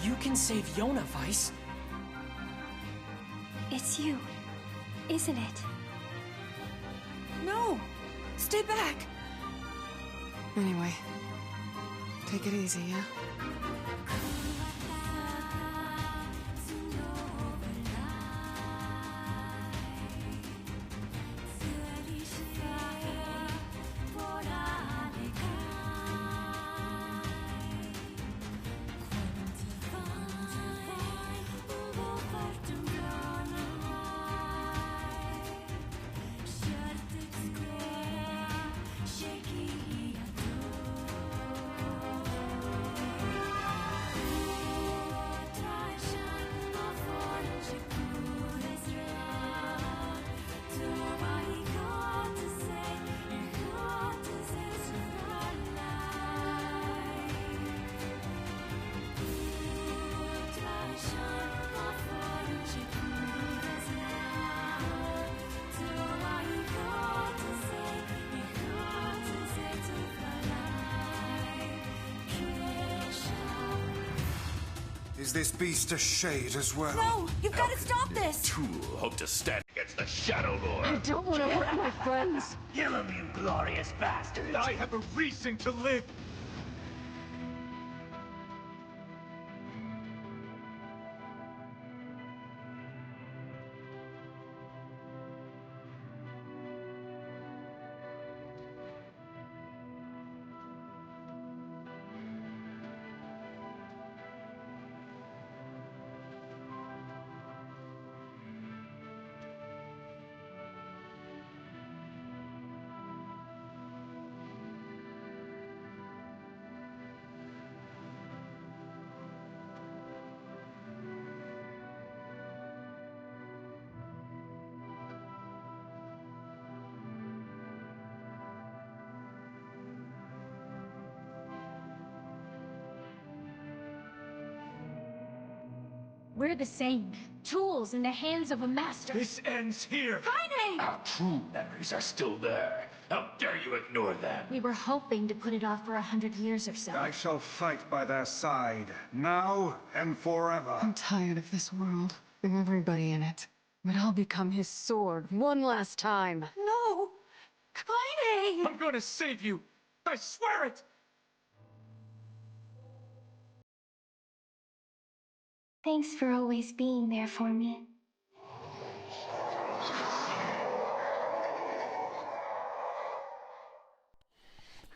You can save Yonah, Vice. It's you, isn't it? No! Stay back! Anyway, take it easy, yeah? Is this beast a shade as well? No! You've got to stop this! Tool hope to stand against the Shadow Lord. I don't want to hurt my friends. Kill him, you glorious bastard. I have a reason to live. We're the same. Tools in the hands of a master. This ends here. Kaine! Our true memories are still there. How dare you ignore them? We were hoping to put it off for 100 years or so. I shall fight by their side, now and forever. I'm tired of this world, and everybody in it. But I'll become his sword one last time. No! Kaine! I'm gonna save you. I swear it. Thanks for always being there for me.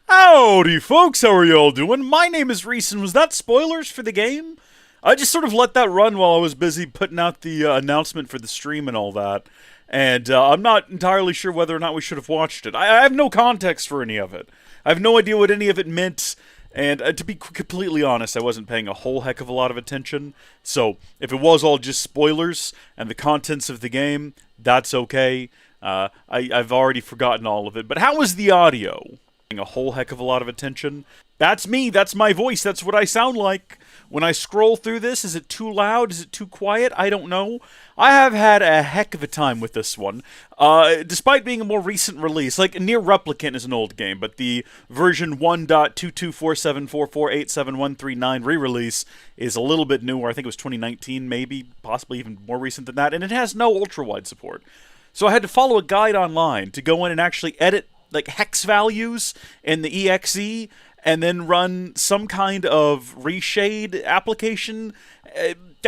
Howdy folks, how are y'all doing? My name is Rees, and was that spoilers for the game? I just sort of let that run while I was busy putting out the announcement for the stream and all that. And I'm not entirely sure whether or not we should have watched it. I have no context for any of it. I have no idea what any of it meant. And to be completely honest, I wasn't paying a whole heck of a lot of attention. So if it was all just spoilers and the contents of the game, that's okay. I've already forgotten all of it. But how was the audio? Paying a whole heck of a lot of attention. That's me. That's my voice. That's what I sound like. When I scroll through this, is it too loud? Is it too quiet? I don't know. I have had a heck of a time with this one. Despite being a more recent release, like NieR Replicant is an old game, but the version 1.22474487139 re-release is a little bit newer. I think it was 2019, maybe, possibly even more recent than that, and it has no ultra-wide support. So I had to follow a guide online to go in and actually edit like hex values in the EXE, and then run some kind of reshade application.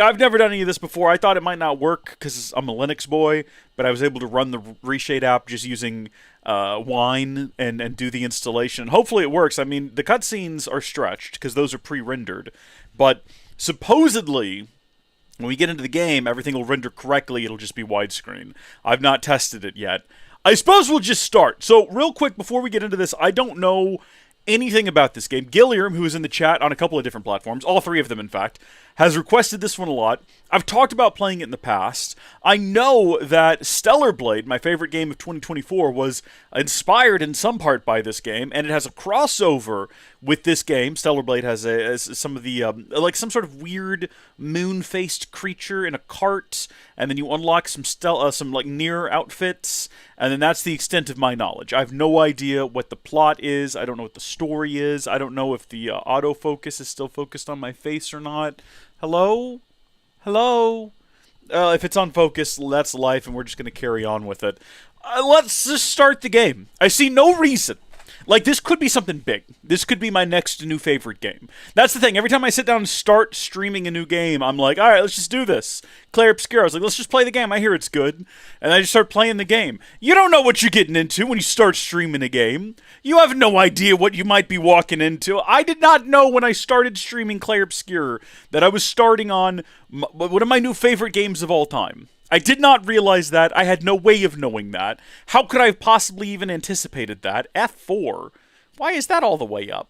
I've never done any of this before. I thought it might not work because I'm a Linux boy, but I was able to run the reshade app just using Wine and do the installation. Hopefully it works. I mean, the cutscenes are stretched because those are pre-rendered, but supposedly when we get into the game, everything will render correctly. It'll just be widescreen. I've not tested it yet. I suppose we'll just start. So real quick before we get into this, I don't know anything about this game. Gilliam, who is in the chat on a couple of different platforms, all three of them in fact, has requested this one a lot. I've talked about playing it in the past. I know that Stellar Blade, my favorite game of 2024, was inspired in some part by this game, and it has a crossover with this game. Stellar Blade has some of the, like some sort of weird moon-faced creature in a cart, and then you unlock some like NieR outfits, and then that's the extent of my knowledge. I have no idea what the plot is. I don't know what the story is. I don't know if the autofocus is still focused on my face or not. Hello? Hello? If it's on focus, that's life, and we're just going to carry on with it. Let's just start the game. I see no reason. Like, this could be something big. This could be my next new favorite game. That's the thing. Every time I sit down and start streaming a new game, I'm like, alright, let's just do this. Claire Obscura. I was like, let's just play the game. I hear it's good. And I just start playing the game. You don't know what you're getting into when you start streaming a game. You have no idea what you might be walking into. I did not know when I started streaming Claire Obscura that I was starting on one of my new favorite games of all time. I did not realize that. I had no way of knowing that. How could I have possibly even anticipated that? F4? Why is that all the way up?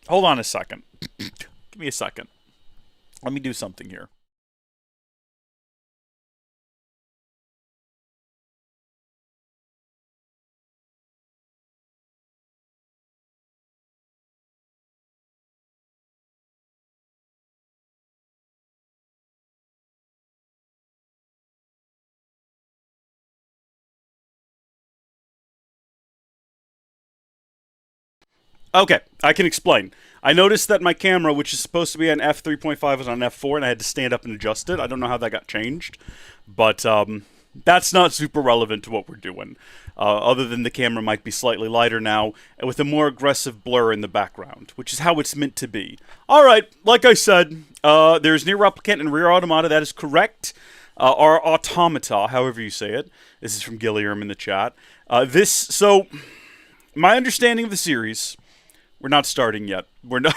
Hold on a second. Give me a second. Let me do something here. Okay, I can explain. I noticed that my camera, which is supposed to be on f3.5, was on f4, and I had to stand up and adjust it. I don't know how that got changed, but that's not super relevant to what we're doing, other than the camera might be slightly lighter now, with a more aggressive blur in the background, which is how it's meant to be. Alright, like I said, there's NieR Replicant and Rear Automata, that is correct. Or Automata, however you say it. This is from Gilliam in the chat. So, my understanding of the series... We're not starting yet. We're not.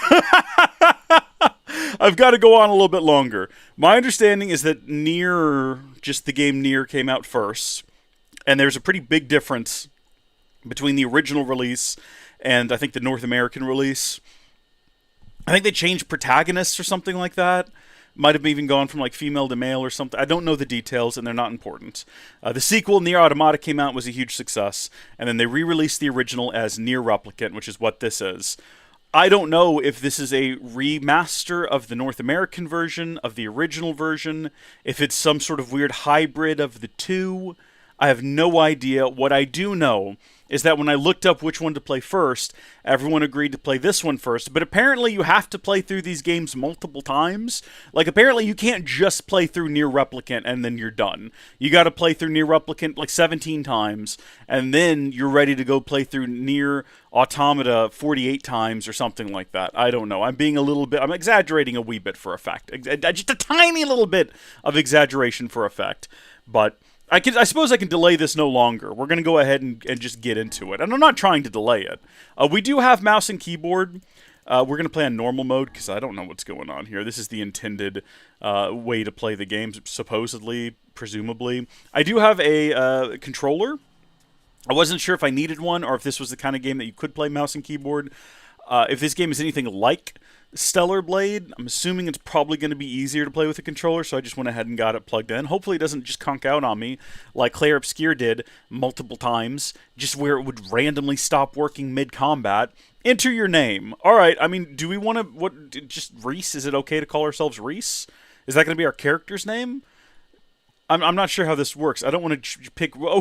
I've got to go on a little bit longer. My understanding is that NieR, just the game NieR, came out first, and there's a pretty big difference between the original release and I think the North American release. I think they changed protagonists or something like that. Might have even gone from like female to male or something. I don't know the details, and they're not important. The sequel, NieR Automata, came out, was a huge success, and then they re-released the original as NieR Replicant, which is what this is. I don't know if this is a remaster of the North American version, of the original version, if it's some sort of weird hybrid of the two. I have no idea. What I do know is that when I looked up which one to play first, everyone agreed to play this one first. But apparently you have to play through these games multiple times. Like, apparently you can't just play through NieR Replicant and then you're done. You gotta play through NieR Replicant like 17 times, and then you're ready to go play through NieR Automata 48 times or something like that. I don't know. I'm exaggerating a wee bit for effect. Just a tiny little bit of exaggeration for effect. But... I suppose I can delay this no longer. We're going to go ahead and just get into it. And I'm not trying to delay it. We do have mouse and keyboard. We're going to play on normal mode because I don't know what's going on here. This is the intended way to play the game, supposedly, presumably. I do have a controller. I wasn't sure if I needed one or if this was the kind of game that you could play mouse and keyboard. If this game is anything like Stellar Blade, I'm assuming it's probably going to be easier to play with a controller, so I just went ahead and got it plugged in. Hopefully it doesn't just conk out on me like Claire Obscura did multiple times, just where it would randomly stop working mid-combat. Enter your name. Alright, I mean, do we want to... just Rees? Is it okay to call ourselves Rees? Is that going to be our character's name? I'm not sure how this works. I don't want to pick... Oh,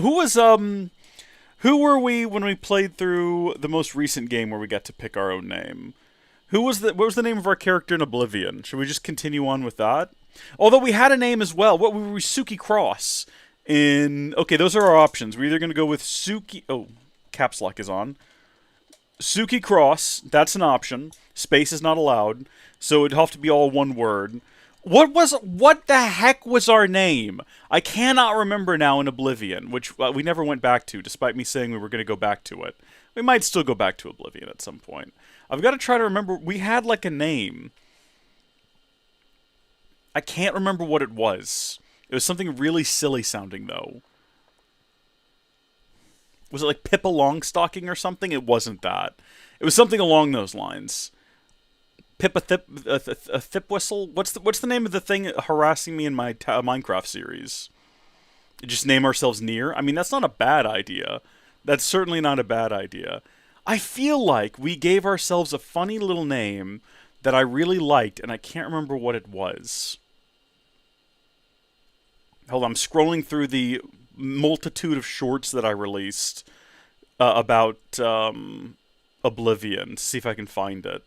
who were we when we played through the most recent game where we got to pick our own name? What was the name of our character in Oblivion? Should we just continue on with that? Although we had a name as well. What were we? Suki Cross. Okay, those are our options. We're either going to go with Suki... Oh, caps lock is on. Suki Cross, that's an option. Space is not allowed. So it'd have to be all one word. What the heck was our name? I cannot remember now in Oblivion, which we never went back to, despite me saying we were going to go back to it. We might still go back to Oblivion at some point. I've got to try to remember. We had like a name. I can't remember what it was. It was something really silly sounding, though. Was it like Pippa Longstocking or something? It wasn't that. It was something along those lines. Pippa Thipwhistle? What's the name of the thing harassing me in my Minecraft series? Just name ourselves NieR? I mean, that's not a bad idea. That's certainly not a bad idea. I feel like we gave ourselves a funny little name that I really liked, and I can't remember what it was. Hold on, I'm scrolling through the multitude of shorts that I released about Oblivion to see if I can find it.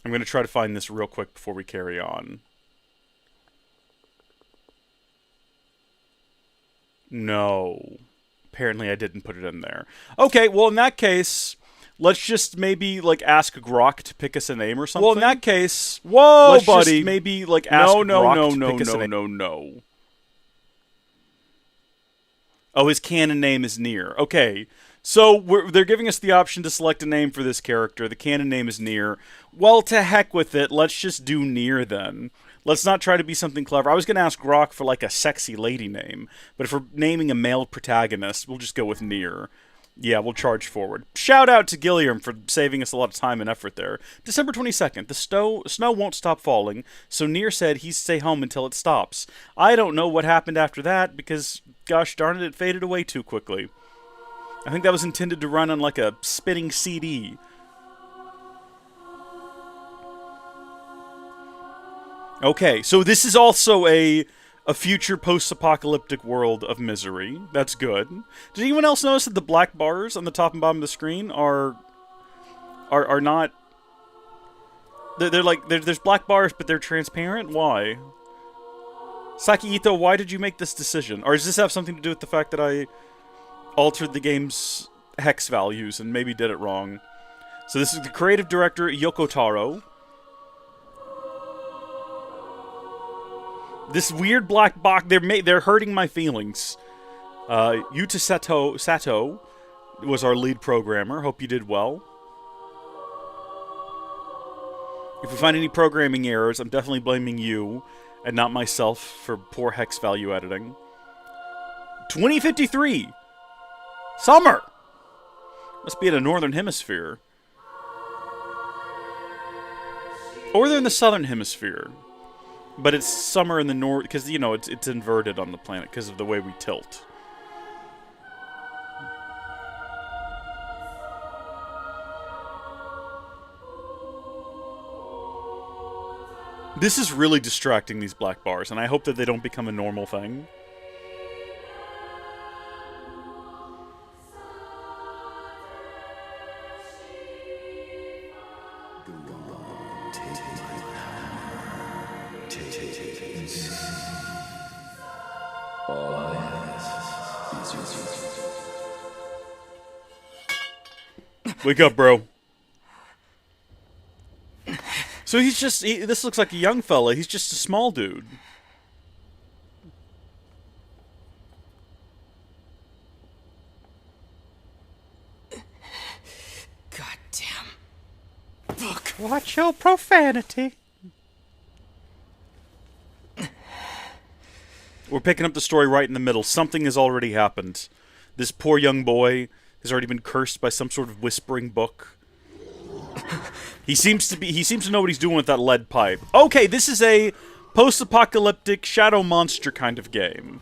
I'm going to try to find this real quick before we carry on. No. Apparently I didn't put it in there. Okay, well, in that case, let's just maybe, like, ask Grok to pick us a name or something. Well, in that case... Whoa, let's buddy. Just maybe, like, ask Grok to pick us a name. No. Oh, his canon name is NieR. Okay. So, they're giving us the option to select a name for this character. The canon name is NieR. Well, to heck with it. Let's just do NieR, then. Let's not try to be something clever. I was going to ask Grok for, like, a sexy lady name. But if we're naming a male protagonist, we'll just go with NieR. Yeah, we'll charge forward. Shout out to Gilliam for saving us a lot of time and effort there. December 22nd. The snow won't stop falling, so NieR said he'd stay home until it stops. I don't know what happened after that, because, gosh darn it faded away too quickly. I think that was intended to run on, like, a spinning CD. Okay, so this is also a future post-apocalyptic world of misery. That's good. Did anyone else notice that the black bars on the top and bottom of the screen are not... They're like... There's black bars, but they're transparent? Why? Saki Ito, why did you make this decision? Or does this have something to do with the fact that I altered the game's hex values and maybe did it wrong? So this is the creative director, Yoko Taro. This weird black box, they're hurting my feelings. Yuta Sato was our lead programmer. Hope you did well. If we find any programming errors, I'm definitely blaming you and not myself for poor hex value editing. 2053! Summer! Must be in the northern hemisphere. Or they're in the southern hemisphere. But it's summer in the north, because, you know, it's inverted on the planet because of the way we tilt. This is really distracting, these black bars, and I hope that they don't become a normal thing. Wake up, bro. So he's just... this looks like a young fella. He's just a small dude. Goddamn book. Watch your profanity. We're picking up the story right in the middle. Something has already happened. This poor young boy has already been cursed by some sort of whispering book. He seems to know what he's doing with that lead pipe. Okay, this is a post-apocalyptic shadow monster kind of game.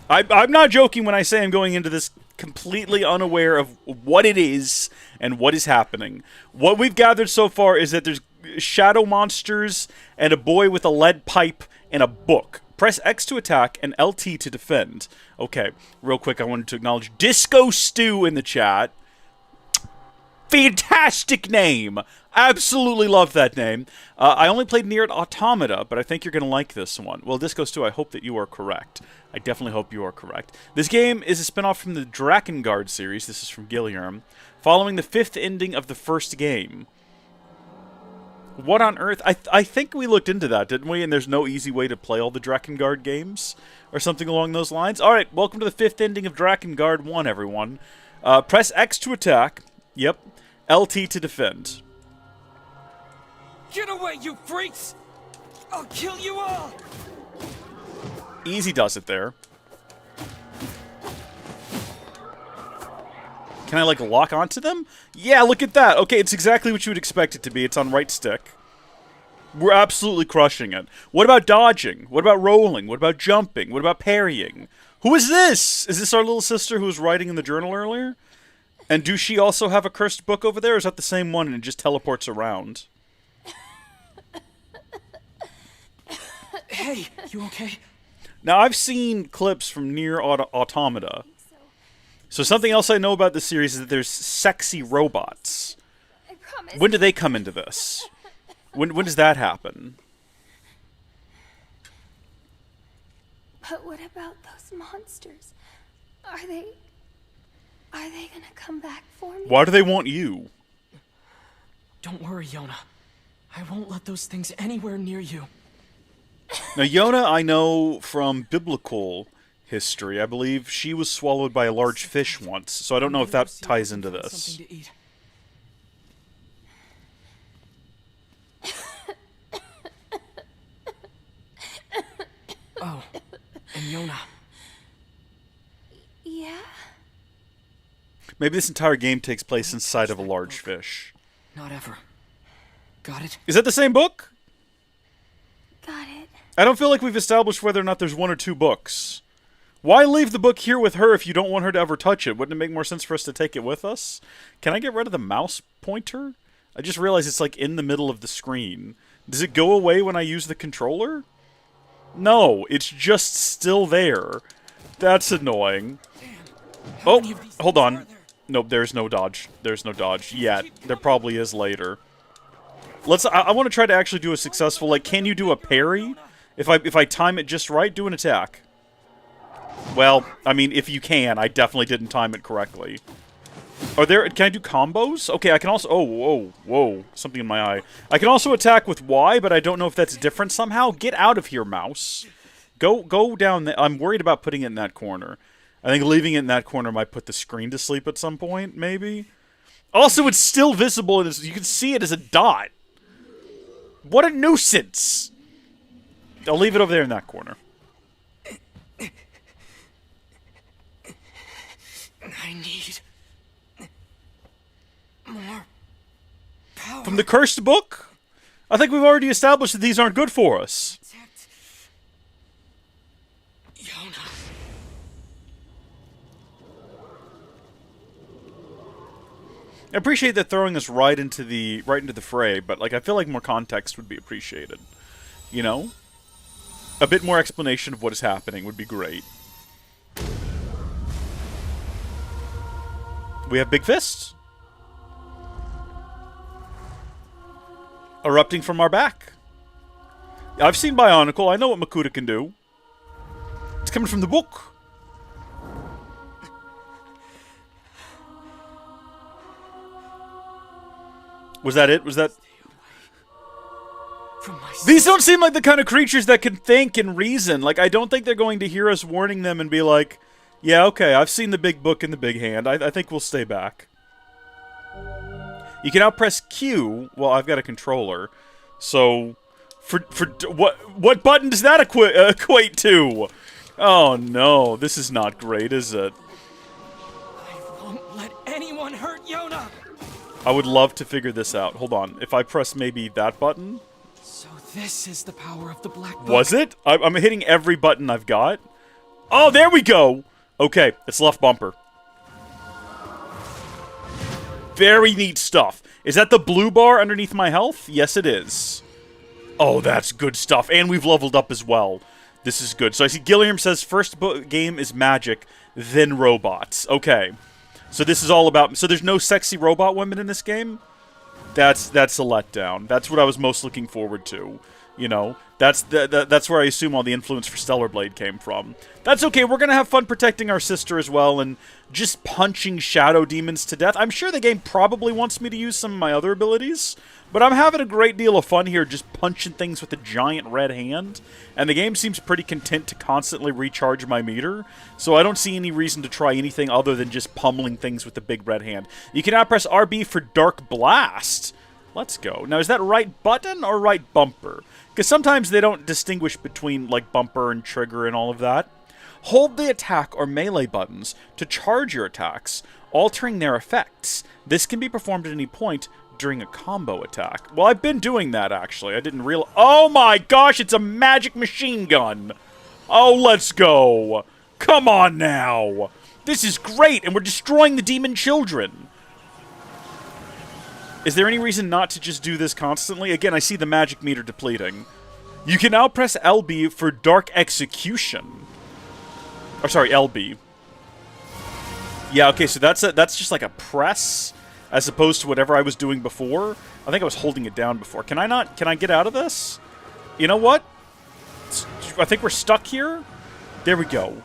I'm not joking when I say I'm going into this completely unaware of what it is and what is happening. What we've gathered so far is that there's shadow monsters and a boy with a lead pipe and a book. Press X to attack and LT to defend. Okay, real quick, I wanted to acknowledge Disco Stew in the chat. Fantastic name! Absolutely love that name. I only played NieR Automata, but I think you're going to like this one. Well, Disco Stew, I hope that you are correct. I definitely hope you are correct. This game is a spin-off from the Drakengard series. This is from Gilliam. Following the 5th ending of the first game. What on earth? I think we looked into that, didn't we? And there's no easy way to play all the Drakengard games? Or something along those lines? Alright, welcome to the 5th ending of Drakengard 1, everyone. Press X to attack. Yep. LT to defend. Get away, you freaks! I'll kill you all! Easy does it there. Can I, like, lock onto them? Yeah, look at that. Okay, it's exactly what you would expect it to be. It's on right stick. We're absolutely crushing it. What about dodging? What about rolling? What about jumping? What about parrying? Who is this? Is this our little sister who was writing in the journal earlier? And do she also have a cursed book over there, or is that the same one and it just teleports around? Hey, you okay? Now, I've seen clips from NieR Automata. So something else I know about this series is that there's sexy robots. I promise. When do they come into this? When does that happen? But what about those monsters? Are they gonna come back for me? Why do they want you? Don't worry, Yonah. I won't let those things anywhere near you. Now, Yonah, I know from biblical history. I believe she was swallowed by a large fish once, so I don't know if that ties into this. Something to eat. Oh, and Yonah. Yeah? Maybe this entire game takes place inside of a large fish. Not ever. Got it? Is that the same book? Got it. I don't feel like we've established whether or not there's one or two books. Why leave the book here with her if you don't want her to ever touch it? Wouldn't it make more sense for us to take it with us? Can I get rid of the mouse pointer? I just realized it's like in the middle of the screen. Does it go away when I use the controller? No, it's just still there. That's annoying. Oh, hold on. Nope, there's no dodge. There's no dodge yet. There probably is later. I want to try to actually do a successful, like, can you do a parry? If I time it just right, do an attack. Well, I mean, if you can, I definitely didn't time it correctly. Can I do combos? Okay, I can also, whoa, something in my eye. I can also attack with Y, but I don't know if that's different somehow. Get out of here, mouse. Go down there. I'm worried about putting it in that corner. I think leaving it in that corner might put the screen to sleep at some point, maybe. Also, it's still visible, and you can see it as a dot. What a nuisance! I'll leave it over there in that corner. I need more power. From the cursed book? I think we've already established that these aren't good for us. Protect Yonah. I appreciate that throwing us right into the fray, but like I feel like more context would be appreciated. You know? A bit more explanation of what is happening would be great. We have big fists. Erupting from our back. I've seen Bionicle. I know what Makuta can do. It's coming from the book. Was that it? Was that... These don't seem like the kind of creatures that can think and reason. Like, I don't think they're going to hear us warning them and be like, yeah, okay, I've seen the big book in the big hand. I think we'll stay back. You can now press Q. Well, I've got a controller. So, what button does that equate to? Oh, no. This is not great, is it? I won't let anyone hurt Yonah! I would love to figure this out. Hold on. If I press maybe that button... So this is the power of the Black Book. Was it? I'm hitting every button I've got. Oh, there we go! Okay, it's left bumper. Very neat stuff. Is that the blue bar underneath my health? Yes, it is. Oh, that's good stuff. And we've leveled up as well. This is good. So I see Gilliam says first game is magic, then robots. Okay. So this is all about... So there's no sexy robot women in this game? That's a letdown. That's what I was most looking forward to. You know? That's where I assume all the influence for Stellar Blade came from. That's okay. We're going to have fun protecting our sister as well and just punching shadow demons to death. I'm sure the game probably wants me to use some of my other abilities, but I'm having a great deal of fun here just punching things with a giant red hand, and the game seems pretty content to constantly recharge my meter, so I don't see any reason to try anything other than just pummeling things with the big red hand. You can now press RB for Dark Blast. Let's go. Now, is that right button or right bumper? Because sometimes they don't distinguish between, like, bumper and trigger and all of that. Hold the attack or melee buttons to charge your attacks, altering their effects. This can be performed at any point during a combo attack. Well, I've been doing that, actually. I didn't realize... Oh my gosh, it's a magic machine gun! Oh, let's go! Come on now! This is great, and we're destroying the demon children! Is there any reason not to just do this constantly? Again, I see the magic meter depleting. You can now press LB for Dark Execution. Or sorry, LB. Yeah, okay, so that's just like a press. as opposed to whatever I was doing before. I think I was holding it down before. Can I not? Can I get out of this? You know what? I think we're stuck here. There we go.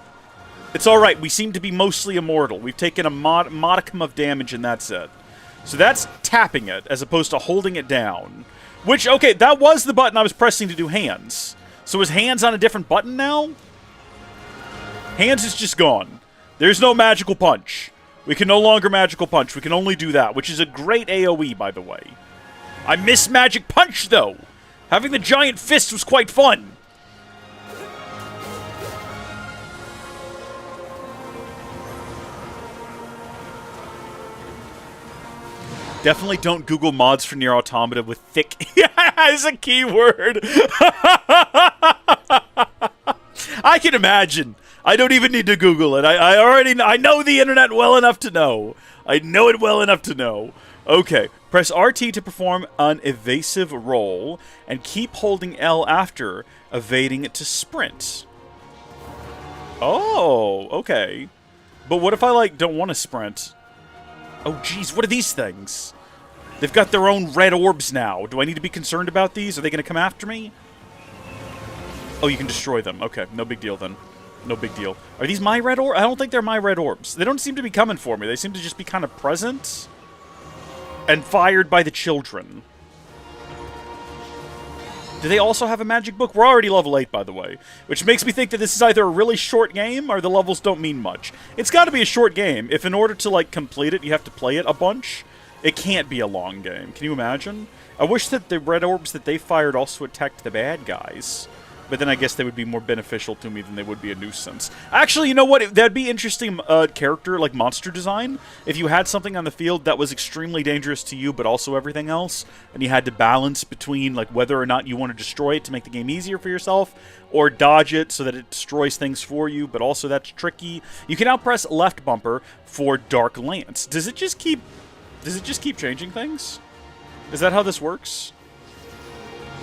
It's alright. We seem to be mostly immortal. We've taken a modicum of damage, and that's it. So that's tapping it, as opposed to holding it down. Which, okay, that was the button I was pressing to do hands. So is hands on a different button now? Hands is just gone. There's no magical punch. We can no longer magical punch. We can only do that, which is a great AoE, by the way. I miss magic punch, though. Having the giant fist was quite fun. Definitely don't Google mods for NieR Automata with thick... Yeah, is a keyword. I can imagine. I don't even need to Google it. I know the internet well enough to know. I know it well enough to know. Okay, press RT to perform an evasive roll, and keep holding L after evading it to sprint. Oh, okay. But what if I, like, don't want to sprint? Oh, jeez, what are these things? They've got their own red orbs now. Do I need to be concerned about these? Are they going to come after me? Oh, you can destroy them. Okay, no big deal then. No big deal. Are these my red orbs? I don't think they're my red orbs. They don't seem to be coming for me. They seem to just be kind of present and fired by the children. Do they also have a magic book? We're already level 8, by the way. Which makes me think that this is either a really short game or the levels don't mean much. It's got to be a short game. If in order to, like, complete it, you have to play it a bunch, it can't be a long game. Can you imagine? I wish that the red orbs that they fired also attacked the bad guys. But then I guess they would be more beneficial to me than they would be a nuisance. Actually, you know what? That'd be interesting character, like monster design. If you had something on the field that was extremely dangerous to you, but also everything else, and you had to balance between like whether or not you want to destroy it to make the game easier for yourself, or dodge it so that it destroys things for you, but also that's tricky. You can now press left bumper for Dark Lance. Does it just keep changing things? Is that how this works?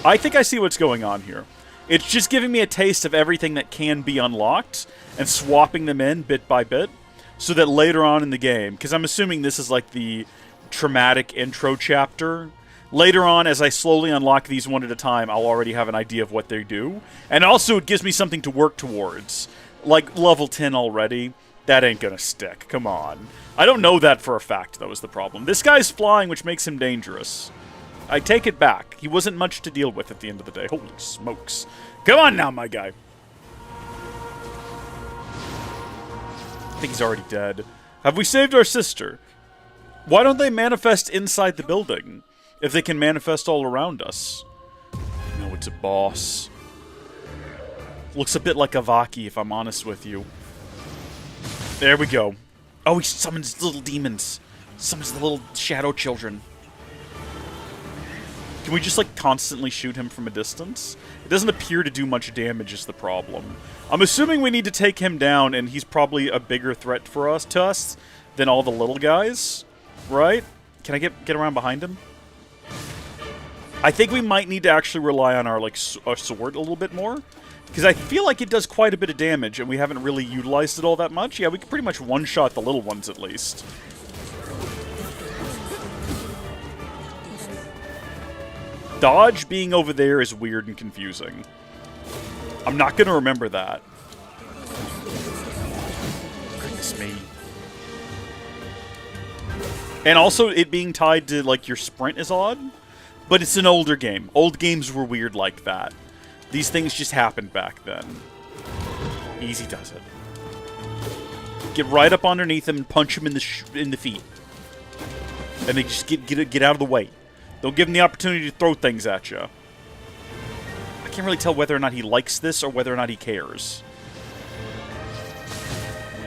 I think I see what's going on here. It's just giving me a taste of everything that can be unlocked and swapping them in bit by bit so that later on in the game, because I'm assuming this is like the traumatic intro chapter, later on as I slowly unlock these one at a time, I'll already have an idea of what they do. And also it gives me something to work towards. Like level 10 already, that ain't gonna stick. Come on. I don't know that for a fact, though, is the problem. This guy's flying, which makes him dangerous. I take it back. He wasn't much to deal with at the end of the day. Holy smokes. Come on now, my guy. I think he's already dead. Have we saved our sister? Why don't they manifest inside the building if they can manifest all around us? No, it's a boss. Looks a bit like Avaki, if I'm honest with you. There we go. Oh, he summons little demons. Summons the little shadow children. Can we just, like, constantly shoot him from a distance? It doesn't appear to do much damage is the problem. I'm assuming we need to take him down, and he's probably a bigger threat for us than all the little guys, right? Can I get around behind him? I think we might need to actually rely on our, like, our sword a little bit more, because I feel like it does quite a bit of damage, and we haven't really utilized it all that much. Yeah, we can pretty much one-shot the little ones, at least. Dodge being over there is weird and confusing. I'm not going to remember that. Goodness me. And also, it being tied to, like, your sprint is odd. But it's an older game. Old games were weird like that. These things just happened back then. Easy does it. Get right up underneath him and punch him in the feet. And they just get out of the way. Don't give him the opportunity to throw things at you. I can't really tell whether or not he likes this or whether or not he cares.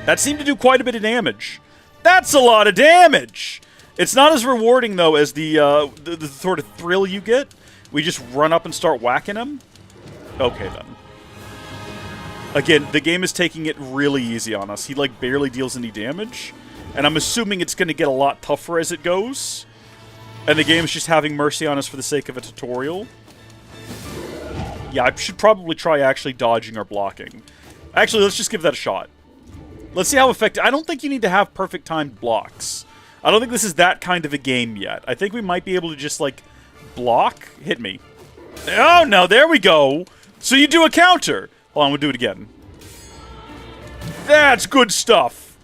That seemed to do quite a bit of damage. That's a lot of damage! It's not as rewarding, though, as the sort of thrill you get. We just run up and start whacking him. Okay, then. Again, the game is taking it really easy on us. He, like, barely deals any damage. And I'm assuming it's going to get a lot tougher as it goes. And the game's just having mercy on us for the sake of a tutorial. Yeah, I should probably try actually dodging or blocking. Actually, let's just give that a shot. Let's see how effective... I don't think you need to have perfect timed blocks. I don't think this is that kind of a game yet. I think we might be able to just, like, block. Hit me. Oh, no, there we go. So you do a counter. Hold on, we'll do it again. That's good stuff.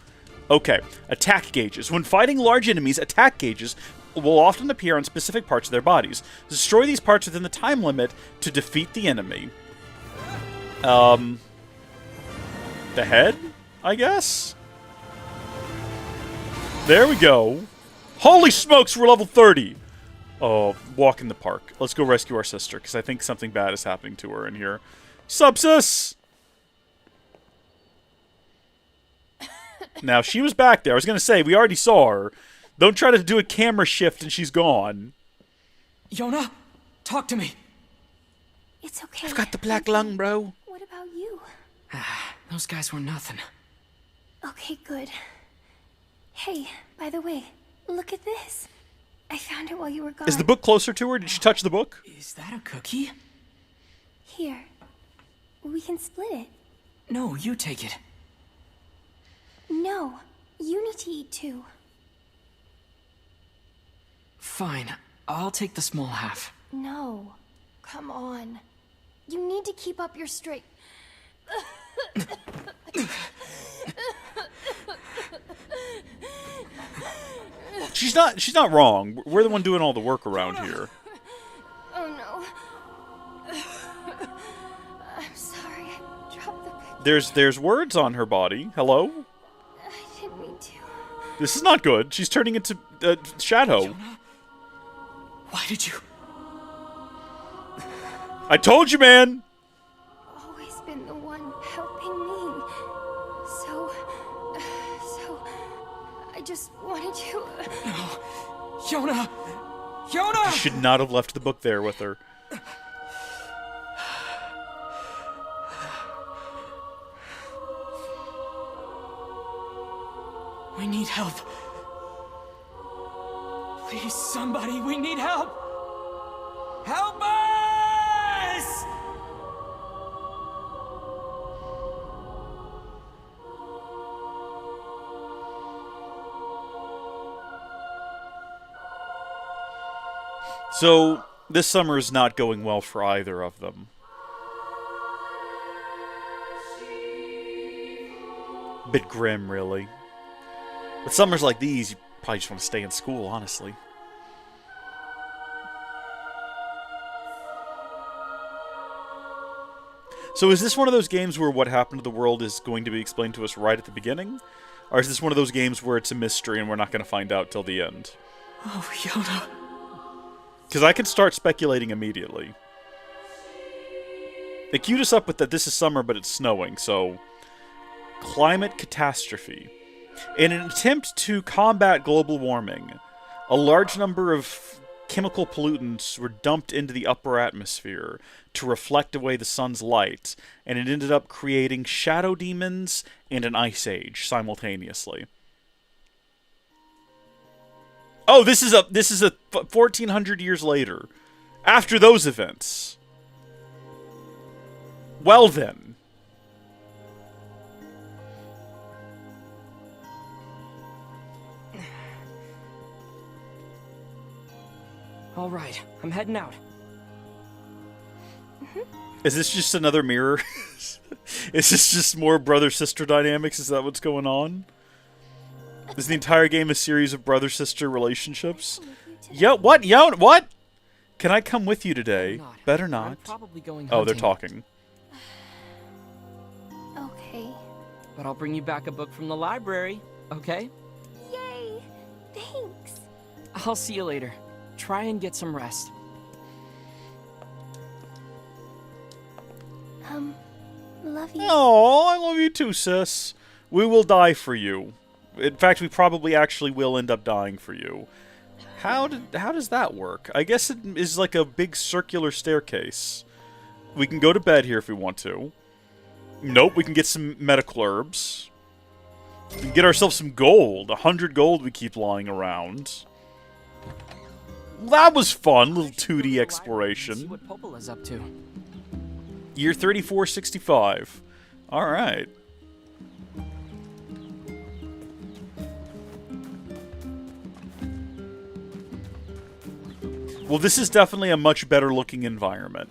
Okay, attack gauges. When fighting large enemies, attack gauges will often appear on specific parts of their bodies. Destroy these parts within the time limit to defeat the enemy. The head, I guess? There we go. Holy smokes, we're level 30! Oh, walk in the park. Let's go rescue our sister, because I think something bad is happening to her in here. Sup, sis? Now, she was back there. I was going to say, we already saw her. Don't try to do a camera shift and she's gone. Yonah, talk to me. It's okay. I've got the black lung, bro. What about you? Those guys were nothing. Okay, good. Hey, by the way, look at this. I found it while you were gone. Is the book closer to her? Did she touch the book? Is that a cookie? Here. We can split it. No, you take it. No, you need to eat too. Fine, I'll take the small half. No, come on. You need to keep up your straight. She's not wrong. We're the one doing all the work around here. Oh no. I'm sorry, I dropped the picture. There's words on her body. Hello? I didn't mean to. This is not good. She's turning into Shadow. Yonah? Why did you... I told you, man! Always been the one helping me. So I just wanted to... No. Yonah! Yonah! You should not have left the book there with her. We need help. Please, somebody, we need help! Help us! So, this summer is not going well for either of them. Bit grim, really. With summers like these, you probably just want to stay in school, honestly. So is this one of those games where what happened to the world is going to be explained to us right at the beginning? Or is this one of those games where it's a mystery and we're not going to find out till the end? Oh, Yonah. Because I can start speculating immediately. They queued us up with that this is summer, but it's snowing, so... Climate catastrophe. In an attempt to combat global warming, a large number of chemical pollutants were dumped into the upper atmosphere to reflect away the sun's light, and it ended up creating shadow demons and an ice age simultaneously. Oh, this is a 1400 years later, after those events. Well then. All right, I'm heading out. Is this just another mirror? Is this just more brother-sister dynamics? Is that what's going on? Is the entire game a series of brother-sister relationships? Yo, what? Yo, what? Can I come with you today? Better not. I'm probably going Oh, they're hunting. talking. Okay. But I'll bring you back a book from the library, okay? Yay! Thanks. I'll see you later. Try and get some rest. Love you. Oh, I love you too, sis. We will die for you. In fact, we probably actually will end up dying for you. How does that work? I guess it is like a big circular staircase. We can go to bed here if we want to. Nope, we can get some medical herbs. We can get ourselves some gold. 100 gold we keep lying around. That was fun, little 2D exploration. See what Popola's up to. Year 3465. Alright. Well, this is definitely a much better looking environment.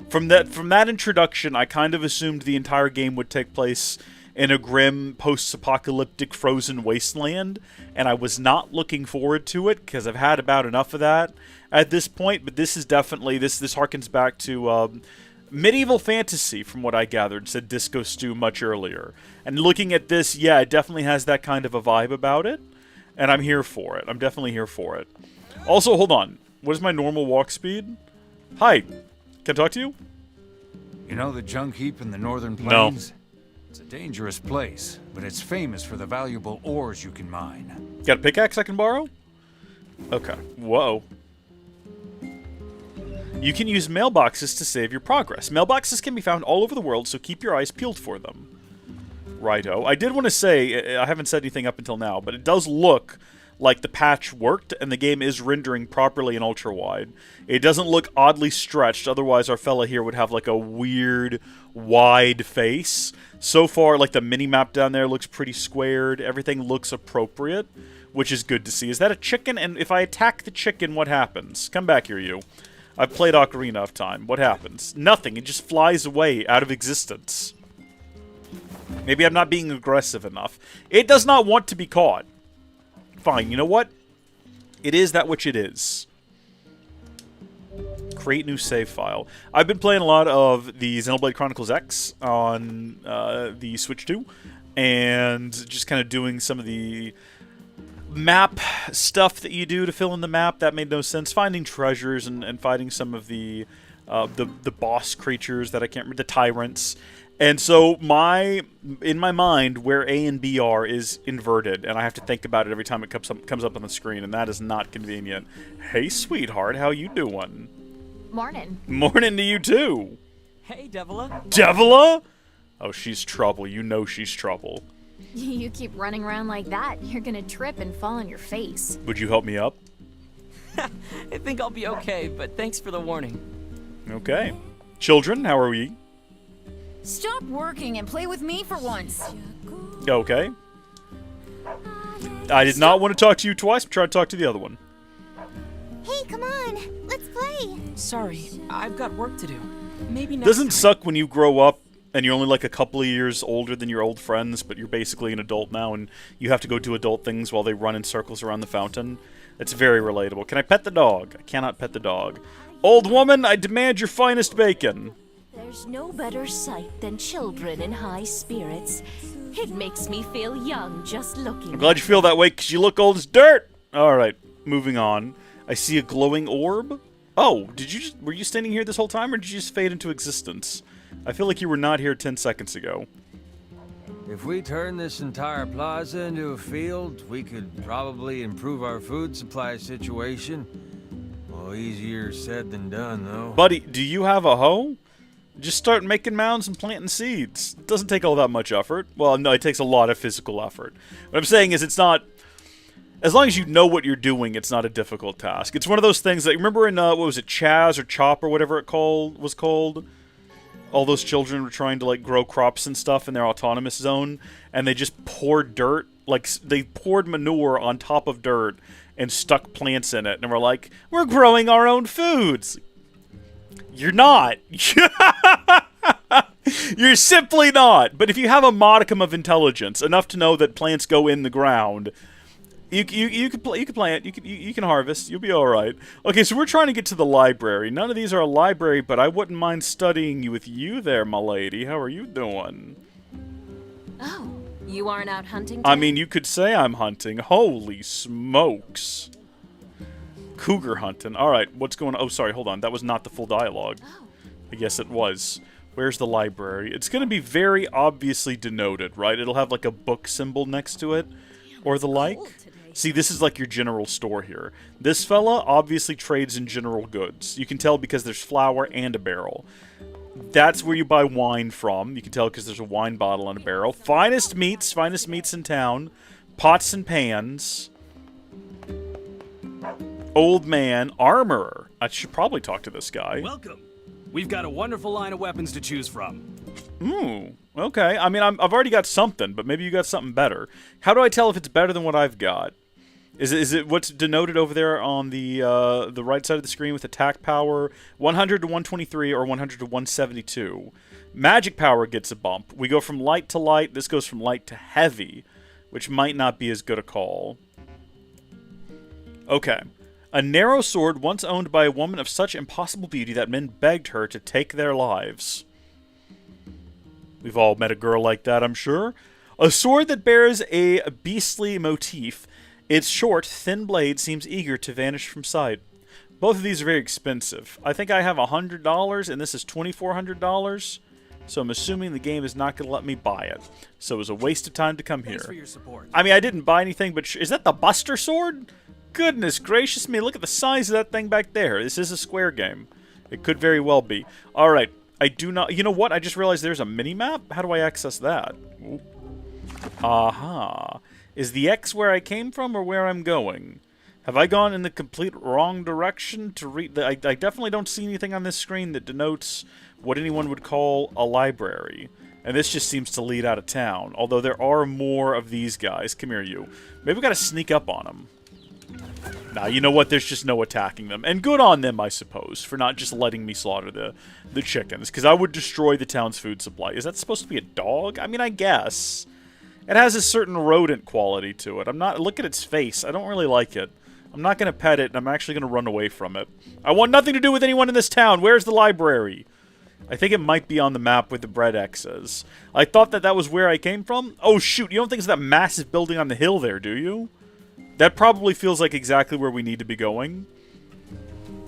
From that introduction, I kind of assumed the entire game would take place in a grim, post-apocalyptic frozen wasteland, and I was not looking forward to it, because I've had about enough of that at this point, but this is definitely, this harkens back to medieval fantasy, from what I gathered, said Disco Stew much earlier. And looking at this, yeah, it definitely has that kind of a vibe about it, and I'm here for it. I'm definitely here for it. Also, hold on. What is my normal walk speed? Hi. Can I talk to you? You know the junk heap in the northern plains? No. It's a dangerous place, but it's famous for the valuable ores you can mine. Got a pickaxe I can borrow? Okay. Whoa. You can use mailboxes to save your progress. Mailboxes can be found all over the world, so keep your eyes peeled for them. Righto. I did want to say, I haven't said anything up until now, but it does look like the patch worked, and the game is rendering properly in ultra-wide. It doesn't look oddly stretched, otherwise our fella here would have like a weird, wide face. So far, like the mini-map down there looks pretty squared, everything looks appropriate, which is good to see. Is that a chicken? And if I attack the chicken, what happens? Come back here, you. I've played Ocarina of Time. What happens? Nothing. It just flies away out of existence. Maybe I'm not being aggressive enough. It does not want to be caught. Fine, you know what? It is that which it is. Create new save file. I've been playing a lot of the Xenoblade Chronicles X on the Switch 2, and just kind of doing some of the map stuff that you do to fill in the map. That made no sense. Finding treasures and fighting some of the boss creatures that I can't remember, the tyrants. And so in my mind, where A and B are is inverted, and I have to think about it every time it comes up on the screen, and that is not convenient. Hey, sweetheart, how you doing? Morning. Morning to you, too. Hey, Devila. Devila? Oh, she's trouble. You know she's trouble. You keep running around like that, you're gonna trip and fall on your face. Would you help me up? I think I'll be okay, but thanks for the warning. Okay. Children, how are we? Stop working and play with me for once. Okay. I did not want to talk to you twice, but try to talk to the other one. Hey, come on. Let's play. Sorry, I've got work to do. Maybe next Doesn't time. suck when you grow up and you're only like a couple of years older than your old friends, but you're basically an adult now and you have to go do adult things while they run in circles around the fountain. It's very relatable. Can I pet the dog? I cannot pet the dog. Old woman, I demand your finest bacon. There's no better sight than children in high spirits. It makes me feel young just looking. I'm glad you feel that way, because you look old as dirt! Alright, moving on. I see a glowing orb. Oh, were you standing here this whole time, or did you just fade into existence? I feel like you were not here 10 seconds ago. If we turn this entire plaza into a field, we could probably improve our food supply situation. Well, easier said than done, though. Buddy, do you have a hoe? Just start making mounds and planting seeds. It doesn't take all that much effort. Well, no, it takes a lot of physical effort. What I'm saying is it's not... As long as you know what you're doing, it's not a difficult task. It's one of those things that... Remember in, what was it, Chaz or Chop or whatever it was called? All those children were trying to, like, grow crops and stuff in their autonomous zone, and they just poured dirt. Like, they poured manure on top of dirt and stuck plants in it, and were like, we're growing our own foods. You're not. You're simply not. But if you have a modicum of intelligence, enough to know that plants go in the ground, you can plant, you can harvest, you'll be all right. Okay, so we're trying to get to the library. None of these are a library, but I wouldn't mind studying with you there, my lady. How are you doing? Oh, you aren't out hunting today? I mean, you could say I'm hunting. Holy smokes. Cougar hunting. Alright, what's going on? Oh, sorry, hold on. That was not the full dialogue. Oh. I guess it was. Where's the library? It's going to be very obviously denoted, right? It'll have like a book symbol next to it, or the like. See, this is like your general store here. This fella obviously trades in general goods. You can tell because there's flour and a barrel. That's where you buy wine from. You can tell because there's a wine bottle and a barrel. Finest meats in town. Pots and pans. Old man, armorer. I should probably talk to this guy. Welcome. We've got a wonderful line of weapons to choose from. Ooh, okay. I mean, I've already got something, but maybe you got something better. How do I tell if it's better than what I've got? Is it what's denoted over there on the right side of the screen with attack power 100 to 123 or 100 to 172? Magic power gets a bump. We go from light to light. This goes from light to heavy, which might not be as good a call. Okay. A narrow sword once owned by a woman of such impossible beauty that men begged her to take their lives. We've all met a girl like that, I'm sure. A sword that bears a beastly motif. Its short, thin blade seems eager to vanish from sight. Both of these are very expensive. I think I have $100, and this is $2,400. So I'm assuming the game is not going to let me buy it. So it was a waste of time to come here. Thanks for your support. I mean, I didn't buy anything, but is that the Buster Sword? Goodness gracious me, look at the size of that thing back there. This is a Square game. It could very well be. Alright, I do not... You know what? I just realized there's a mini-map. How do I access that? Ooh. Aha. Is the X where I came from or where I'm going? Have I gone in the complete wrong direction to read? I definitely don't see anything on this screen that denotes what anyone would call a library. And this just seems to lead out of town. Although there are more of these guys. Come here, you. Maybe we gotta sneak up on them. Nah, you know what? There's just no attacking them. And good on them, I suppose, for not just letting me slaughter the chickens. Because I would destroy the town's food supply. Is that supposed to be a dog? I mean, I guess. It has a certain rodent quality to it. I'm not... Look at its face. I don't really like it. I'm not going to pet it, and I'm actually going to run away from it. I want nothing to do with anyone in this town. Where's the library? I think it might be on the map with the bread X's. I thought that was where I came from. Oh, shoot. You don't think it's that massive building on the hill there, do you? That probably feels like exactly where we need to be going.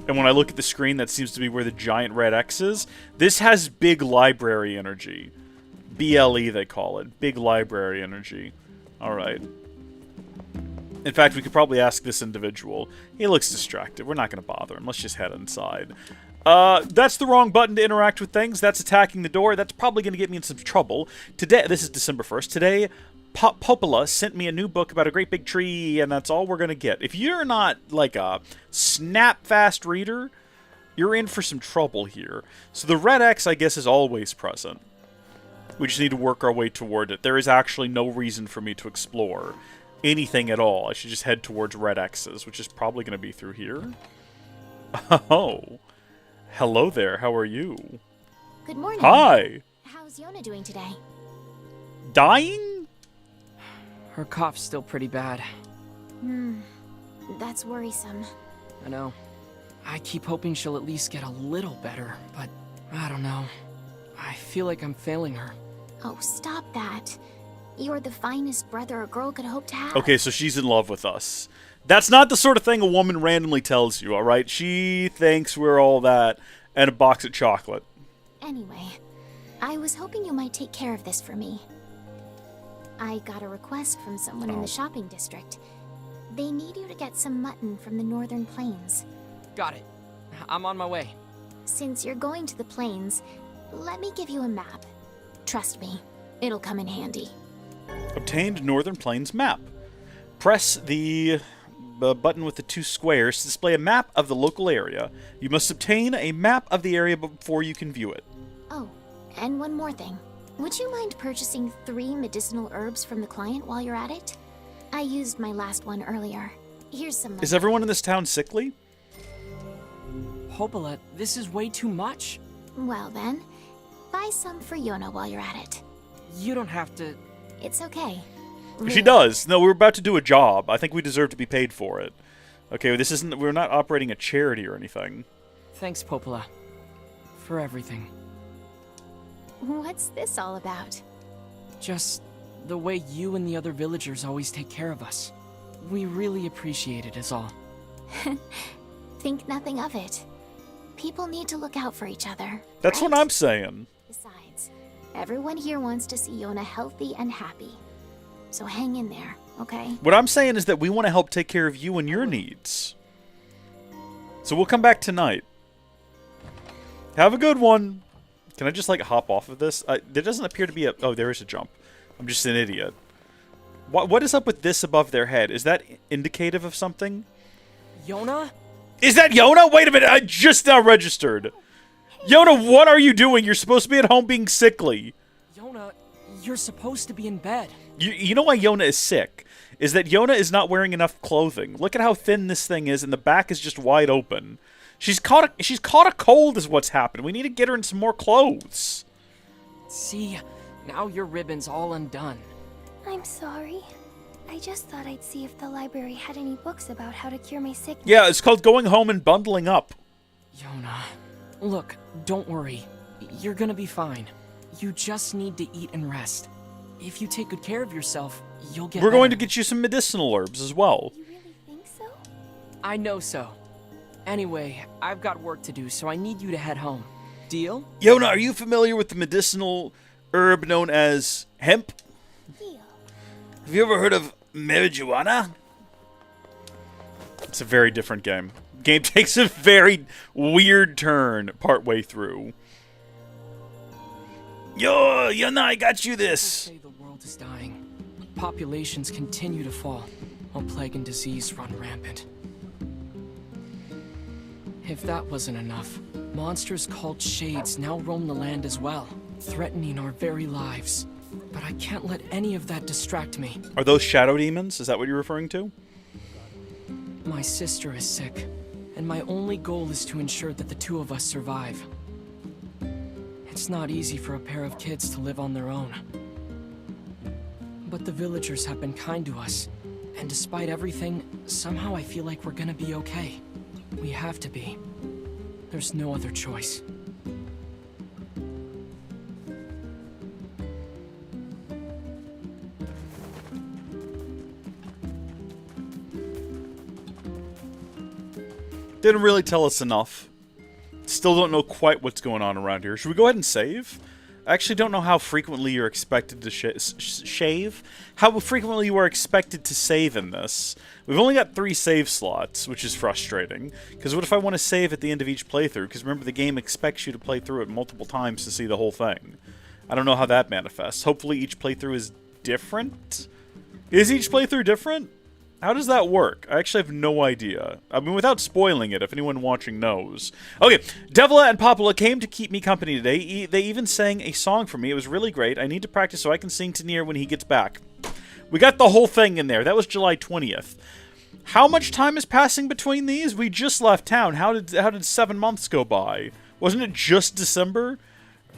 And when I look at the screen, that seems to be where the giant red X is. This has big library energy. BLE, they call it. Big library energy. Alright. In fact, we could probably ask this individual. He looks distracted. We're not going to bother him. Let's just head inside. That's the wrong button to interact with things. That's attacking the door. That's probably going to get me in some trouble. Today, this is December 1st. Today, Popola sent me a new book about a great big tree, and that's all we're going to get. If you're not, like, a snap-fast reader, you're in for some trouble here. So the red X, I guess, is always present. We just need to work our way toward it. There is actually no reason for me to explore anything at all. I should just head towards red X's, which is probably going to be through here. Oh. Hello there. How are you? Good morning. Hi. How's Yonah doing today? Dying? Her cough's still pretty bad. That's worrisome. I know. I keep hoping she'll at least get a little better, but I don't know. I feel like I'm failing her. Oh, stop that. You're the finest brother a girl could hope to have. Okay, so she's in love with us. That's not the sort of thing a woman randomly tells you, alright? She thinks we're all that and a box of chocolate. Anyway, I was hoping you might take care of this for me. I got a request from someone in the shopping district. They need you to get some mutton from the northern plains. Got it. I'm on my way. Since you're going to the plains, let me give you a map. Trust me, it'll come in handy. Obtained Northern Plains map. Press the button with the two squares to display a map of the local area. You must obtain a map of the area before you can view it. Oh, and one more thing. Would you mind purchasing 3 medicinal herbs from the client while you're at it? I used my last one earlier. Here's some money. Is everyone in this town sickly? Popola, this is way too much. Well then, buy some for Yonah while you're at it. You don't have to... It's okay. She does. No, we're about to do a job. I think we deserve to be paid for it. Okay, this isn't... We're not operating a charity or anything. Thanks, Popola. For everything. What's this all about? Just the way you and the other villagers always take care of us. We really appreciate it, is all. Think nothing of it. People need to look out for each other. That's right? what I'm saying. Besides, everyone here wants to see Yonah healthy and happy. So hang in there, okay? What I'm saying is that we want to help take care of you and your needs. So we'll come back tonight. Have a good one. Can I just, like, hop off of this? There doesn't appear to be a... Oh, there is a jump. I'm just an idiot. What is up with this above their head? Is that indicative of something? Yonah? Is that Yonah? Wait a minute, I just now registered. Yonah, what are you doing? You're supposed to be at home being sickly. Yonah, you're supposed to be in bed. You know why Yonah is sick? is that Yonah is not wearing enough clothing. Look at how thin this thing is, and the back is just wide open. She's caught a cold is what's happened. We need to get her in some more clothes. See, now your ribbon's all undone. I'm sorry. I just thought I'd see if the library had any books about how to cure my sickness. Yeah, it's called going home and bundling up. Yonah, look, don't worry. You're gonna be fine. You just need to eat and rest. If you take good care of yourself, you'll get We're better. going to get you some medicinal herbs as well. You really think so? I know so. Anyway, I've got work to do, so I need you to head home. Deal? Yonah, are you familiar with the medicinal herb known as hemp? Deal. Have you ever heard of marijuana? It's a very different game. Game takes a very weird turn partway through. Yonah, I got you this. Say the world is dying. Populations continue to fall, while plague and disease run rampant. If that wasn't enough, monsters called Shades now roam the land as well, threatening our very lives. But I can't let any of that distract me. Are those shadow demons? Is that what you're referring to? My sister is sick, and my only goal is to ensure that the two of us survive. It's not easy for a pair of kids to live on their own. But the villagers have been kind to us, and despite everything, somehow I feel like we're gonna be okay. We have to be. There's no other choice. Didn't really tell us enough. Still don't know quite what's going on around here. Should we go ahead and save? I actually don't know how frequently you're expected to shave. How frequently you are expected to save in this. We've only got 3 save slots, which is frustrating. Because what if I want to save at the end of each playthrough? Because remember, the game expects you to play through it multiple times to see the whole thing. I don't know how that manifests. Hopefully each playthrough is different? Is each playthrough different? How does that work? I actually have no idea. I mean, without spoiling it, if anyone watching knows. Okay, Devila and Popula came to keep me company today. They even sang a song for me. It was really great. I need to practice so I can sing to NieR when he gets back. We got the whole thing in there. That was July 20th. How much time is passing between these? We just left town. How did 7 months go by? Wasn't it just December?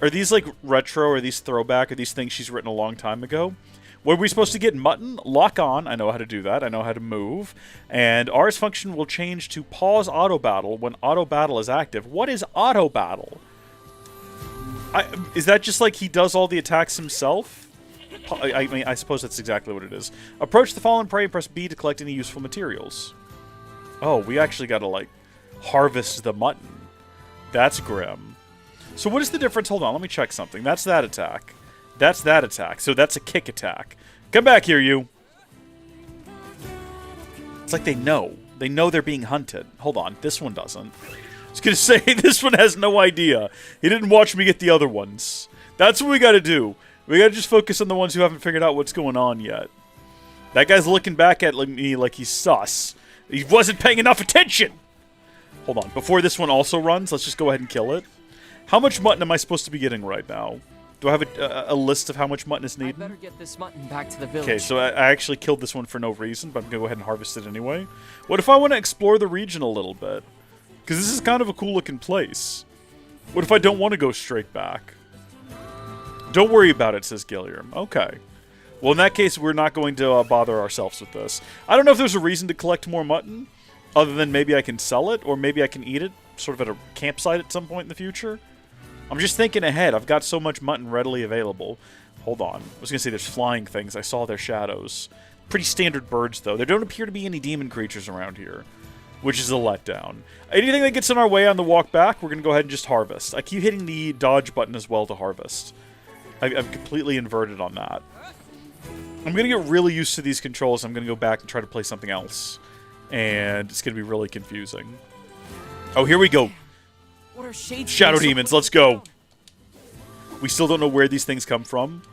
Are these like retro? Are these throwback? Are these things she's written a long time ago? Were we supposed to get mutton? Lock on. I know how to do that. I know how to move. And R's function will change to pause auto battle when auto battle is active. What is auto battle? Is that just like he does all the attacks himself? I mean, I suppose that's exactly what it is. Approach the fallen prey, press B to collect any useful materials. Oh, we actually gotta, like, harvest the mutton. That's grim. So what is the difference? Hold on, let me check something. That's that attack. That's that attack. So that's a kick attack. Come back here, you. It's like they know. They know they're being hunted. Hold on, this one doesn't. I was gonna say, this one has no idea. He didn't watch me get the other ones. That's what we gotta do. We gotta just focus on the ones who haven't figured out what's going on yet. That guy's looking back at me like he's sus. He wasn't paying enough attention! Hold on, before this one also runs, let's just go ahead and kill it. How much mutton am I supposed to be getting right now? Do I have a list of how much mutton is needed? I better get this mutton back to the village. Okay, so I actually killed this one for no reason, but I'm going to go ahead and harvest it anyway. What if I want to explore the region a little bit? Because this is kind of a cool-looking place. What if I don't want to go straight back? Don't worry about it, says Gilliam. Okay. Well, in that case, we're not going to bother ourselves with this. I don't know if there's a reason to collect more mutton, other than maybe I can sell it, or maybe I can eat it, sort of at a campsite at some point in the future. I'm just thinking ahead. I've got so much mutton readily available. Hold on. I was going to say there's flying things. I saw their shadows. Pretty standard birds, though. There don't appear to be any demon creatures around here, which is a letdown. Anything that gets in our way on the walk back, we're going to go ahead and just harvest. I keep hitting the dodge button as well to harvest. I'm completely inverted on that. I'm going to get really used to these controls. I'm going to go back and try to play something else. And it's going to be really confusing. Oh, here we go. What are shades Shadow demons, let's go. We still don't know where these things come from.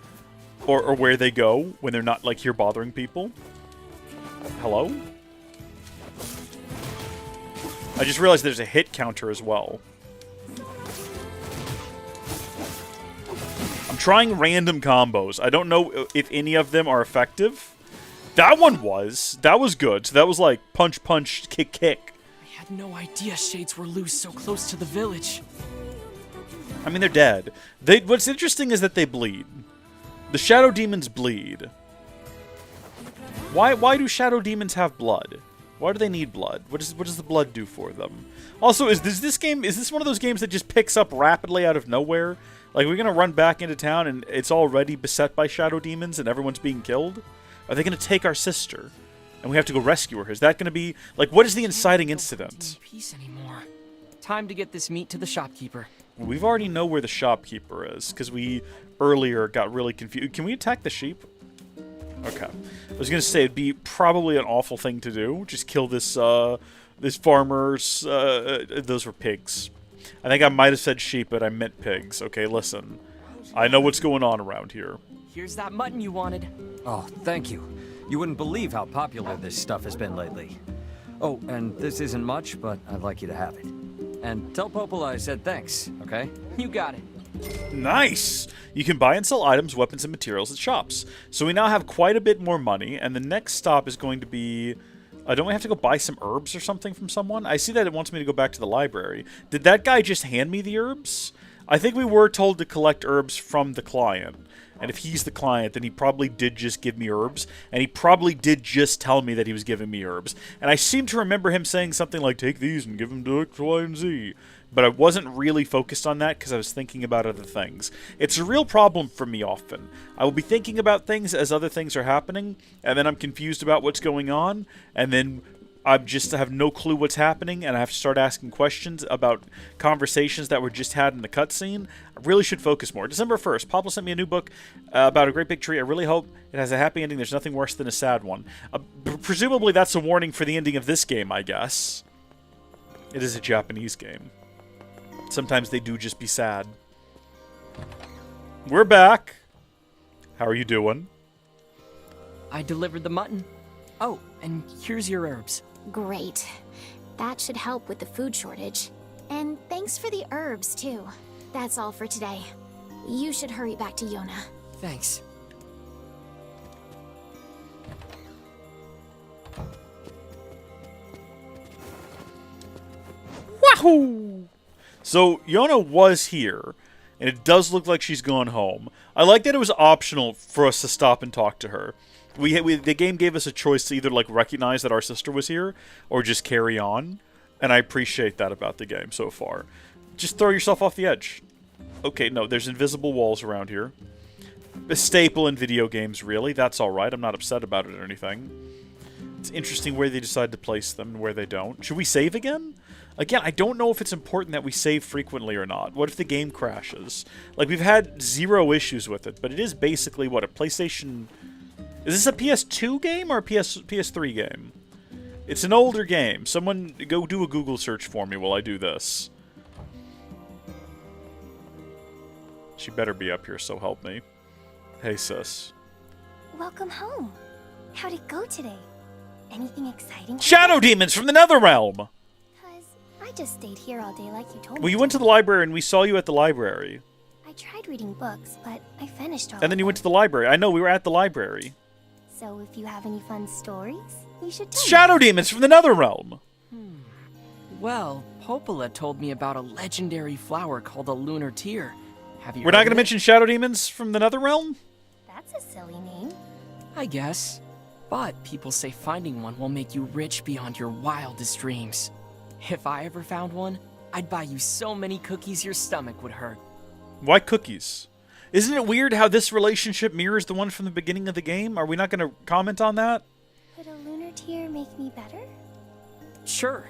Or where they go when they're not, like, here bothering people. Hello? I just realized there's a hit counter as well. I'm trying random combos. I don't know if any of them are effective. That one was. That was good. So that was like punch, punch, kick, kick. I had no idea shades were loose so close to the village. I mean, they're dead. What's interesting is that they bleed. The shadow demons bleed. Why do shadow demons have blood? Why do they need blood? What does the blood do for them? Also, is this one of those games that just picks up rapidly out of nowhere? Like, we're gonna run back into town and it's already beset by shadow demons and everyone's being killed? Are they gonna take our sister and we have to go rescue her? Is that gonna be like, what is the inciting incident? Peace anymore. Time to get this meat to the shopkeeper. We've already know where the shopkeeper is because we earlier got really confused. Can we attack the sheep? Okay. I was gonna say it'd be probably an awful thing to do. Just kill this this farmer's. Those were pigs. I think I might have said sheep, but I meant pigs. Okay, listen. I know what's going on around here. Here's that mutton you wanted. Oh, thank you. You wouldn't believe how popular this stuff has been lately. Oh, and this isn't much, but I'd like you to have it. And tell Popola I said thanks, okay? You got it. Nice! You can buy and sell items, weapons, and materials at shops. So we now have quite a bit more money, and the next stop is going to be... don't we have to go buy some herbs or something from someone? I see that it wants me to go back to the library. Did that guy just hand me the herbs? I think we were told to collect herbs from the client. And if he's the client, then he probably did just give me herbs. And he probably did just tell me that he was giving me herbs. And I seem to remember him saying something like, take these and give them to X, Y, and Z. But I wasn't really focused on that because I was thinking about other things. It's a real problem for me often. I will be thinking about things as other things are happening, and then I'm confused about what's going on, and then I have no clue what's happening, and I have to start asking questions about conversations that were just had in the cutscene. I really should focus more. December 1st, Pablo sent me a new book about a great big tree. I really hope it has a happy ending. There's nothing worse than a sad one. Presumably that's a warning for the ending of this game, I guess. It is a Japanese game. Sometimes they do just be sad. We're back. How are you doing? I delivered the mutton. Oh, and here's your herbs. Great. That should help with the food shortage. And thanks for the herbs, too. That's all for today. You should hurry back to Yonah. Thanks. Wahoo! So, Yonah was here, and it does look like she's gone home. I like that it was optional for us to stop and talk to her. The game gave us a choice to either, like, recognize that our sister was here, or just carry on, and I appreciate that about the game so far. Just throw yourself off the edge. Okay, no, there's invisible walls around here. A staple in video games, really. That's alright, I'm not upset about it or anything. It's interesting where they decide to place them and where they don't. Should we save again? Again, I don't know if it's important that we save frequently or not. What if the game crashes? Like, we've had 0 issues with it, but it is basically, what, a PlayStation... Is this a PS2 game or a PS3 game? It's an older game. Someone go do a Google search for me while I do this. She better be up here, so help me. Hey, sis. Welcome home. How'd it go today? Anything exciting? Shadow demons from the Netherrealm! I just stayed here all day like you told me. Well, you went to the library and we saw you at the library. I tried reading books, but I finished all And then you went to the library. I know, we were at the library. So if you have any fun stories, you should tell Shadow me. demons from the Netherrealm! Well, Popola told me about a legendary flower called a lunar tear. Have you We're not heard going to of it? mention Shadow demons from the Netherrealm? That's a silly name. I guess. But people say finding one will make you rich beyond your wildest dreams. If I ever found one, I'd buy you so many cookies your stomach would hurt. Why cookies? Isn't it weird how this relationship mirrors the one from the beginning of the game? Are we not going to comment on that? Would a lunar tear make me better? Sure.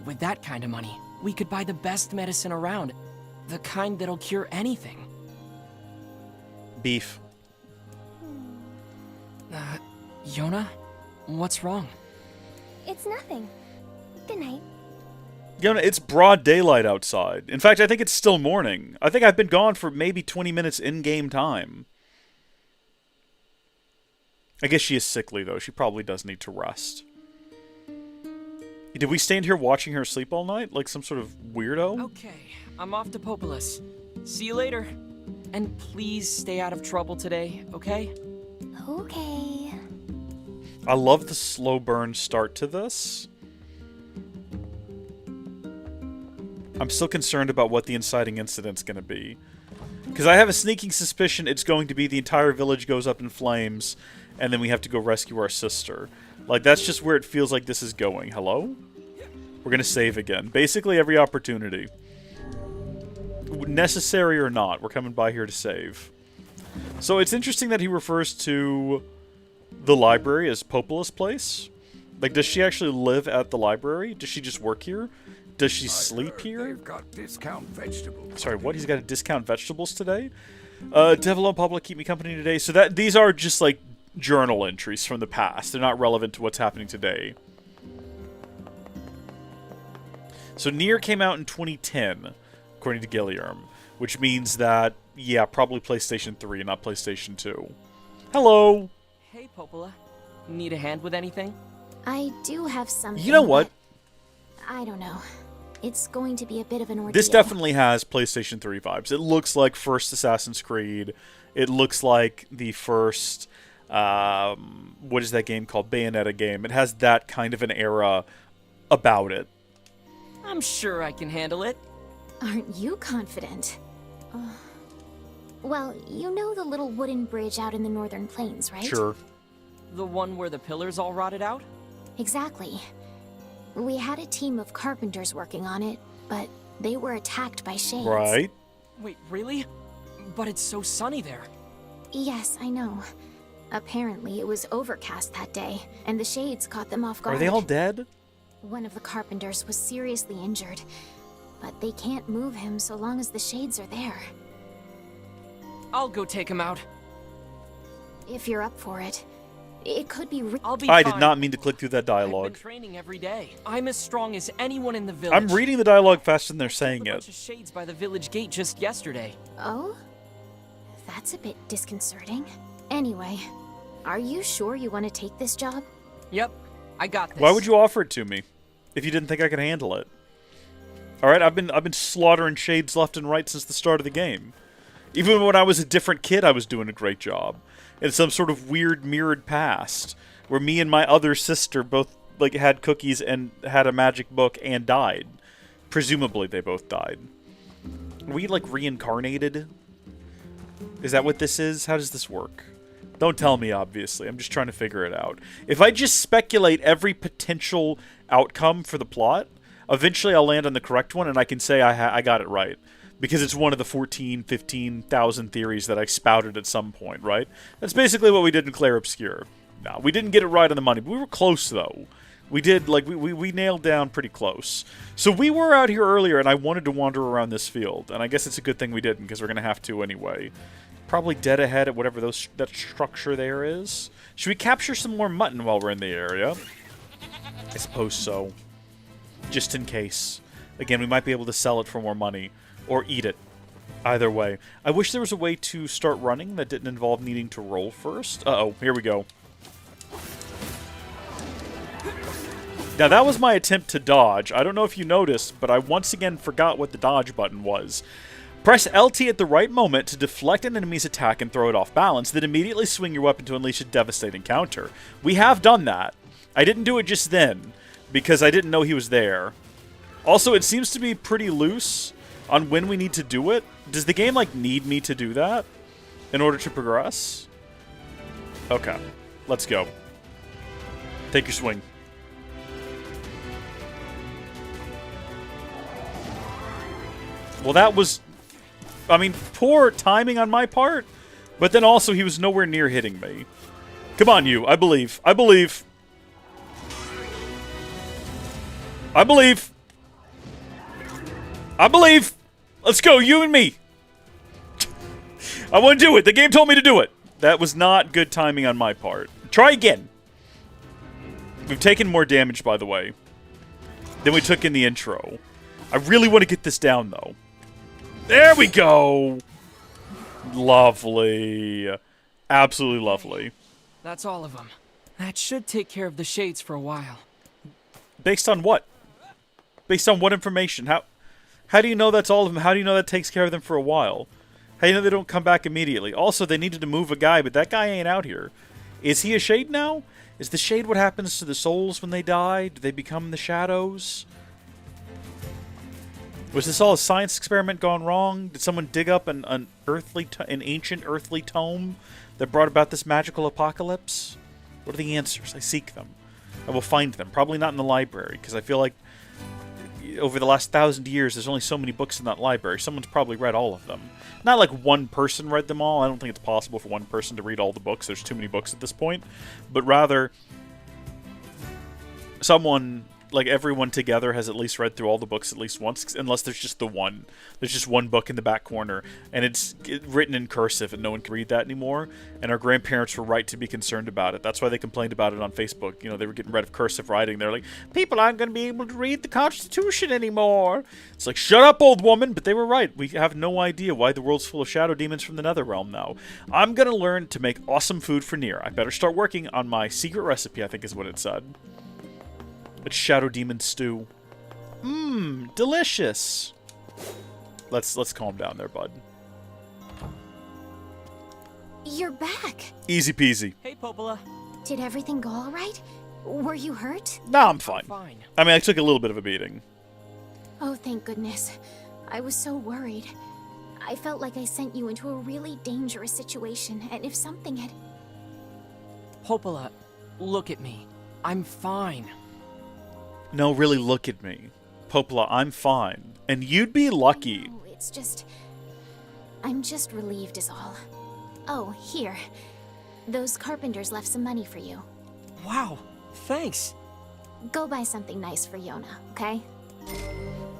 With that kind of money, we could buy the best medicine around. The kind that'll cure anything. Beef. Yonah? What's wrong? It's nothing. Good night. Yonah, it's broad daylight outside. In fact, I think it's still morning. I think I've been gone for maybe 20 minutes in-game time. I guess she is sickly, though. She probably does need to rest. Did we stand here watching her sleep all night? Like some sort of weirdo? Okay, I'm off to Popolis. See you later. And please stay out of trouble today, okay? Okay. I love the slow burn start to this. I'm still concerned about what the inciting incident's going to be. Because I have a sneaking suspicion it's going to be the entire village goes up in flames, and then we have to go rescue our sister. Like, that's just where it feels like this is going. Hello? We're going to save again. Basically every opportunity. Necessary or not, we're coming by here to save. So it's interesting that he refers to the library as Popola's place. Like, does she actually live at the library? Does she just work here? Does she sleep here? They've got discount vegetables. Sorry, what? He's got to discount vegetables today? Devil and Pablo keep me company today. So that these are just like journal entries from the past. They're not relevant to what's happening today. So NieR came out in 2010, according to Guillermo, which means that, yeah, probably PlayStation 3 and not PlayStation 2. Hello! Hey, Popola. Need a hand with anything? I do have something. You know what? I don't know. It's going to be a bit of an ordeal. This definitely has PlayStation 3 vibes. It looks like first Assassin's Creed. It looks like the first, what is that game called? Bayonetta game. It has that kind of an era about it. I'm sure I can handle it. Aren't you confident? Well, you know the little wooden bridge out in the Northern Plains, right? Sure. The one where the pillars all rotted out? Exactly. We had a team of carpenters working on it, but they were attacked by shades. Right. Wait, really? But it's so sunny there. Yes, I know. Apparently, it was overcast that day, and the shades caught them off guard. Are they all dead? One of the carpenters was seriously injured, but they can't move him so long as the shades are there. I'll go take him out. If you're up for it. It could be I'll be I fine. did not mean to click through that dialogue. I've been training every day. I'm as strong as anyone in the village. I'm reading the dialogue faster than they're saying a it. bunch of shades by the village gate just yesterday. Oh? That's a bit disconcerting. Anyway, are you sure you want to take this job? Yep, I got this. Why would you offer it to me if you didn't think I could handle it? All right, I've been slaughtering shades left and right since the start of the game. Even when I was a different kid, I was doing a great job. In some sort of weird mirrored past, where me and my other sister both like had cookies and had a magic book and died. Presumably, they both died. Are we like reincarnated? Is that what this is? How does this work? Don't tell me, obviously. I'm just trying to figure it out. If I just speculate every potential outcome for the plot, eventually I'll land on the correct one, and I can say I got it right. Because it's one of the 14, 15,000 theories that I spouted at some point, right? That's basically what we did in Clair Obscure. No, we didn't get it right on the money, but we were close, though. We did, like, we nailed down pretty close. So we were out here earlier, and I wanted to wander around this field. And I guess it's a good thing we didn't, because we're going to have to anyway. Probably dead ahead at whatever that structure there is. Should we capture some more mutton while we're in the area? I suppose so. Just in case. Again, we might be able to sell it for more money. Or eat it. Either way. I wish there was a way to start running that didn't involve needing to roll first. Uh-oh, here we go. Now, that was my attempt to dodge. I don't know if you noticed, but I once again forgot what the dodge button was. Press LT at the right moment to deflect an enemy's attack and throw it off balance, then immediately swing your weapon to unleash a devastating counter. We have done that. I didn't do it just then, because I didn't know he was there. Also, it seems to be pretty loose on when we need to do it. Does the game, like, need me to do that in order to progress? Okay. Let's go. Take your swing. Well, that was... I mean, poor timing on my part, but then also he was nowhere near hitting me. Come on, you. I believe. I believe. I believe. I believe. Let's go, you and me. I want to do it. The game told me to do it. That was not good timing on my part. Try again. We've taken more damage, by the way, than we took in the intro. I really want to get this down, though. There we go. Lovely. Absolutely lovely. That's all of them. That should take care of the shades for a while. Based on what? Based on what information? How do you know that's all of them? How do you know that takes care of them for a while? How do you know they don't come back immediately? Also, they needed to move a guy, but that guy ain't out here. Is he a shade now? Is the shade what happens to the souls when they die? Do they become the shadows? Was this all a science experiment gone wrong? Did someone dig up an ancient earthly tome that brought about this magical apocalypse? What are the answers? I seek them. I will find them. Probably not in the library, because I feel like over the last 1,000 years, there's only so many books in that library. Someone's probably read all of them. Not like one person read them all. I don't think it's possible for one person to read all the books. There's too many books at this point. But rather, someone, like everyone together, has at least read through all the books at least once, unless there's just the one. There's just one book in the back corner, and it's written in cursive, and no one can read that anymore. And our grandparents were right to be concerned about it. That's why they complained about it on Facebook. You know, they were getting rid of cursive writing. They're like, people aren't going to be able to read the Constitution anymore. It's like, shut up, old woman. But they were right. We have no idea why the world's full of shadow demons from the Netherrealm now. I'm going to learn to make awesome food for NieR. I better start working on my secret recipe, I think is what it said. It's shadow demon stew. Mmm, delicious. Let's calm down there, bud. You're back. Easy peasy. Hey, Popola. Did everything go all right? Were you hurt? Nah, I'm fine. I'm fine. I mean, I took a little bit of a beating. Oh, thank goodness. I was so worried. I felt like I sent you into a really dangerous situation, and if something had... Popola, look at me. I'm fine. No, really look at me. Popola, I'm fine. And you'd be lucky. No, it's just... I'm just relieved is all. Oh, here. Those carpenters left some money for you. Wow, thanks. Go buy something nice for Yonah, okay?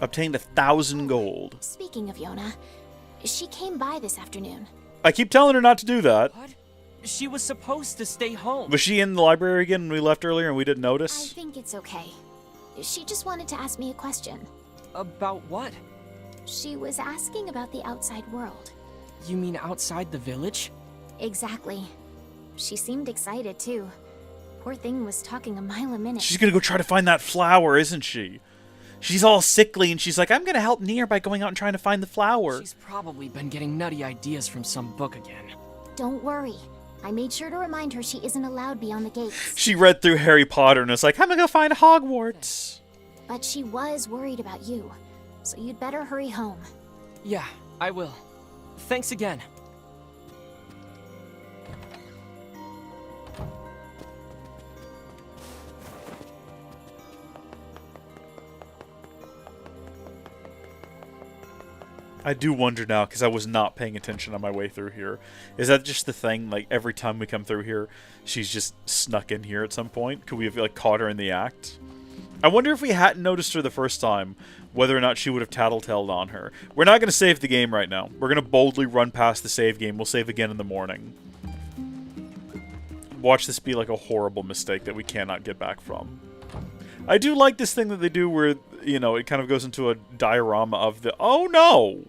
Obtained 1,000 gold. Speaking of Yonah, she came by this afternoon. I keep telling her not to do that. What? She was supposed to stay home. Was she in the library again when we left earlier and we didn't notice? I think it's okay. She just wanted to ask me a question. About what? She was asking about the outside world. You mean outside the village? Exactly. She seemed excited, too. Poor thing was talking a mile a minute. She's gonna go try to find that flower, isn't she? She's all sickly and she's like, I'm gonna help NieR by going out and trying to find the flower. She's probably been getting nutty ideas from some book again. Don't worry. I made sure to remind her she isn't allowed beyond the gates. She read through Harry Potter and was like, I'm gonna go find Hogwarts. But she was worried about you, so you'd better hurry home. Yeah, I will. Thanks again. I do wonder now, because I was not paying attention on my way through here. Is that just the thing? Like, every time we come through here, she's just snuck in here at some point? Could we have, like, caught her in the act? I wonder if we hadn't noticed her the first time, whether or not she would have tattletaled on her. We're not going to save the game right now. We're going to boldly run past the save game. We'll save again in the morning. Watch this be, like, a horrible mistake that we cannot get back from. I do like this thing that they do where, you know, it kind of goes into a diorama of the... Oh, no!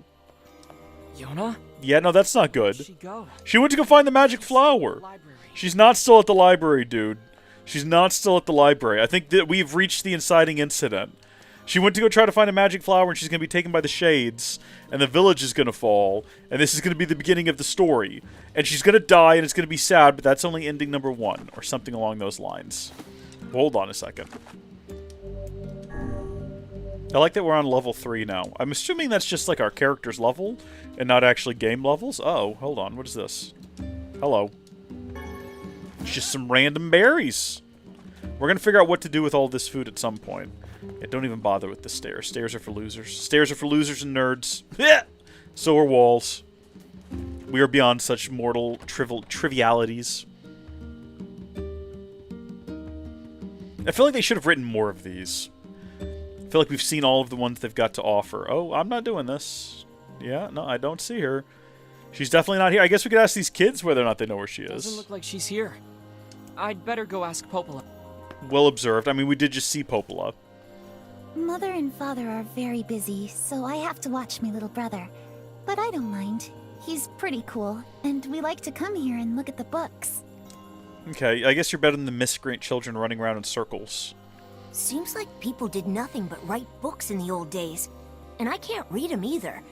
Yonah? Yeah, no, that's not good. Where'd she go? She went to go find the magic flower. She's not still at the library, dude. She's not still at the library. I think that we've reached the inciting incident. She went to go try to find a magic flower, and she's going to be taken by the shades, and the village is going to fall, and this is going to be the beginning of the story. And she's going to die, and it's going to be sad, but that's only ending number 1, or something along those lines. Hold on a second. I like that we're on level 3 now. I'm assuming that's just like our character's level and not actually game levels. Oh, hold on. What is this? Hello. It's just some random berries. We're going to figure out what to do with all this food at some point. Yeah, don't even bother with the stairs. Stairs are for losers. Stairs are for losers and nerds. So are walls. We are beyond such mortal trivialities. I feel like they should have written more of these. I feel like we've seen all of the ones they've got to offer. Oh, I'm not doing this. Yeah, no, I don't see her. She's definitely not here. I guess we could ask these kids whether or not they know where she is. Doesn't look like she's here. I'd better go ask Popola. Well observed. I mean, we did just see Popola. Mother and father are very busy, so I have to watch my little brother. But I don't mind. He's pretty cool, and we like to come here and look at the books. Okay, I guess you're better than the miscreant children running around in circles. Seems like people did nothing but write books in the old days. And I can't read them either.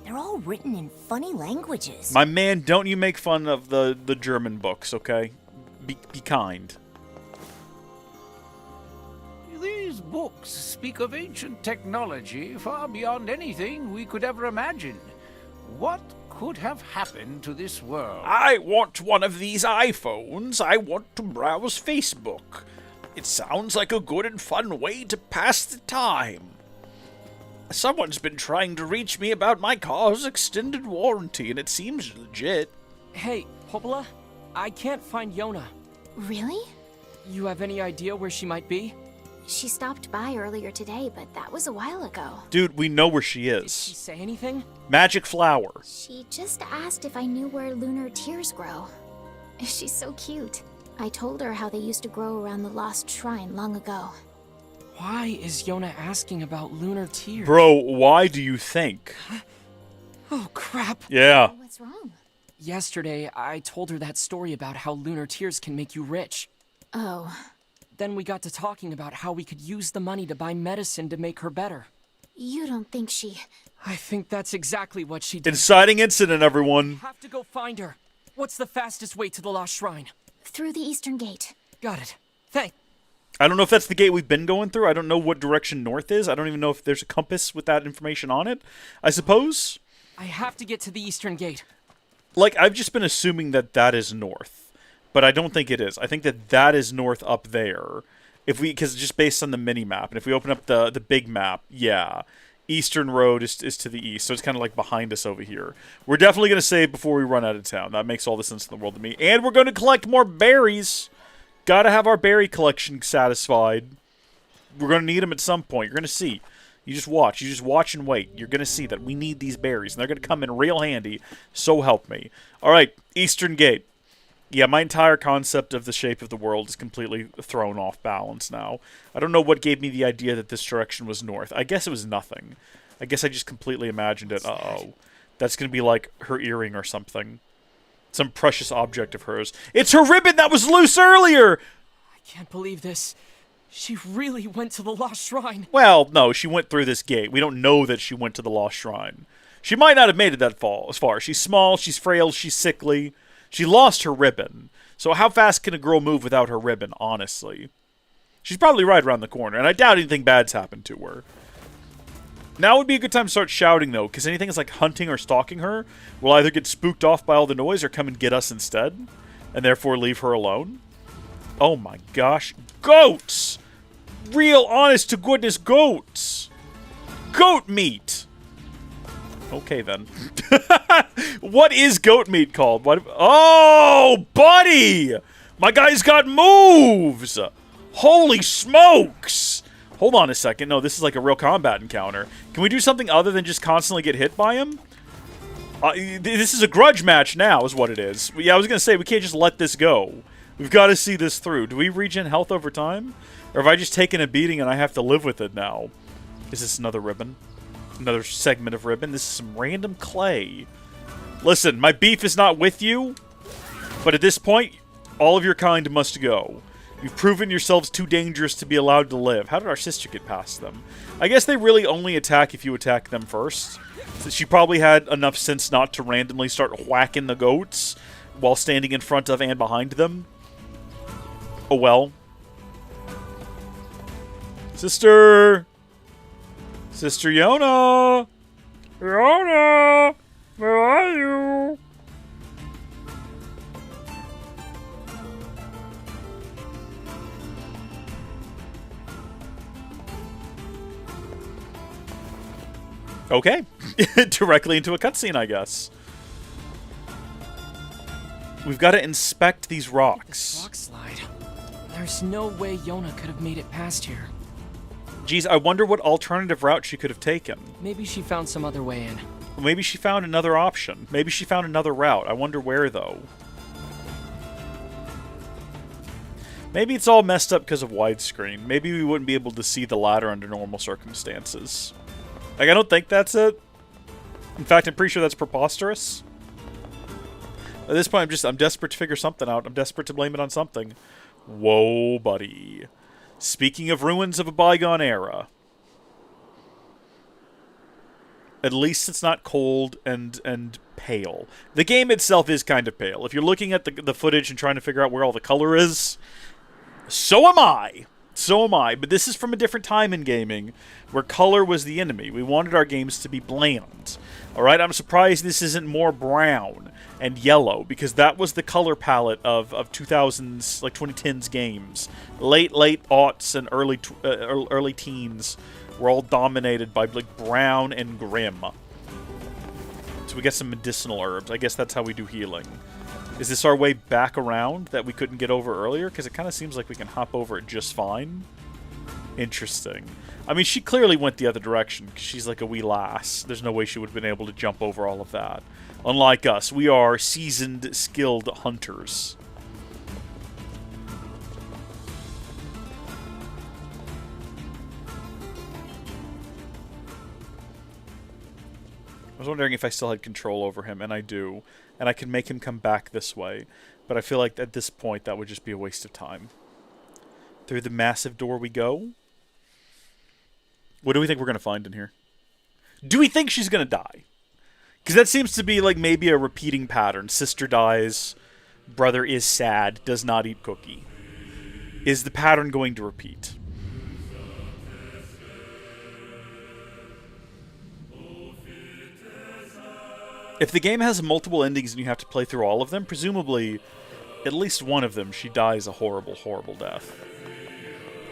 They're all written in funny languages. My man, don't you make fun of the German books, okay? Be kind. These books speak of ancient technology far beyond anything we could ever imagine. What could have happened to this world? I want one of these iPhones. I want to browse Facebook. It sounds like a good and fun way to pass the time. Someone's been trying to reach me about my car's extended warranty, and it seems legit. Hey, Popola, I can't find Yonah. Really? You have any idea where she might be? She stopped by earlier today, but that was a while ago. Dude, we know where she is. Did she say anything? Magic flower. She just asked if I knew where lunar tears grow. She's so cute. I told her how they used to grow around the lost shrine long ago. Why is Yonah asking about lunar tears? Bro, why do you think? Oh, crap. Yeah. What's wrong? Yesterday, I told her that story about how lunar tears can make you rich. Oh. Then we got to talking about how we could use the money to buy medicine to make her better. You don't think she... I think that's exactly what she did. Inciting incident, everyone. We have to go find her. What's the fastest way to the Lost Shrine? Through the eastern gate. Got it. Thanks. I don't know if that's the gate we've been going through. I don't know what direction north is. I don't even know if there's a compass with that information on it. I suppose. I have to get to the eastern gate. Like, I've just been assuming that that is north. But I don't think it is. I think that that is north up there. Because just based on the mini-map. And if we open up the big map, yeah. Eastern Road is to the east. So it's kind of like behind us over here. We're definitely going to save before we run out of town. That makes all the sense in the world to me. And we're going to collect more berries. Gotta have our berry collection satisfied. We're going to need them at some point. You're going to see. You just watch. You just watch and wait. You're going to see that we need these berries. And they're going to come in real handy. So help me. Alright, Eastern Gate. Yeah, my entire concept of the shape of the world is completely thrown off balance now. I don't know what gave me the idea that this direction was north. I guess it was nothing. I guess I just completely imagined it. Uh-oh. That's going to be like her earring or something. Some precious object of hers. It's her ribbon that was loose earlier! I can't believe this. She really went to the Lost Shrine. Well, no, she went through this gate. We don't know that she went to the Lost Shrine. She might not have made it that far. She's small, she's frail, she's sickly. She lost her ribbon. So how fast can a girl move without her ribbon, honestly? She's probably right around the corner, and I doubt anything bad's happened to her. Now would be a good time to start shouting, though, because anything that's like hunting or stalking her will either get spooked off by all the noise or come and get us instead, and therefore leave her alone. Oh my gosh. Goats! Real honest-to-goodness goats! Goat meat! Okay, then. What is goat meat called? What? Oh, buddy! My guy's got moves! Holy smokes! Hold on a second. No, this is like a real combat encounter. Can we do something other than just constantly get hit by him? This is a grudge match now, is what it is. Yeah, I was going to say, we can't just let this go. We've got to see this through. Do we regen health over time? Or have I just taken a beating and I have to live with it now? Is this another ribbon? Another segment of ribbon? This is some random clay. Listen, my beef is not with you, but at this point, all of your kind must go. You've proven yourselves too dangerous to be allowed to live. How did our sister get past them? I guess they really only attack if you attack them first. So she probably had enough sense not to randomly start whacking the goats while standing in front of and behind them. Oh well. Sister! Sister Yonah! Yonah! Where are you? Okay. Directly into a cutscene, I guess. We've got to inspect these rocks. Rock slide. There's no way Yonah could have made it past here. Geez, I wonder what alternative route she could have taken. Maybe she found some other way in. Maybe she found another option. Maybe she found another route. I wonder where, though. Maybe it's all messed up because of widescreen. Maybe we wouldn't be able to see the ladder under normal circumstances. Like, I don't think that's it. In fact, I'm pretty sure that's preposterous. At this point, I'm desperate to figure something out. I'm desperate to blame it on something. Whoa, buddy. Speaking of ruins of a bygone era. At least it's not cold and pale. The game itself is kind of pale. If you're looking at the footage and trying to figure out where all the color is, so am I. So am I. But this is from a different time in gaming where color was the enemy. We wanted our games to be bland. Alright, I'm surprised this isn't more brown and yellow, because that was the color palette of 2000s, like 2010s games. Late aughts and early teens were all dominated by like brown and grim. So we got some medicinal herbs. I guess that's how we do healing. Is this our way back around that we couldn't get over earlier? Because it kind of seems like we can hop over it just fine. Interesting. I mean, she clearly went the other direction, because she's like a wee lass. There's no way she would have been able to jump over all of that. Unlike us, we are seasoned, skilled hunters. I was wondering if I still had control over him, and I do. And I can make him come back this way. But I feel like at this point that would just be a waste of time. Through the massive door we go. What do we think we're going to find in here? Do we think she's going to die? Because that seems to be like maybe a repeating pattern. Sister dies, brother is sad, does not eat cookie. Is the pattern going to repeat? If the game has multiple endings and you have to play through all of them, presumably at least one of them she dies a horrible, horrible death.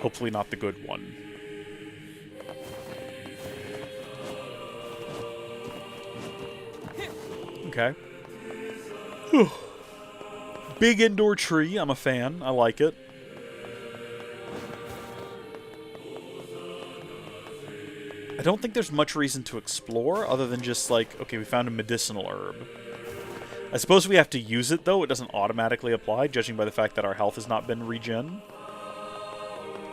Hopefully not the good one. Okay. Whew. Big indoor tree. I'm a fan. I like it. I don't think there's much reason to explore other than just like, okay, we found a medicinal herb. I suppose we have to use it, though. It doesn't automatically apply, judging by the fact that our health has not been regen.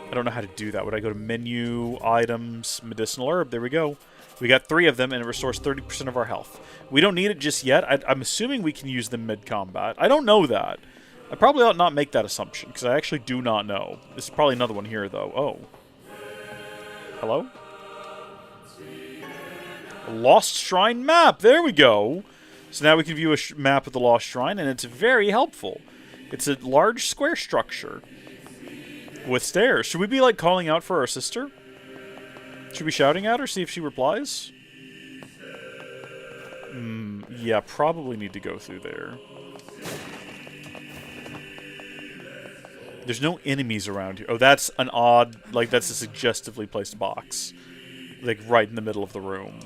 I don't know how to do that. Would I go to menu, items, medicinal herb? There we go. We got 3 of them, and it restores 30% of our health. We don't need it just yet. I'm assuming we can use them mid-combat. I don't know that. I probably ought not make that assumption, because I actually do not know. This is probably another one here, though. Oh. Hello? A Lost Shrine map! There we go! So now we can view a map of the Lost Shrine, and it's very helpful. It's a large square structure with stairs. Should we be, like, calling out for our sister? Should we be shouting at her, see if she replies? Yeah, probably need to go through there. There's no enemies around here. Oh, that's an odd, like, that's a suggestively placed box. Like, right in the middle of the room.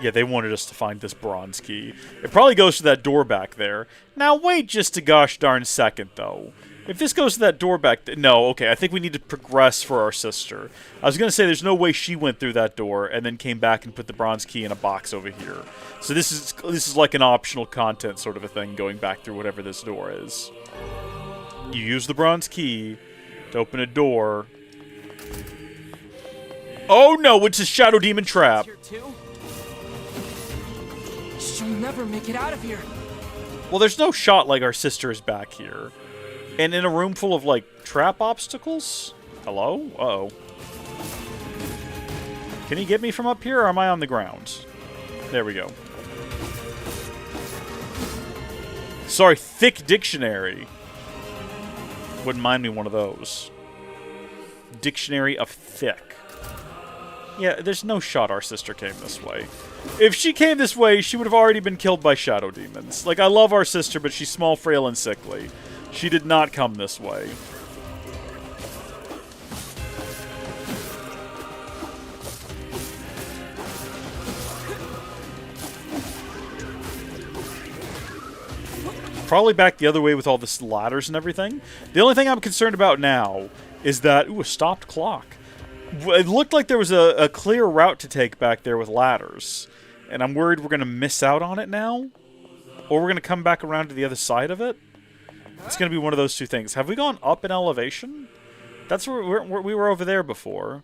Yeah, they wanted us to find this bronze key. It probably goes to that door back there. Now, wait just a gosh darn second, though. If this goes to that door back... No, okay, I think we need to progress for our sister. I was going to say there's no way she went through that door and then came back and put the bronze key in a box over here. So this is like an optional content sort of a thing, going back through whatever this door is. You use the bronze key to open a door. Oh no, it's a shadow demon trap! She'll never make it out of here. Well, there's no shot like our sister is back here. And in a room full of, like, trap obstacles? Hello? Uh-oh. Can he get me from up here, or am I on the ground? There we go. Sorry, thick dictionary. Wouldn't mind me one of those. Dictionary of thick. Yeah, there's no shot our sister came this way. If she came this way, she would have already been killed by shadow demons. Like, I love our sister, but she's small, frail, and sickly. She did not come this way. Probably back the other way with all the ladders and everything. The only thing I'm concerned about now is that... Ooh, a stopped clock. It looked like there was a clear route to take back there with ladders. And I'm worried we're going to miss out on it now. Or we're going to come back around to the other side of it. It's going to be one of those two things. Have we gone up in elevation? That's where we were over there before.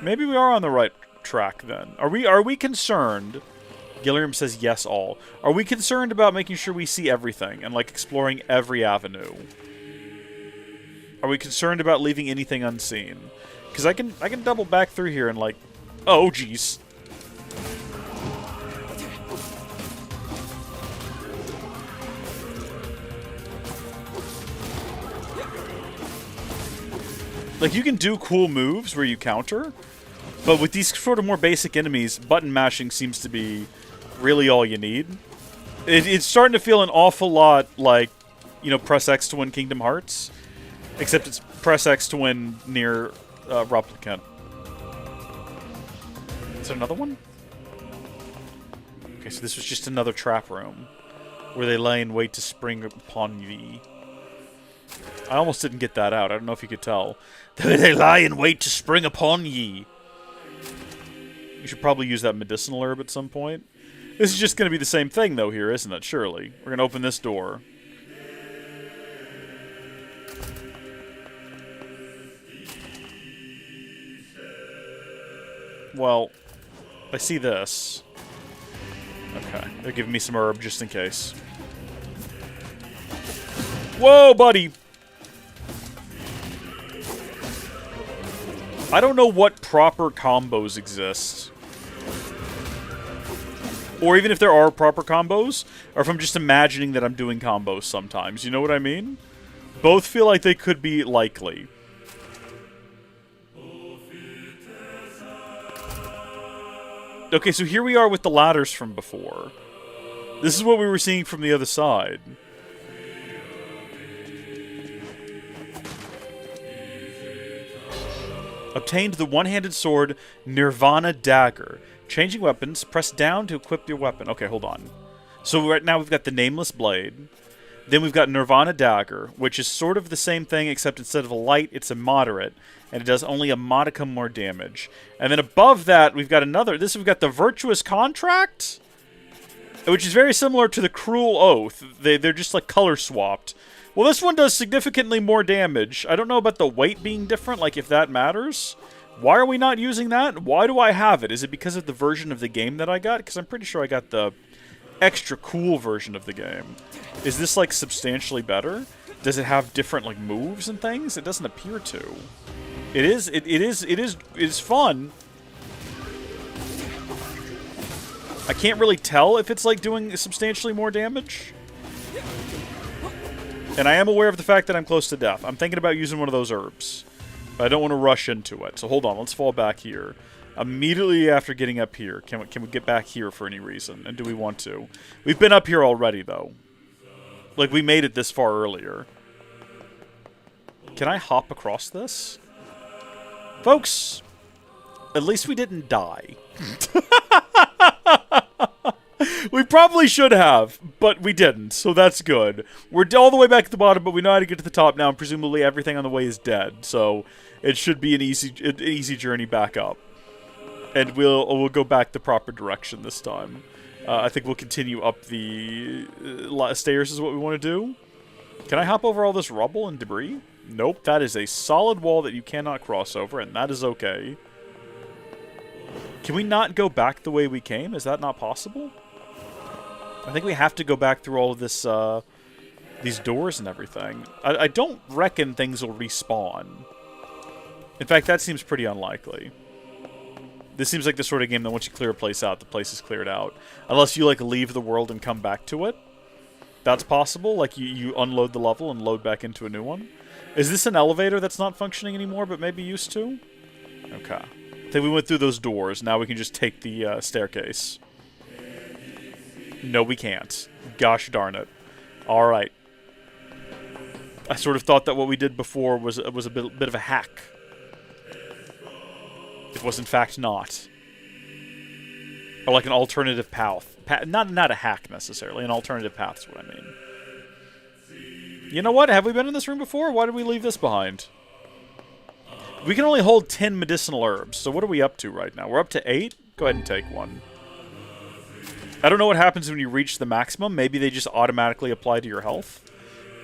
Maybe we are on the right track then. Are we concerned? Gilliam says yes all. Are we concerned about making sure we see everything and like exploring every avenue? Are we concerned about leaving anything unseen? Because I can double back through here and like, oh geez, Like, you can do cool moves where you counter, but with these sort of more basic enemies, button mashing seems to be really all you need. It's starting to feel an awful lot like, you know, press X to win Kingdom Hearts, except it's press X to win NieR Replicant. Is there another one? Okay, so this was just another trap room where they lay in wait to spring upon thee. I almost didn't get that out. I don't know if you could tell. They lie in wait to spring upon ye. You should probably use that medicinal herb at some point. This is just going to be the same thing, though, here, isn't it? Surely. We're going to open this door. Well, I see this. Okay, they're giving me some herb just in case. Whoa, buddy! I don't know what proper combos exist. Or even if there are proper combos, or if I'm just imagining that I'm doing combos sometimes. You know what I mean? Both feel like they could be likely. Okay, so here we are with the ladders from before. This is what we were seeing from the other side. Obtained the one-handed sword Nirvana Dagger. Changing weapons, press down to equip your weapon. Okay, hold on. So right now we've got the Nameless Blade. Then we've got Nirvana Dagger, which is sort of the same thing, except instead of a light, it's a moderate. And it does only a modicum more damage. And then above that, we've got another. We've got the Virtuous Contract, which is very similar to the Cruel Oath. They're just like color swapped. Well, this one does significantly more damage. I don't know about the weight being different, like if that matters. Why are we not using that? Why do I have it? Is it because of the version of the game that I got? Because I'm pretty sure I got the extra cool version of the game. Is this, like, substantially better? Does it have different, like, moves and things? It doesn't appear to. It is fun. I can't really tell if it's, like, doing substantially more damage. And I am aware of the fact that I'm close to death. I'm thinking about using one of those herbs. But I don't want to rush into it. So hold on, let's fall back here. Immediately after getting up here, can we get back here for any reason? And do we want to? We've been up here already, though. Like, we made it this far earlier. Can I hop across this? Folks, at least we didn't die. We probably should have, but we didn't, so that's good. We're all the way back at the bottom, but we know how to get to the top now, and presumably everything on the way is dead, so it should be an easy journey back up. And we'll go back the proper direction this time. I think we'll continue up the stairs is what we want to do. Can I hop over all this rubble and debris? Nope, that is a solid wall that you cannot cross over, and that is okay. Can we not go back the way we came? Is that not possible? I think we have to go back through all of this, these doors and everything. I don't reckon things will respawn. In fact, that seems pretty unlikely. This seems like the sort of game that once you clear a place out, the place is cleared out. Unless you, like, leave the world and come back to it. That's possible. Like, you unload the level and load back into a new one. Is this an elevator that's not functioning anymore, but maybe used to? Okay. I think we went through those doors. Now we can just take the staircase. No, we can't. Gosh darn it. Alright. I sort of thought that what we did before was a bit of a hack. It was in fact not. Or like an alternative path. Not a hack necessarily. An alternative path is what I mean. You know what? Have we been in this room before? Why did we leave this behind? We can only hold 10 medicinal herbs. So what are we up to right now? We're up to 8? Go ahead and take one. I don't know what happens when you reach the maximum. Maybe they just automatically apply to your health.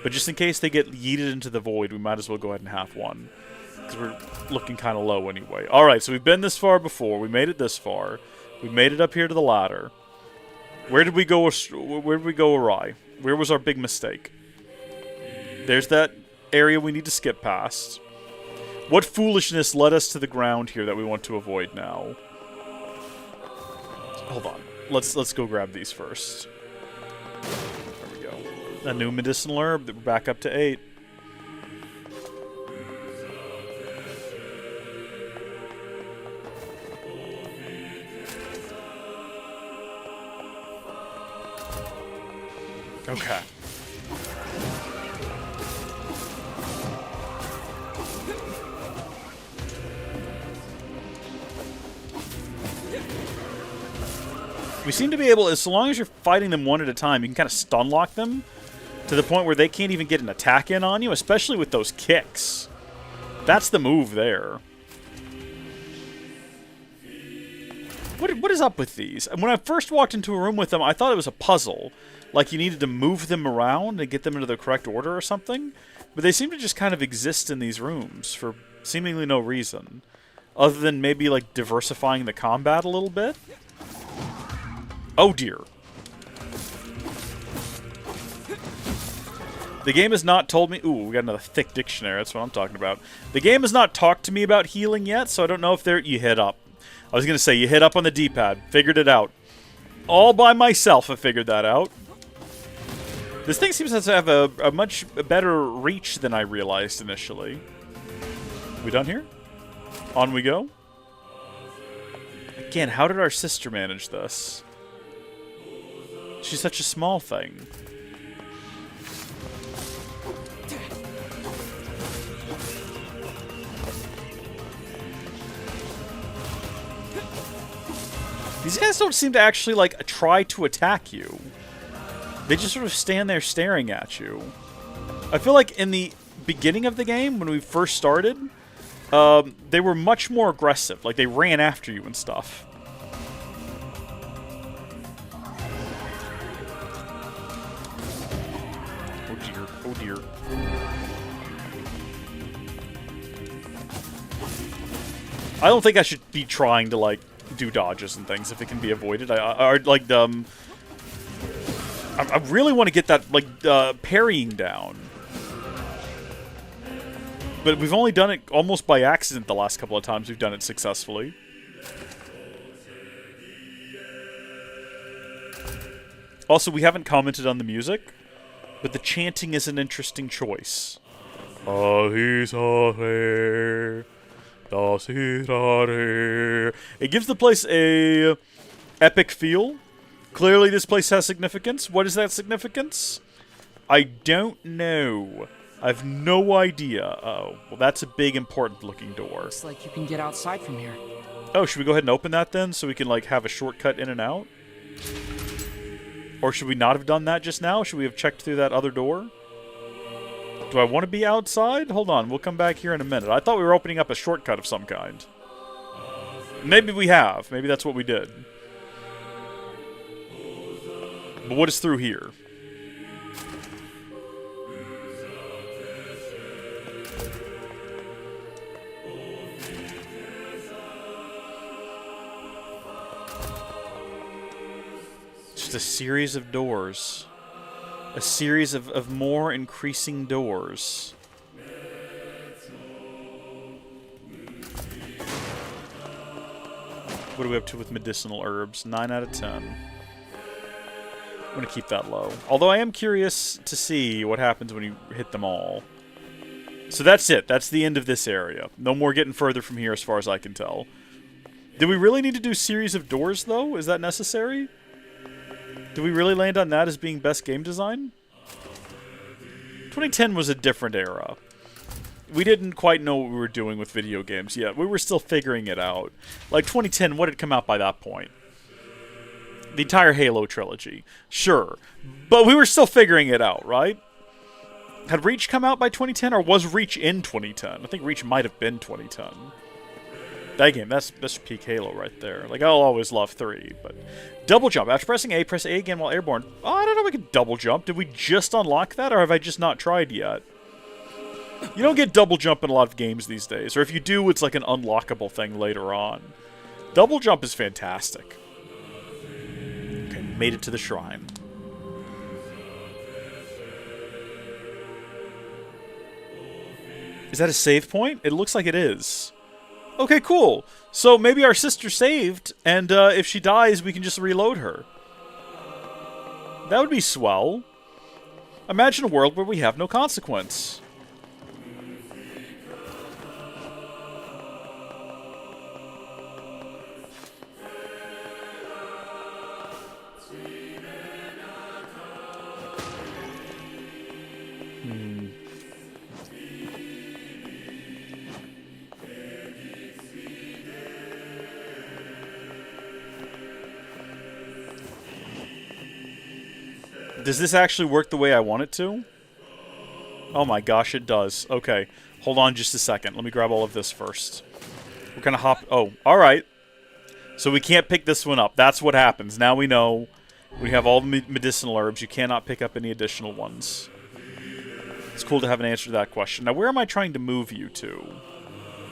But just in case they get yeeted into the void, we might as well go ahead and have one. Because we're looking kind of low anyway. Alright, so we've been this far before. We made it this far. We made it up here to the ladder. Where did we go awry? Where was our big mistake? There's that area we need to skip past. What foolishness led us to the ground here that we want to avoid now? Hold on. Let's go grab these first. There we go. A new medicinal herb. We're back up to 8. Okay. We seem to be able, as long as you're fighting them one at a time, you can kind of stun lock them to the point where they can't even get an attack in on you, especially with those kicks. That's the move there. What is up with these? And when I first walked into a room with them, I thought it was a puzzle. Like you needed to move them around and get them into the correct order or something. But they seem to just kind of exist in these rooms for seemingly no reason. Other than maybe like diversifying the combat a little bit. Oh dear. The game has not told me... Ooh, we got another thick dictionary. That's what I'm talking about. The game has not talked to me about healing yet, so I don't know if they're... You hit up. I was going to say, you hit up on the D-pad. Figured it out. All by myself I figured that out. This thing seems to have a much better reach than I realized initially. We done here? On we go? Again, how did our sister manage this? She's such a small thing. These guys don't seem to actually, like, try to attack you. They just sort of stand there staring at you. I feel like in the beginning of the game, when we first started, they were much more aggressive. Like, they ran after you and stuff. Oh dear, oh dear. I don't think I should be trying to, like, do dodges and things if it can be avoided. I really want to get that, like, parrying down. But we've only done it almost by accident the last couple of times we've done it successfully. Also, we haven't commented on the music, but the chanting is an interesting choice. It gives the place a epic feel. Clearly this place has significance. What is that significance? I don't know. I have no idea. Oh, well that's a big important looking door. Looks like you can get outside from here. Oh, should we go ahead and open that then so we can like have a shortcut in and out? Or should we not have done that just now? Should we have checked through that other door? Do I want to be outside? Hold on, we'll come back here in a minute. I thought we were opening up a shortcut of some kind. Maybe we have. Maybe that's what we did. But what is through here? Just a series of doors. A series of more increasing doors. What are we up to with medicinal herbs? 9 out of 10. I'm going to keep that low. Although I am curious to see what happens when you hit them all. So that's it. That's the end of this area. No more getting further from here as far as I can tell. Do we really need to do series of doors, though? Is that necessary? Do we really land on that as being best game design? 2010 was a different era. We didn't quite know what we were doing with video games yet. We were still figuring it out. Like 2010, what had come out by that point? The entire Halo trilogy. Sure. But we were still figuring it out, right? Had Reach come out by 2010, or was Reach in 2010? I think Reach might have been 2010. That game, that's peak Halo right there. Like, I'll always love 3, but... Double jump. After pressing A, press A again while airborne. Oh, I don't know if we can double jump. Did we just unlock that, or have I just not tried yet? You don't get double jump in a lot of games these days. Or if you do, it's like an unlockable thing later on. Double jump is fantastic. Okay, made it to the shrine. Is that a save point? It looks like it is. Okay, cool. So maybe our sister saved, and if she dies, we can just reload her. That would be swell. Imagine a world where we have no consequence. Does this actually work the way I want it to? Oh my gosh, it does. Okay. Hold on just a second. Let me grab all of this first. We're gonna hop... Oh, alright. So we can't pick this one up. That's what happens. Now we know we have all the medicinal herbs. You cannot pick up any additional ones. It's cool to have an answer to that question. Now, where am I trying to move you to?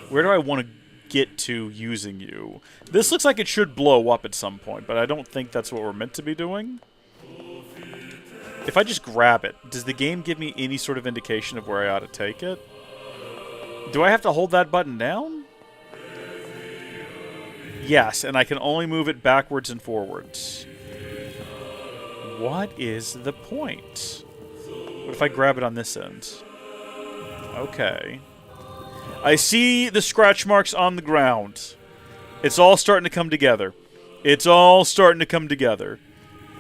Where do I want to get to using you? This looks like it should blow up at some point, but I don't think that's what we're meant to be doing. If I just grab it, does the game give me any sort of indication of where I ought to take it? Do I have to hold that button down? Yes, and I can only move it backwards and forwards. What is the point? What if I grab it on this end? Okay. I see the scratch marks on the ground. It's all starting to come together. It's all starting to come together.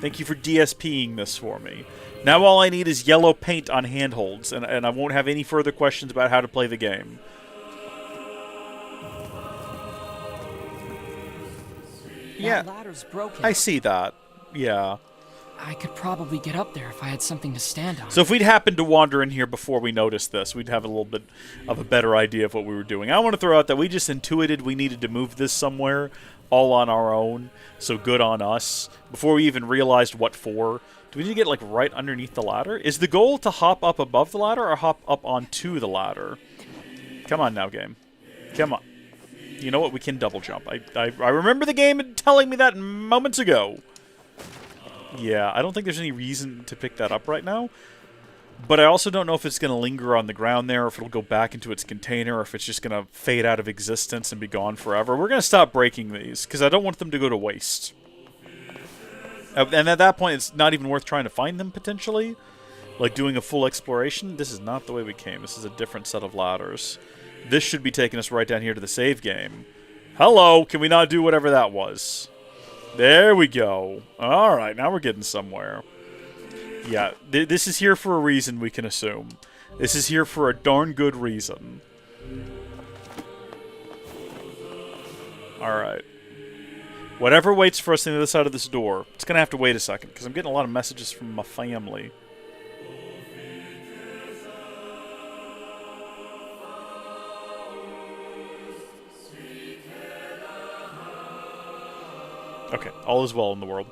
Thank you for DSPing this for me. Now all I need is yellow paint on handholds, and I won't have any further questions about how to play the game. Yeah, ladder's broken. I see that. Yeah. I could probably get up there if I had something to stand on. So if we'd happened to wander in here before we noticed this, we'd have a little bit of a better idea of what we were doing. I want to throw out that we just intuited we needed to move this somewhere all on our own, so good on us, before we even realized what for. Do we need to get, like, right underneath the ladder? Is the goal to hop up above the ladder or hop up onto the ladder? Come on now, game. Come on. You know what? We can double jump. I remember the game telling me that moments ago. Yeah, I don't think there's any reason to pick that up right now. But I also don't know if it's going to linger on the ground there, or if it'll go back into its container, or if it's just going to fade out of existence and be gone forever. We're going to stop breaking these, because I don't want them to go to waste. And at that point, it's not even worth trying to find them, potentially. Like doing a full exploration. This is not the way we came. This is a different set of ladders. This should be taking us right down here to the save game. Hello, can we not do whatever that was? There we go. Alright, now we're getting somewhere. Yeah, this is here for a reason, we can assume. This is here for a darn good reason. Alright. Whatever waits for us on the other side of this door, it's going to have to wait a second, because I'm getting a lot of messages from my family. Okay, all is well in the world.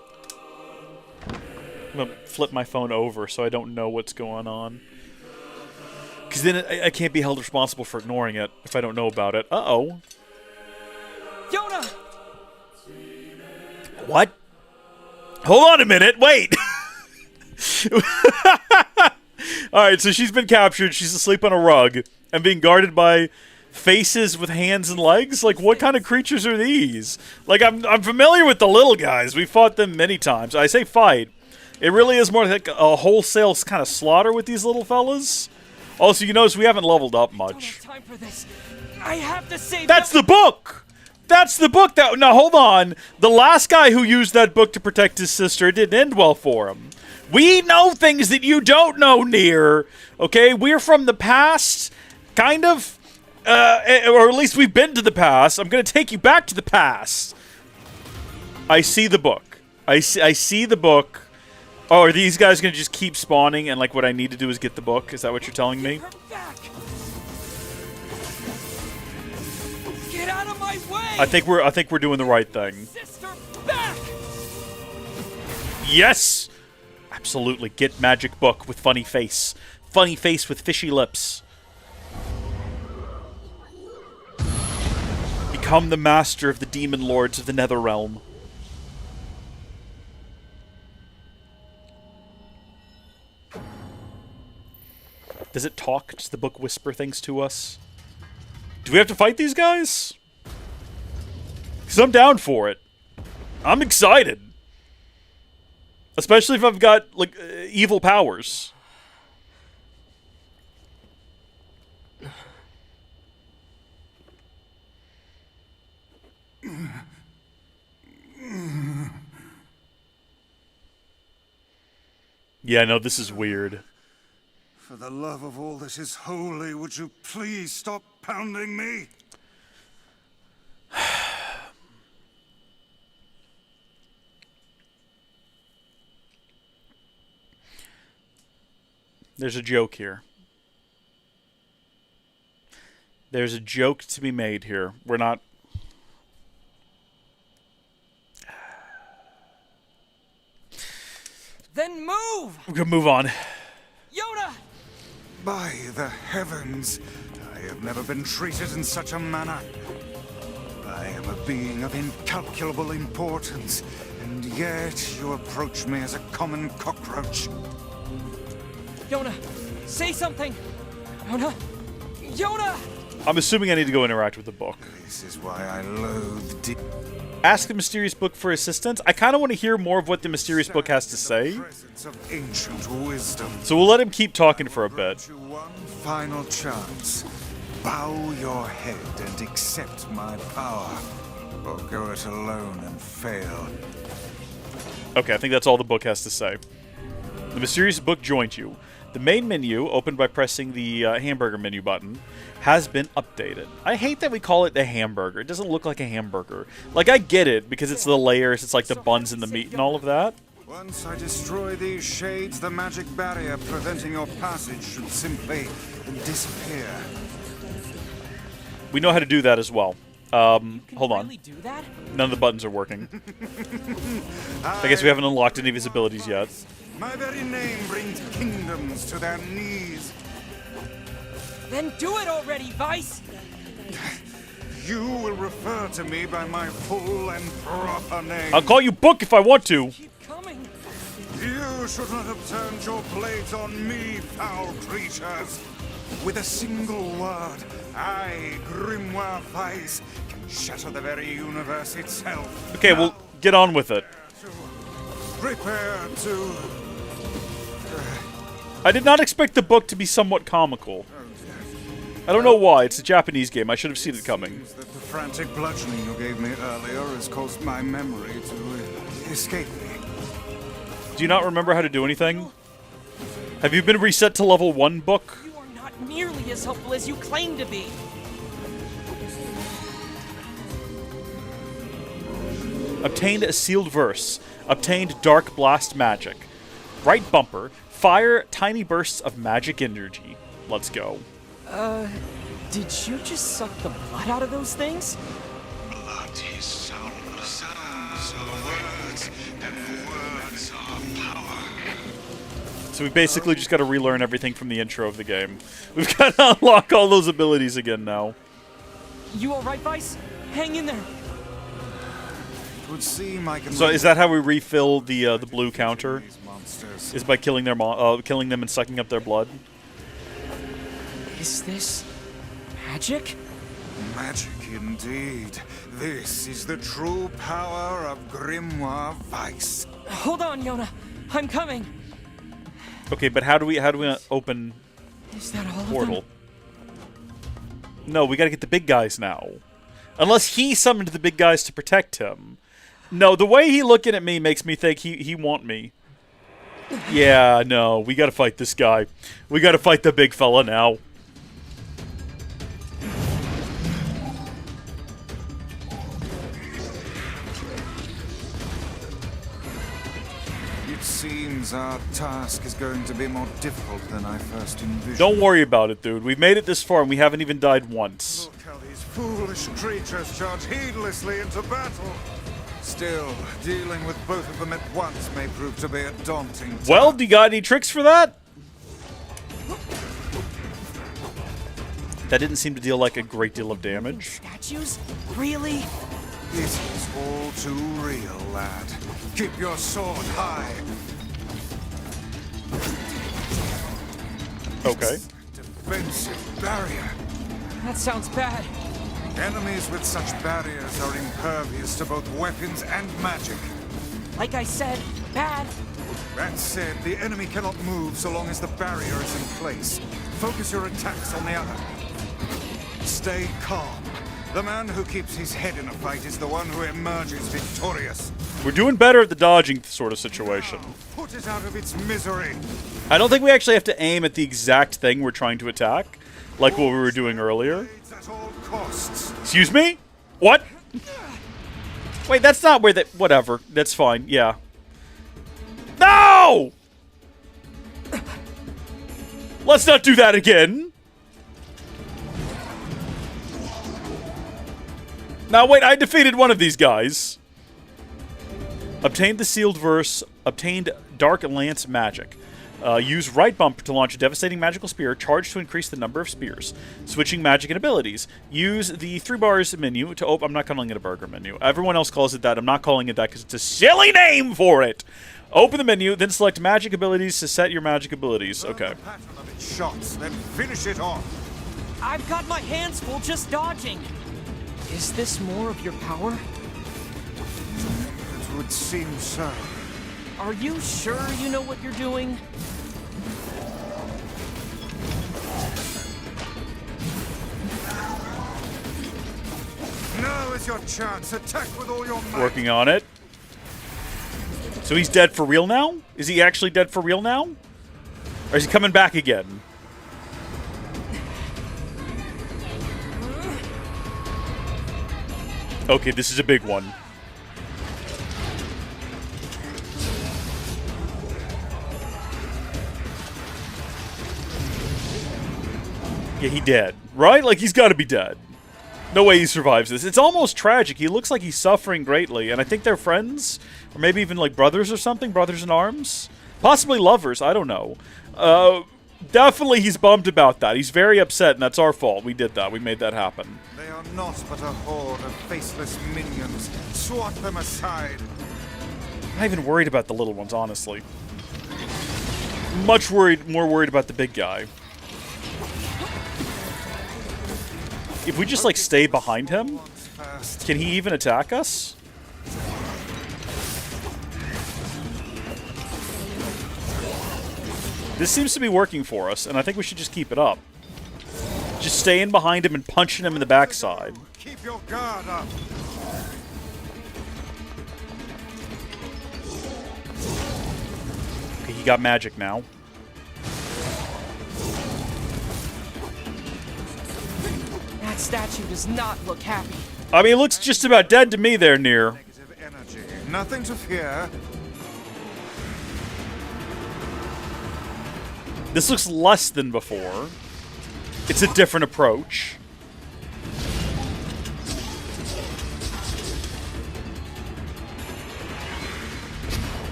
I'm going to flip my phone over so I don't know what's going on. Because then I can't be held responsible for ignoring it if I don't know about it. Uh-oh. Yonah! What? Hold on a minute, wait! Alright, so she's been captured, she's asleep on a rug, and being guarded by faces with hands and legs? Like, what kind of creatures are these? Like, I'm familiar with the little guys. We fought them many times. I say fight. It really is more like a wholesale kind of slaughter with these little fellas. Also, you notice we haven't leveled up much. Time for this. I have to save. That's the book! That's the book that... Now, hold on. The last guy who used that book to protect his sister didn't end well for him. We know things that you don't know, NieR. Okay? We're from the past, kind of. Or at least we've been to the past. I'm going to take you back to the past. I see the book. I see the book. Oh, are these guys going to just keep spawning and, like, what I need to do is get the book? Is that what you're telling me? Get out of my way! I think we're doing the right thing. Sister, back! Yes! Absolutely. Get magic book with funny face. Funny face with fishy lips. Become the master of the demon lords of the Netherrealm. Does it talk? Does the book whisper things to us? Do we have to fight these guys? Because I'm down for it. I'm excited. Especially if I've got, like, evil powers. Yeah, no, this is weird. For the love of all that is holy, would you please stop pounding me? There's a joke here. There's a joke to be made here. We're not... Then move! We're gonna move on. Yonah! By the heavens, I have never been treated in such a manner. I am a being of incalculable importance, and yet you approach me as a common cockroach. Yonah, say something! Yonah! Yonah! I'm assuming I need to go interact with the book. This is why I loathe deep. Ask the mysterious book for assistance. I kind of want to hear more of what the mysterious book has to say. Of ancient wisdom. So we'll let him keep talking for a bit. One final chance. Bow your head and accept my power, or go it alone and fail. Okay, I think that's all the book has to say. The mysterious book joins you. The main menu, opened by pressing the hamburger menu button, has been updated. I hate that we call it the hamburger. It doesn't look like a hamburger. Like, I get it, because it's the layers, it's like the buns and the meat and all of that. Once I destroy these shades, the magic barrier preventing your passage should simply disappear. We know how to do that as well. Hold on. None of the buttons are working. I guess we haven't unlocked any of his abilities yet. My very name brings kingdoms to their knees. Then do it already, Vice! You will refer to me by my full and proper name. I'll call you Book if I want to. You should not have turned your blades on me, foul creatures. With a single word, I, Grimoire Vice, can shatter the very universe itself. Okay, well, get on with it. Prepare to... I did not expect the book to be somewhat comical. I don't know why. It's a Japanese game. I should have seen it coming. The frantic bludgeoning you gave me earlier has caused my memory to escape me. Do you not remember how to do anything? Have you been reset to level 1, Book? You are not nearly as helpful as you claim to be. Obtained a sealed verse. Obtained dark blast magic. Right bumper. Fire tiny bursts of magic energy. Let's go. Did you just suck the blood out of those things? Blood is sound, sounds are words, and words are power. So we basically just got to relearn everything from the intro of the game. We've got to unlock all those abilities again now. You alright, Vice? Hang in there. Would seem I can So is that how we refill the blue counter? Is by killing their killing them and sucking up their blood? Is this magic? Magic indeed. This is the true power of Grimoire Vice. Hold on, Yonah. I'm coming. Okay, but how do we open Is that all portal? No, we gotta get the big guys now. Unless he summoned the big guys to protect him. No, the way he looking at me makes me think he want me. Yeah, no, we gotta fight this guy. We gotta fight the big fella now. It seems our task is going to be more difficult than I first envisioned. Don't worry about it, dude. We've made it this far and we haven't even died once. Look how these foolish creatures charge heedlessly into battle. Still, dealing with both of them at once may prove to be a daunting task. Well, do you got any tricks for that? That didn't seem to deal like a great deal of damage. Statues? Really? It is all too real, lad. Keep your sword high. Okay. Defensive barrier. That sounds bad. Enemies with such barriers are impervious to both weapons and magic. Like I said, bad. That said, the enemy cannot move so long as the barrier is in place. Focus your attacks on the other. Stay calm. The man who keeps his head in a fight is the one who emerges victorious. We're doing better at the dodging sort of situation. Put it out of its misery. I don't think we actually have to aim at the exact thing we're trying to attack, like what we were doing earlier. At all costs. Excuse me? What? Wait, that's not where that... Whatever. That's fine. Yeah. No! Let's not do that again! Now wait, I defeated one of these guys. Obtained the sealed verse. Obtained Dark Lance magic. Use right bumper to launch a devastating magical spear. Charge to increase the number of spears. Switching magic and abilities. Use the 3 bars menu to open... I'm not calling it a burger menu. Everyone else calls it that. I'm not calling it that because it's a silly name for it. Open the menu, then select magic abilities to set your magic abilities. Okay. Shots, then finish it off. I've got my hands full just dodging. Is this more of your power? It would seem so. Are you sure you know what you're doing? Now is your chance. Attack with all your might. Working on it. So he's dead for real now? Is he actually dead for real now? Or is he coming back again? Okay, this is a big one. Yeah, he dead. Right? Like, he's got to be dead. No way he survives this. It's almost tragic. He looks like he's suffering greatly. And I think they're friends. Or maybe even, like, brothers or something. Brothers in arms. Possibly lovers. I don't know. Definitely he's bummed about that. He's very upset, and that's our fault. We did that. We made that happen. They are not but a horde of faceless minions. Swat them aside. I'm not even worried about the little ones, honestly. More worried about the big guy. If we just, like, stay behind him, can he even attack us? This seems to be working for us, and I think we should just keep it up. Just stay in behind him and punching him in the backside. Keep your guard up. Okay, he got magic now. That statue does not look happy. I mean, it looks just about dead to me there, NieR. Negative energy. Nothing to fear. This looks less than before. It's a different approach.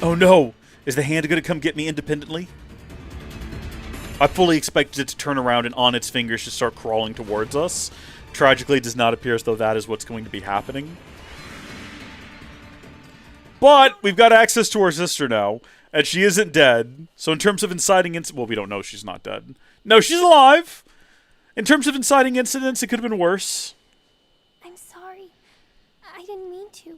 Oh no! Is the hand gonna come get me independently? I fully expected it to turn around and on its fingers to start crawling towards us. Tragically, it does not appear as though that is what's going to be happening. But we've got access to our sister now, and she isn't dead. So in terms of inciting incidents... Well, we don't know she's not dead. No, she's alive! In terms of inciting incidents, it could have been worse. I'm sorry. I didn't mean to.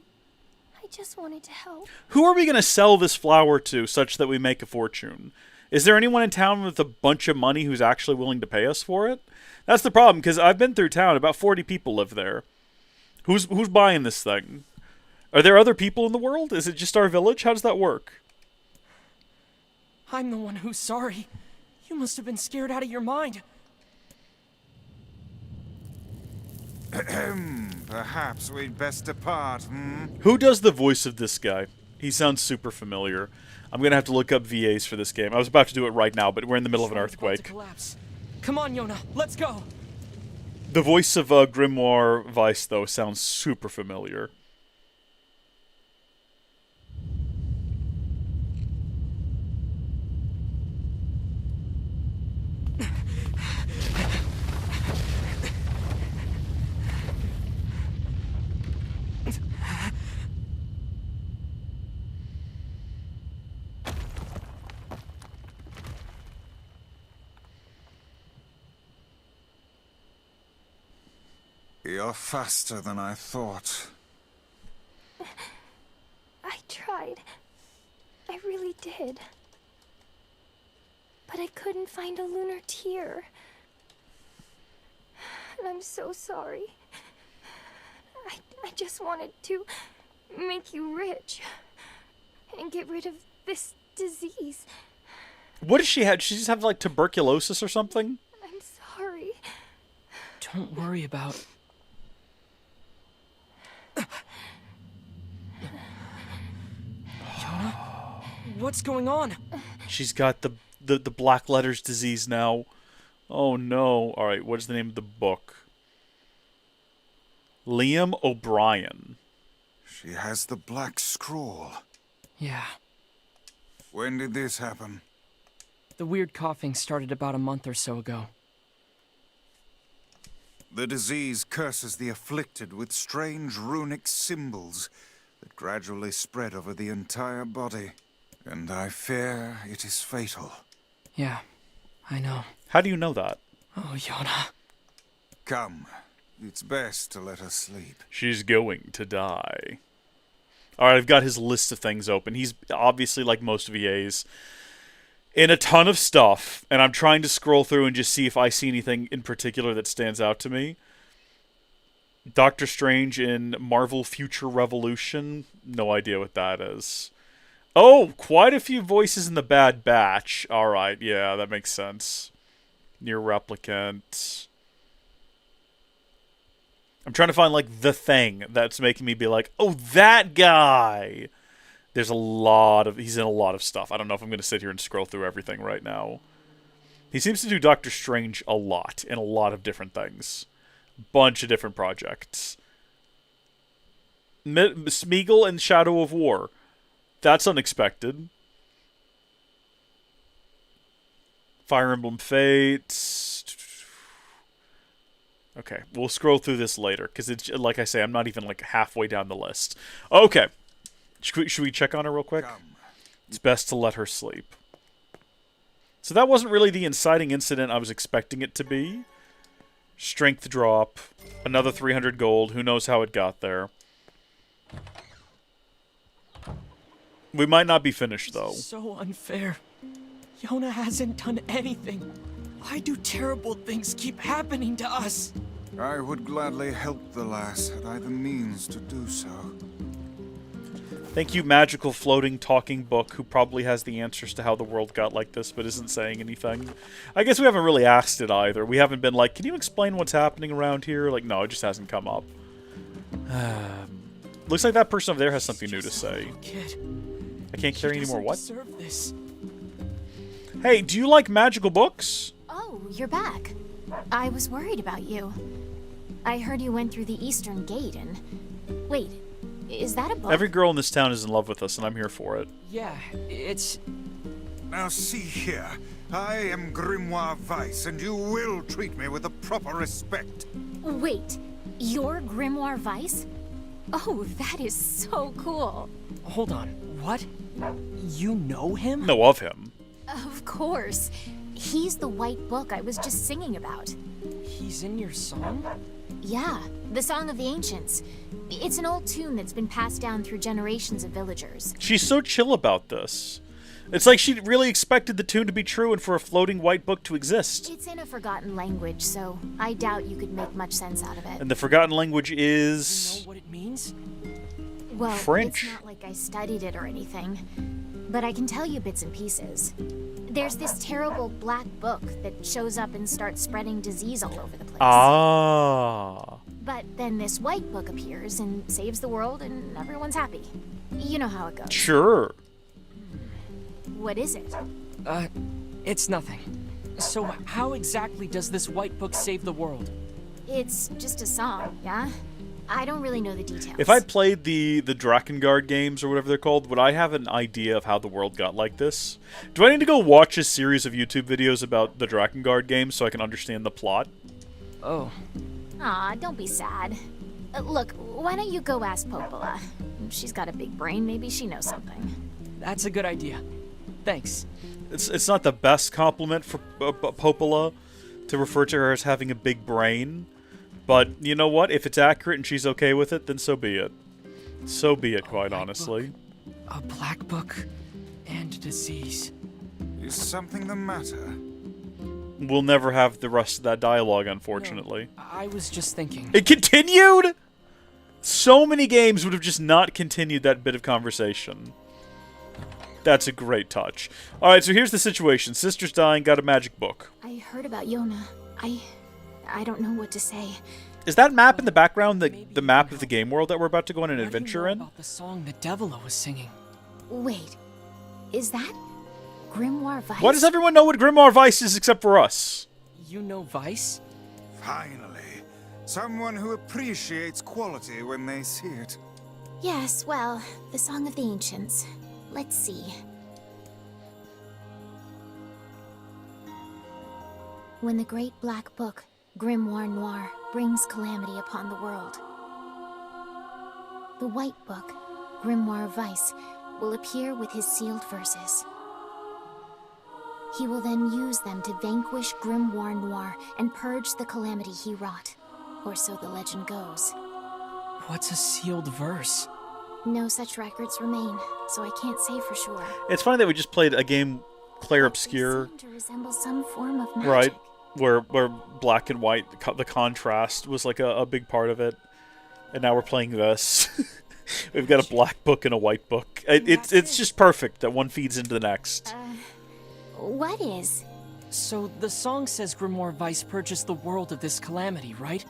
I just wanted to help. Who are we going to sell this flower to such that we make a fortune? Is there anyone in town with a bunch of money who's actually willing to pay us for it? That's the problem, because I've been through town. About 40 people live there. Who's buying this thing? Are there other people in the world? Is it just our village? How does that work? I'm the one who's sorry. You must have been scared out of your mind. Perhaps we'd best depart, hmm? Who does the voice of this guy? He sounds super familiar. I'm going to have to look up VAs for this game. I was about to do it right now, but we're in the middle of an earthquake. Come on, Yonah, let's go! The voice of Grimoire Weiss, though, sounds super familiar. You're faster than I thought. I tried. I really did. But I couldn't find a lunar tear. And I'm so sorry. I just wanted to make you rich. And get rid of this disease. What does she have? Does she just have, like, tuberculosis or something? I'm sorry. Don't worry about... Yonah? What's going on? She's got the the black letters disease now. Oh no. Alright, what is the name of the book? Liam O'Brien. She has the black scrawl. Yeah. When did this happen? The weird coughing started about a month or so ago. The disease curses the afflicted with strange runic symbols that gradually spread over the entire body. And I fear it is fatal. Yeah, I know. How do you know that? Oh, Yonah. Come. It's best to let her sleep. She's going to die. Alright, I've got his list of things open. He's obviously, like most VAs, in a ton of stuff, and I'm trying to scroll through and just see if I see anything in particular that stands out to me. Doctor Strange in Marvel Future Revolution. No idea what that is. Oh, quite a few voices in the Bad Batch. Alright, yeah, that makes sense. NieR Replicant. I'm trying to find, like, the thing that's making me be like, oh, that guy! There's a lot of... He's in a lot of stuff. I don't know if I'm going to sit here and scroll through everything right now. He seems to do Doctor Strange a lot, in a lot of different things. Bunch of different projects. Smeagol and Shadow of War. That's unexpected. Fire Emblem Fates... Okay, we'll scroll through this later, because it's, like I say, I'm not even, like, halfway down the list. Okay. Should we check on her real quick? It's best to let her sleep. So that wasn't really the inciting incident I was expecting it to be. Strength drop. Another 300 gold. Who knows how it got there. We might not be finished, though. So unfair. Yonah hasn't done anything. Why do terrible things keep happening to us? I would gladly help the lass had I the means to do so. Thank you, magical floating talking book, who probably has the answers to how the world got like this, but isn't saying anything. I guess we haven't really asked it either. We haven't been like, can you explain what's happening around here? Like, no, it just hasn't come up. Looks like that person over there has something new to say. I can't carry any more what? Hey, do you like magical books? Oh, you're back. I was worried about you. I heard you went through the Eastern Gate and... Wait, is that a book? Every girl in this town is in love with us, and I'm here for it. Yeah, it's... Now see here. I am Grimoire Weiss, and you will treat me with the proper respect. Wait, you're Grimoire Weiss? Oh, that is so cool. Hold on, what? You know him? Know of him. Of course. He's the white book I was just singing about. He's in your song? Yeah, the Song of the Ancients. It's an old tune that's been passed down through generations of villagers. She's so chill about this. It's like she really expected the tune to be true and for a floating white book to exist. It's in a forgotten language, so I doubt you could make much sense out of it. And the forgotten language is... Do you know what it means? Well, French. It's not like I studied it or anything, but I can tell you bits and pieces. There's this terrible black book that shows up and starts spreading disease all over the place. Ah. But then this white book appears and saves the world and everyone's happy. You know how it goes. Sure. What is it? It's nothing. So how exactly does this white book save the world? It's just a song, yeah? I don't really know the details. If I played the Drakengard games or whatever they're called, would I have an idea of how the world got like this? Do I need to go watch a series of YouTube videos about the Drakengard games so I can understand the plot? Oh. Aw, don't be sad. Look, why don't you go ask Popola? She's got a big brain, maybe she knows something. That's a good idea. Thanks. It's not the best compliment for Popola to refer to her as having a big brain. But, you know what? If it's accurate and she's okay with it, then so be it. So be it, quite honestly. A black book and disease. Is something the matter? We'll never have the rest of that dialogue, unfortunately. No, I was just thinking. It continued?! So many games would have just not continued that bit of conversation. That's a great touch. Alright, so here's the situation. Sister's dying, got a magic book. I heard about Yonah. I don't know what to say. Is that map in the background the map of the game world that we're about to go on an adventure in? About the song that Devila was singing. Wait, is that Grimoire Vice? Why does everyone know what Grimoire Vice is except for us? You know Vice? Finally. Someone who appreciates quality when they see it. Yes, well, the Song of the Ancients. Let's see. When the Great Black Book, Grimoire Noir, brings calamity upon the world, the White Book, Grimoire Vice, will appear with his sealed verses. He will then use them to vanquish Grimoire Noir and purge the calamity he wrought. Or so the legend goes. What's a sealed verse? No such records remain, so I can't say for sure. It's funny that we just played a game, Claire Obscure. To resemble some form of magic. Right, where black and white, the contrast was like a big part of it. And now we're playing this. We've got a black book and a white book. It's just perfect that one feeds into the next. What is? So the song says Grimoire Vice purchased the world of this calamity, right?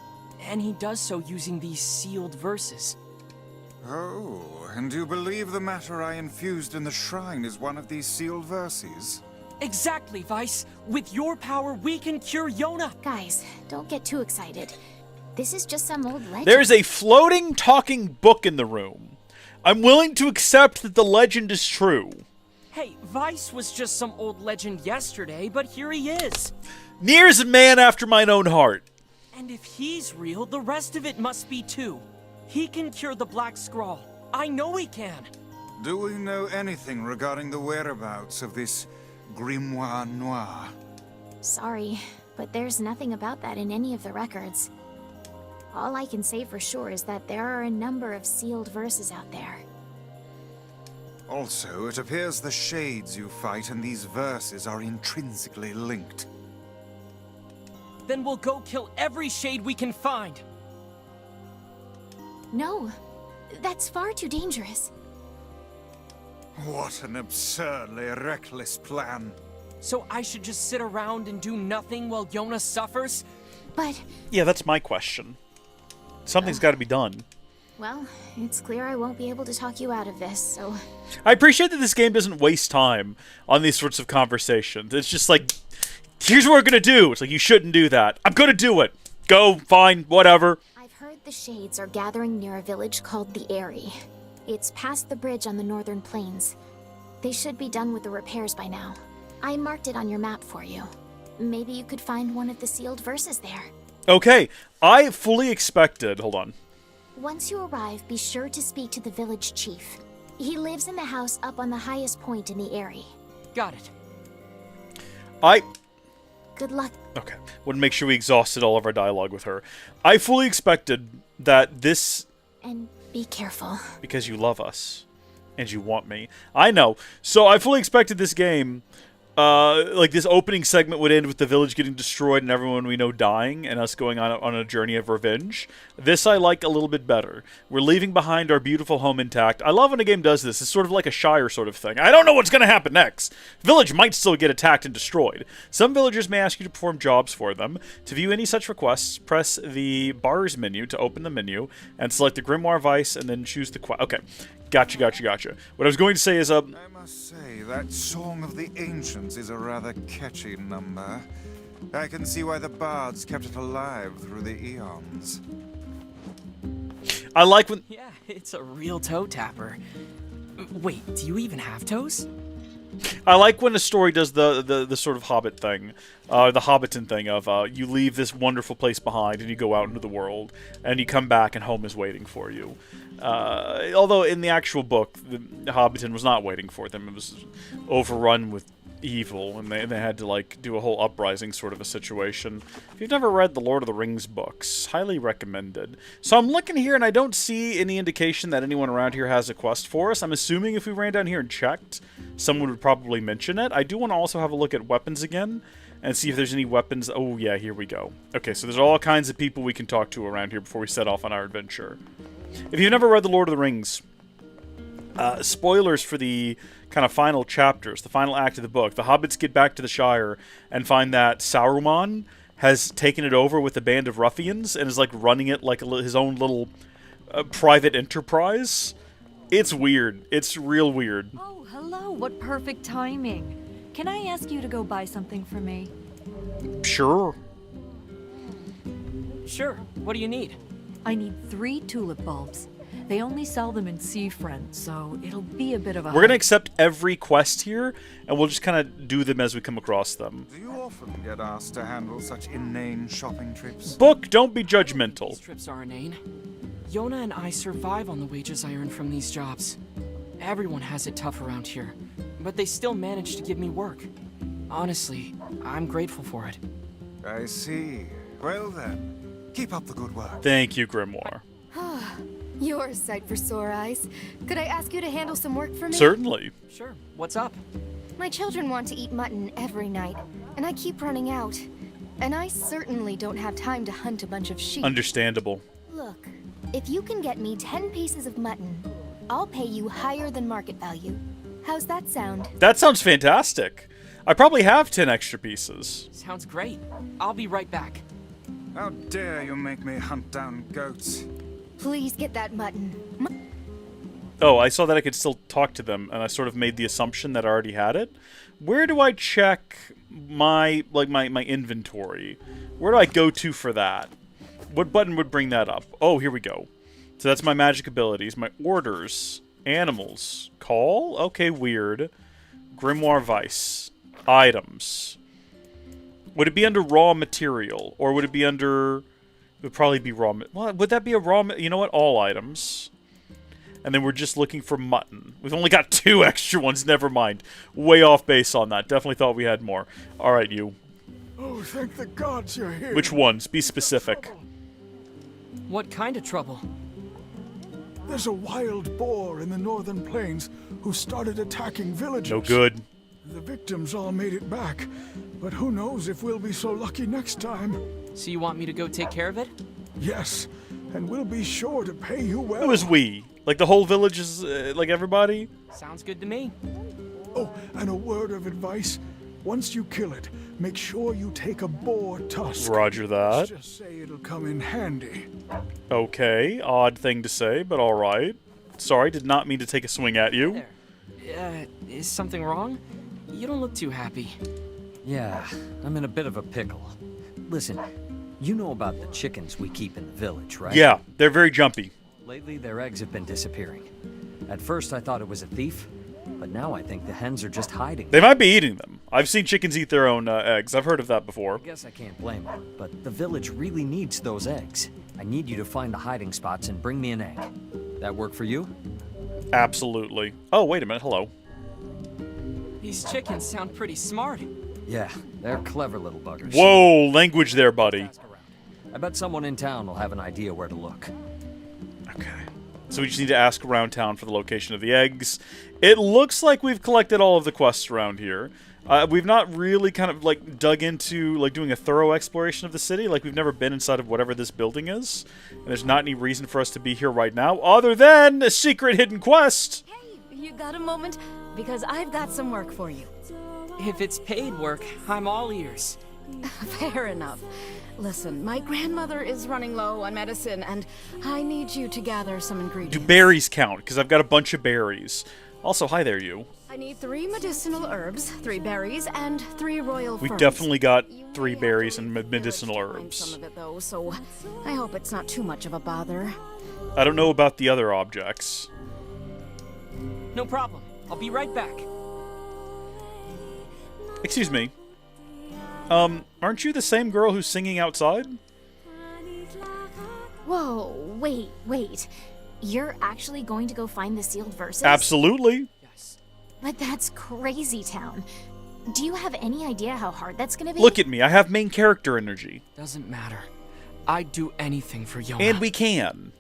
And he does so using these sealed verses. Oh, and you believe the matter I infused in the shrine is one of these sealed verses? Exactly, Vice. With your power, we can cure Yonah. Guys, don't get too excited. This is just some old legend. There's a floating, talking book in the room. I'm willing to accept that the legend is true. Hey, Vice was just some old legend yesterday, but here he is. NieR's a man after mine own heart. And if he's real, the rest of it must be too. He can cure the Black Scrawl. I know he can. Do we know anything regarding the whereabouts of this Grimoire Noir? Sorry, but there's nothing about that in any of the records. All I can say for sure is that there are a number of sealed verses out there. Also, it appears the shades you fight and these verses are intrinsically linked. Then we'll go kill every shade we can find. No, that's far too dangerous. What an absurdly reckless plan. So I should just sit around and do nothing while Yonah suffers? But... Yeah, that's my question. Something's got to be done. Well, it's clear I won't be able to talk you out of this, so... I appreciate that this game doesn't waste time on these sorts of conversations. It's just like, here's what we're gonna do. It's like, you shouldn't do that. I'm gonna do it. Go, fine, whatever. I've heard the Shades are gathering near a village called the Eyrie. It's past the bridge on the northern plains. They should be done with the repairs by now. I marked it on your map for you. Maybe you could find one of the sealed verses there. Okay, I fully expected... Hold on. Once you arrive, be sure to speak to the village chief. He lives in the house up on the highest point in the Eyrie. Got it. Good luck. Okay, want to make sure we exhausted all of our dialogue with her. I fully expected that this... And be careful. Because you love us. And you want me. I know. So I fully expected this game... like this opening segment would end with the village getting destroyed and everyone we know dying and us going on a journey of revenge. This I like a little bit better. We're leaving behind our beautiful home intact. I love when a game does this. It's sort of like a Shire sort of thing. I don't know what's going to happen next. Village might still get attacked and destroyed. Some villagers may ask you to perform jobs for them. To view any such requests, press the bars menu to open the menu and select the Grimoire Vice and then choose the quest. Okay. Gotcha. What I was going to say is, I must say, that Song of the Ancients is a rather catchy number. I can see why the bards kept it alive through the eons. I like when... Yeah, it's a real toe tapper. Wait, do you even have toes? I like when a story does the sort of Hobbit thing, the Hobbiton thing of you leave this wonderful place behind and you go out into the world and you come back and home is waiting for you. Although in the actual book, the Hobbiton was not waiting for them. It was overrun with evil, and they had to like do a whole uprising sort of a situation. If you've never read the Lord of the Rings books, highly recommended. So I'm looking here, and I don't see any indication that anyone around here has a quest for us. I'm assuming if we ran down here and checked, someone would probably mention it. I do want to also have a look at weapons again, and see if there's any weapons. Oh yeah, here we go. Okay, so there's all kinds of people we can talk to around here before we set off on our adventure. If you've never read The Lord of the Rings, spoilers for the kind of final chapters, the final act of the book. The hobbits get back to the Shire and find that Saruman has taken it over with a band of ruffians and is like running it like his own little private enterprise. It's weird. It's real weird. Oh, hello. What perfect timing. can I ask you to go buy something for me? Sure. Sure. What do you need? I need 3 tulip bulbs. They only sell them in Seafriend, so it'll be a bit of a We're going to hike. accept every quest here, and we'll just kind of do them as we come across them. Do you often get asked to handle such inane shopping trips? Book, don't be judgmental. These trips are inane. Yonah and I survive on the wages I earn from these jobs. Everyone has it tough around here, but they still manage to give me work. Honestly, I'm grateful for it. I see. Well then, keep up the good work. Thank you, Grimoire. You're a sight for sore eyes. Could I ask you to handle some work for me? Certainly. Sure. What's up? My children want to eat mutton every night, and I keep running out. And I certainly don't have time to hunt a bunch of sheep. Understandable. Look, if you can get me 10 pieces of mutton, I'll pay you higher than market value. How's that sound? That sounds fantastic. I probably have 10 extra pieces. Sounds great. I'll be right back. How dare you make me hunt down goats? Please get that mutton. Oh, I saw that I could still talk to them, and I sort of made the assumption that I already had it. Where do I check my inventory? Where do I go to for that? What button would bring that up? Oh, here we go. So that's my magic abilities, my orders, animals, call? Okay, weird. Grimoire Vice, items. Would it be under raw material, or would it be under... It would probably be raw... Well, would that be a raw... You know what? All items. And then we're just looking for mutton. We've only got 2 extra ones. Never mind. Way off base on that. Definitely thought we had more. Alright, you. Oh, thank the gods you're here. Which ones? Be specific. What kind of trouble? There's a wild boar in the northern plains who started attacking villagers. No good. The victims all made it back, but who knows if we'll be so lucky next time. So you want me to go take care of it? Yes, and we'll be sure to pay you well. Who is we? Like the whole village is, like everybody? Sounds good to me. Oh, and a word of advice. Once you kill it, make sure you take a boar tusk. Roger that. Let's just say it'll come in handy. Okay, odd thing to say, but alright. Sorry, did not mean to take a swing at you. Is something wrong? You don't look too happy. Yeah, I'm in a bit of a pickle. Listen, you know about the chickens we keep in the village, right? Yeah, they're very jumpy. Lately, their eggs have been disappearing. At first, I thought it was a thief, but now I think the hens are just hiding. They might be eating them. I've seen chickens eat their own eggs. I've heard of that before. I guess I can't blame them, but the village really needs those eggs. I need you to find the hiding spots and bring me an egg. That work for you? Absolutely. Oh, wait a minute. Hello. These chickens sound pretty smart. Yeah, they're clever little buggers. Whoa, language there, buddy. I bet someone in town will have an idea where to look. Okay. So we just need to ask around town for the location of the eggs. It looks like we've collected all of the quests around here. We've not really kind of, like, dug into, like, doing a thorough exploration of the city. Like, we've never been inside of whatever this building is. And there's not any reason for us to be here right now, other than a secret hidden quest. Hey, you got a moment? Because I've got some work for you. If it's paid work, I'm all ears. Fair enough. Listen, my grandmother is running low on medicine, and I need you to gather some ingredients. Do berries count? Because I've got a bunch of berries. Also, hi there, you. I need 3 medicinal herbs, 3 berries, and 3 royal We ferns. definitely got 3 berries and medicinal herbs. Some of it, though, so I hope it's not too much of a bother. I don't know about the other objects. No problem. I'll be right back. Excuse me. Aren't you the same girl who's singing outside? Whoa, wait. You're actually going to go find the sealed verses? Absolutely. But that's crazy town. Do you have any idea how hard that's gonna be? Look at me, I have main character energy. Doesn't matter. I'd do anything for Yonah. And we can.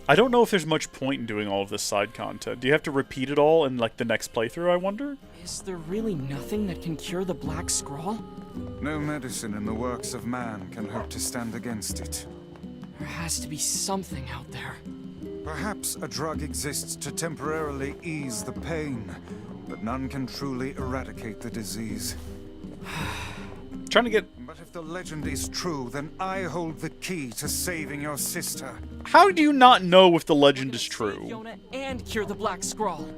I don't know if there's much point in doing all of this side content. Do you have to repeat it all in, like, the next playthrough, I wonder? Is there really nothing that can cure the Black Scrawl? No medicine in the works of man can hope to stand against it. There has to be something out there. Perhaps a drug exists to temporarily ease the pain, but none can truly eradicate the disease. Trying to get... But if the legend is true, then I hold the key to saving your sister. How do you not know if the legend is true? Yonah and cure the Black Scrawl.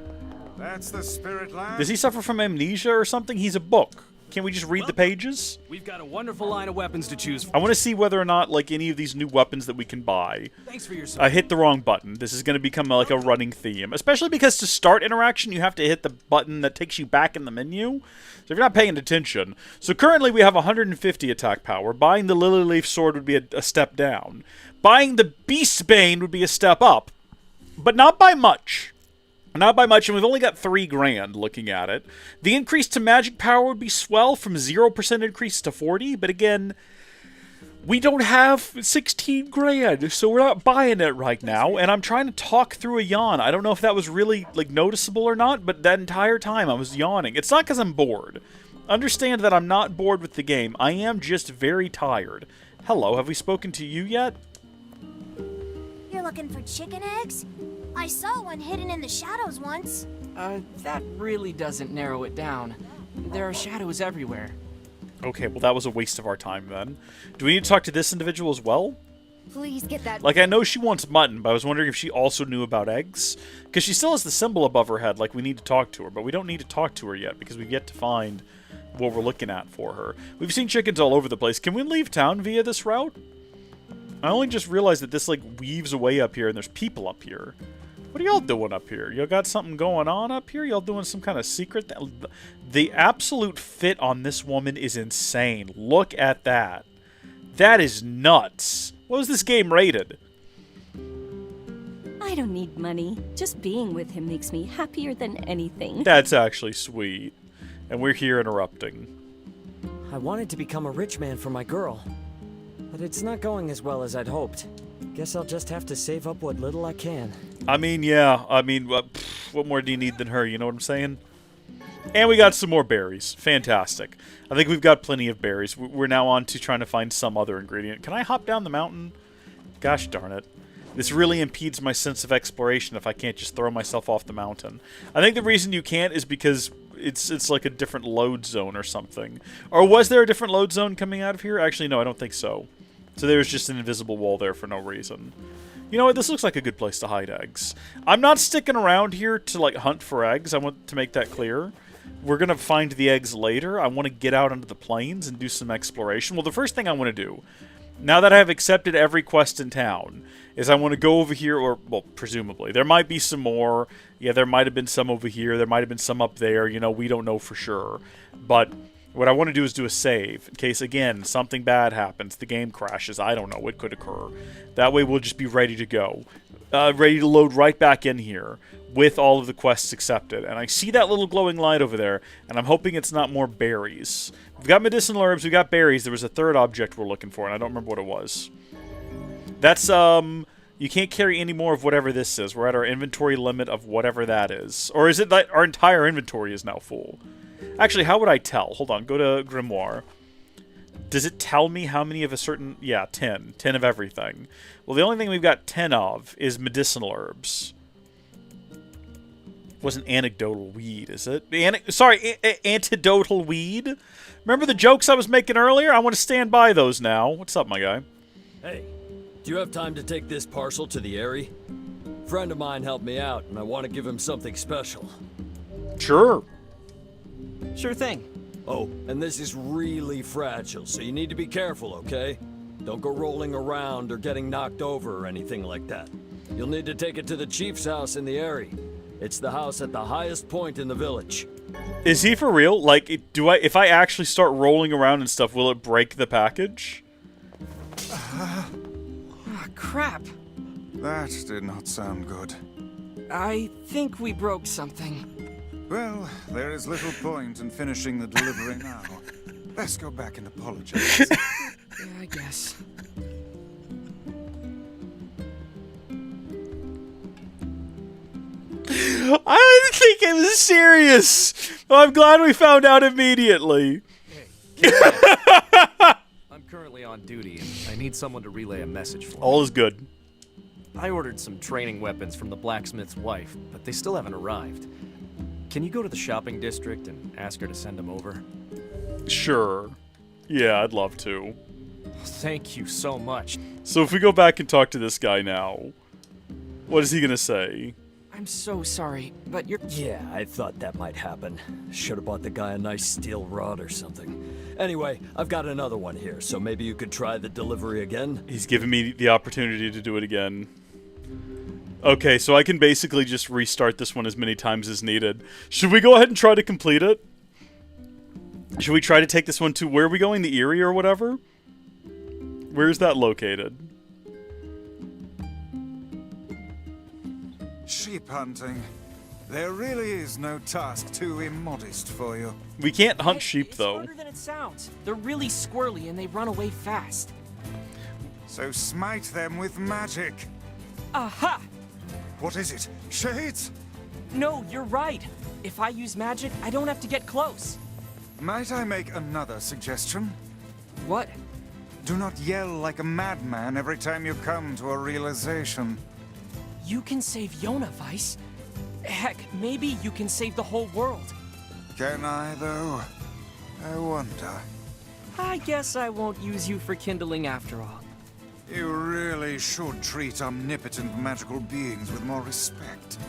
That's the spirit, lad. Does he suffer from amnesia or something? He's a book. Can't we just read the pages? We've got a wonderful line of weapons to choose from. I want to see whether or not, like, any of these new weapons that we can buy. Thanks for your support. I hit the wrong button. This is going to become, like, a running theme. Especially because to start interaction, you have to hit the button that takes you back in the menu. So if you're not paying attention. So currently we have 150 attack power. Buying the Lily Leaf Sword would be a step down. Buying the Beastbane would be a step up. But not by much. Not by much, and we've only got 3 grand looking at it. The increase to magic power would be swell from 0% increase to 40, but again, we don't have 16 grand, so we're not buying it right now, and I'm trying to talk through a yawn. I don't know if that was really, like, noticeable or not, but that entire time I was yawning. It's not because I'm bored. Understand that I'm not bored with the game. I am just very tired. Hello, have we spoken to you yet? You're looking for chicken eggs? I saw one hidden in the shadows once. That really doesn't narrow it down. There are shadows everywhere. Okay, well that was a waste of our time then. Do we need to talk to this individual as well? Please get that. Like, I know she wants mutton, but I was wondering if she also knew about eggs. Because she still has the symbol above her head, like we need to talk to her, but we don't need to talk to her yet because we've yet to find what we're looking at for her. We've seen chickens all over the place. Can we leave town via this route? I only just realized that this, like, weaves away up here and there's people up here. What are y'all doing up here? Y'all got something going on up here? Y'all doing some kind of secret thing? The absolute fit on this woman is insane. Look at that. That is nuts. What was this game rated? I don't need money. Just being with him makes me happier than anything. That's actually sweet. And we're here interrupting. I wanted to become a rich man for my girl, but it's not going as well as I'd hoped. Guess I'll just have to save up what little I can. I mean, yeah. I mean, what more do you need than her? You know what I'm saying? And we got some more berries. Fantastic. I think we've got plenty of berries. We're now on to trying to find some other ingredient. Can I hop down the mountain? Gosh darn it. This really impedes my sense of exploration if I can't just throw myself off the mountain. I think the reason you can't is because it's like a different load zone or something. Or was there a different load zone coming out of here? Actually, no, I don't think so. So there's just an invisible wall there for no reason. You know what? This looks like a good place to hide eggs. I'm not sticking around here to, like, hunt for eggs. I want to make that clear. We're going to find the eggs later. I want to get out onto the plains and do some exploration. Well, the first thing I want to do, now that I have accepted every quest in town, is I want to go over here, or, well, presumably. There might be some more. Yeah, there might have been some over here. There might have been some up there. You know, we don't know for sure. But what I want to do is do a save, in case, again, something bad happens, the game crashes, I don't know, it could occur. That way we'll just be ready to go. Ready to load right back in here, with all of the quests accepted. And I see that little glowing light over there, and I'm hoping it's not more berries. We've got medicinal herbs, we've got berries, there was a third object we're looking for, and I don't remember what it was. That's, you can't carry any more of whatever this is. We're at our inventory limit of whatever that is. Or is it that our entire inventory is now full? Actually, how would I tell? Hold on, go to Grimoire. Does it tell me how many of a certain... Yeah, 10. 10 of everything. Well, the only thing we've got 10 of is medicinal herbs. Wasn't anecdotal weed, is it? Antidotal weed? Remember the jokes I was making earlier? I want to stand by those now. What's up, my guy? Hey, do you have time to take this parcel to the Eyrie? A friend of mine helped me out, and I want to give him something special. Sure. Sure thing. Oh, and this is really fragile, so you need to be careful, okay? Don't go rolling around or getting knocked over or anything like that. You'll need to take it to the chief's house in the Eyrie. It's the house at the highest point in the village. Is he for real? Like, if I actually start rolling around and stuff, will it break the package? Crap. That did not sound good. I think we broke something. Well, there is little point in finishing the delivery now. Let's go back and apologize. Yeah, I guess. I didn't think it was serious. Well, I'm glad we found out immediately. I'm currently on duty, and I need someone to relay a message for me. All is good. I ordered some training weapons from the blacksmith's wife, but they still haven't arrived. Can you go to the shopping district and ask her to send them over? Sure. Yeah, I'd love to. Thank you so much. So if we go back and talk to this guy now, what is he gonna say? I I'm so sorry, but you're... Yeah, I thought that might happen. Should have bought the guy a nice steel rod or something. Anyway, I've got another one here, so maybe you could try the delivery again? He's giving me the opportunity to do it again. Okay, so I can basically just restart this one as many times as needed. Should we go ahead and try to complete it? Should we try to take this one to... Where are we going? The Eyrie or whatever? Where's that located? Sheep hunting. There really is no task too immodest for you. We can't hunt sheep, though. It's harder than it sounds. They're really squirrely and they run away fast. So smite them with magic. Aha! What is it? Shades? No, you're right. If I use magic, I don't have to get close. Might I make another suggestion? What? Do not yell like a madman every time you come to a realization. You can save Yonah, Weiss. Heck, maybe you can save the whole world. Can I, though? I wonder. I guess I won't use you for kindling after all. You really should treat omnipotent magical beings with more respect.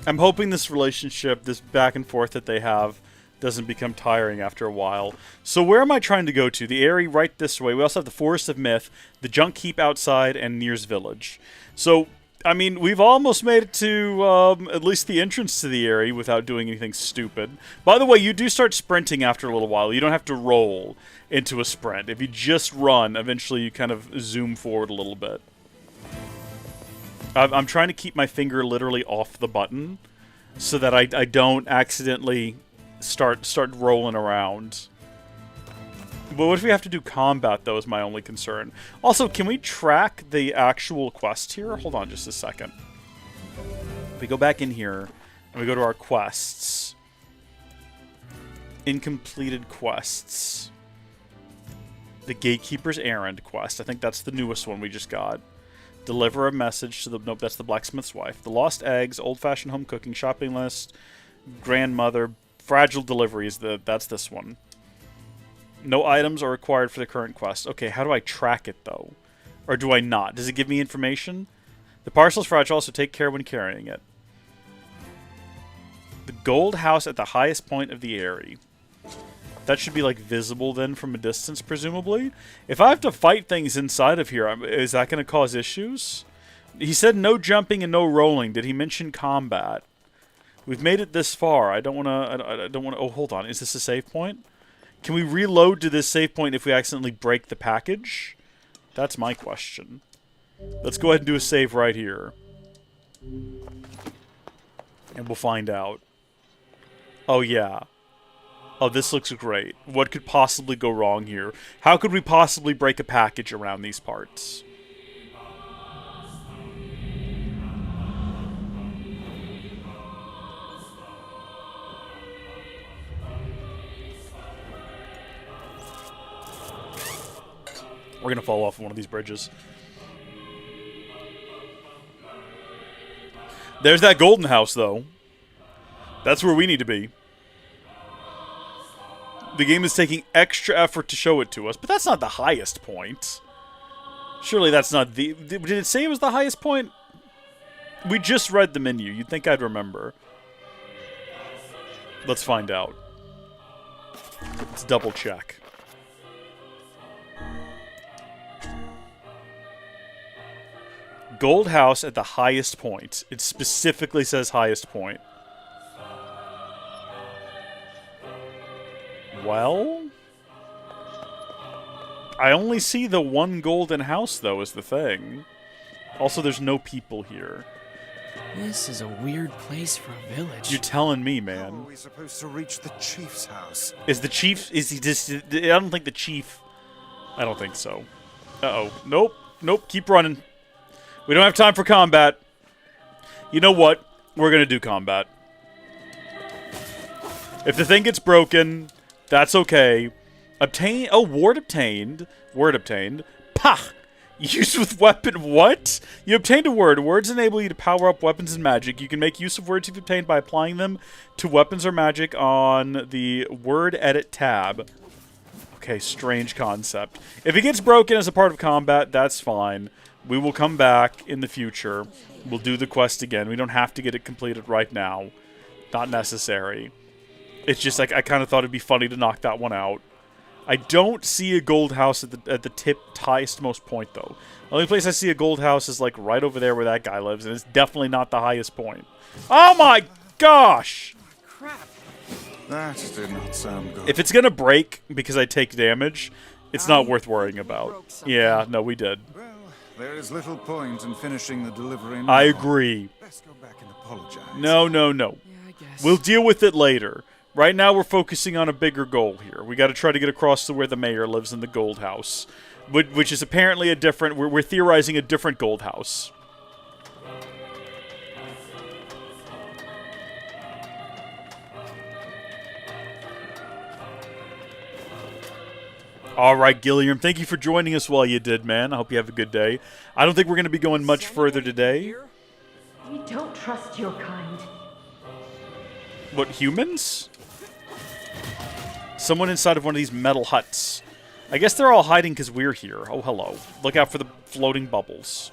I'm hoping this relationship, this back and forth that they have, doesn't become tiring after a while. So where am I trying to go to? The Eyrie right this way. We also have the Forest of Myth, the Junk Heap outside, and NieR's Village. So, I mean, we've almost made it to at least the entrance to the Eyrie without doing anything stupid. By the way, you do start sprinting after a little while. You don't have to roll into a sprint. If you just run, eventually you kind of zoom forward a little bit. I'm trying to keep my finger literally off the button so that I don't accidentally start rolling around. But what if we have to do combat, though, is my only concern. Also, can we track the actual quest here? Hold on just a second. If we go back in here, and we go to our quests. Incompleted quests. The Gatekeeper's Errand quest. I think that's the newest one we just got. Deliver a message to the... Nope, that's the blacksmith's wife. The Lost Eggs, Old-Fashioned Home Cooking, Shopping List, Grandmother, Fragile Deliveries. That's this one. No items are required for the current quest. Okay, how do I track it, though? Or do I not? Does it give me information? The parcel is fragile, so take care when carrying it. The gold house at the highest point of the Eyrie. That should be, like, visible, then, from a distance, presumably? If I have to fight things inside of here, is that going to cause issues? He said no jumping and no rolling. Did he mention combat? We've made it this far. I don't want to... Oh, hold on. Is this a save point? Can we reload to this save point if we accidentally break the package? That's my question. Let's go ahead and do a save right here. And we'll find out. Oh, yeah. Oh, this looks great. What could possibly go wrong here? How could we possibly break a package around these parts? We're going to fall off of one of these bridges. There's that golden house, though. That's where we need to be. The game is taking extra effort to show it to us, but that's not the highest point. Surely that's not the... Did it say it was the highest point? We just read the menu. You'd think I'd remember. Let's find out. Let's double check. Gold house at the highest point. It specifically says highest point. Well, I only see the one golden house, though, is the thing. Also, there's no people here. This is a weird place for a village. You're telling me, man. How are we supposed to reach the chief's house? Is the chief... Is he just... I don't think the chief... I don't think so. Uh-oh. Nope. Nope. Keep running. We don't have time for combat. You know what? We're going to do combat. If the thing gets broken, that's okay. Obtain... Oh, ward obtained. Word obtained. Pah! Use with weapon... What? You obtained a word. Words enable you to power up weapons and magic. You can make use of words you've obtained by applying them to weapons or magic on the Word Edit tab. Okay, strange concept. If it gets broken as a part of combat, that's fine. We will come back in the future. We'll do the quest again. We don't have to get it completed right now. Not necessary. It's just like I kind of thought it'd be funny to knock that one out. I don't see a gold house at the highest most point, though. The only place I see a gold house is, like, right over there where that guy lives, and it's definitely not the highest point. Oh my gosh! Crap. That did not sound good. If it's gonna break because I take damage, it's not worth worrying about. Yeah, no, we did. Well, there is little point in finishing the delivery now. I agree. Best go back and apologize. No, no, no. Yeah, I guess. We'll deal with it later. Right now, we're focusing on a bigger goal here. We got to try to get across to where the mayor lives in the gold house, which is apparently a different. We're theorizing a different gold house. All right, Gilliam, thank you for joining us while you did, man. I hope you have a good day. I don't think we're going to be going much further today. We don't trust your kind. What, humans? Someone inside of one of these metal huts. I guess they're all hiding because we're here. Oh, hello. Look out for the floating bubbles.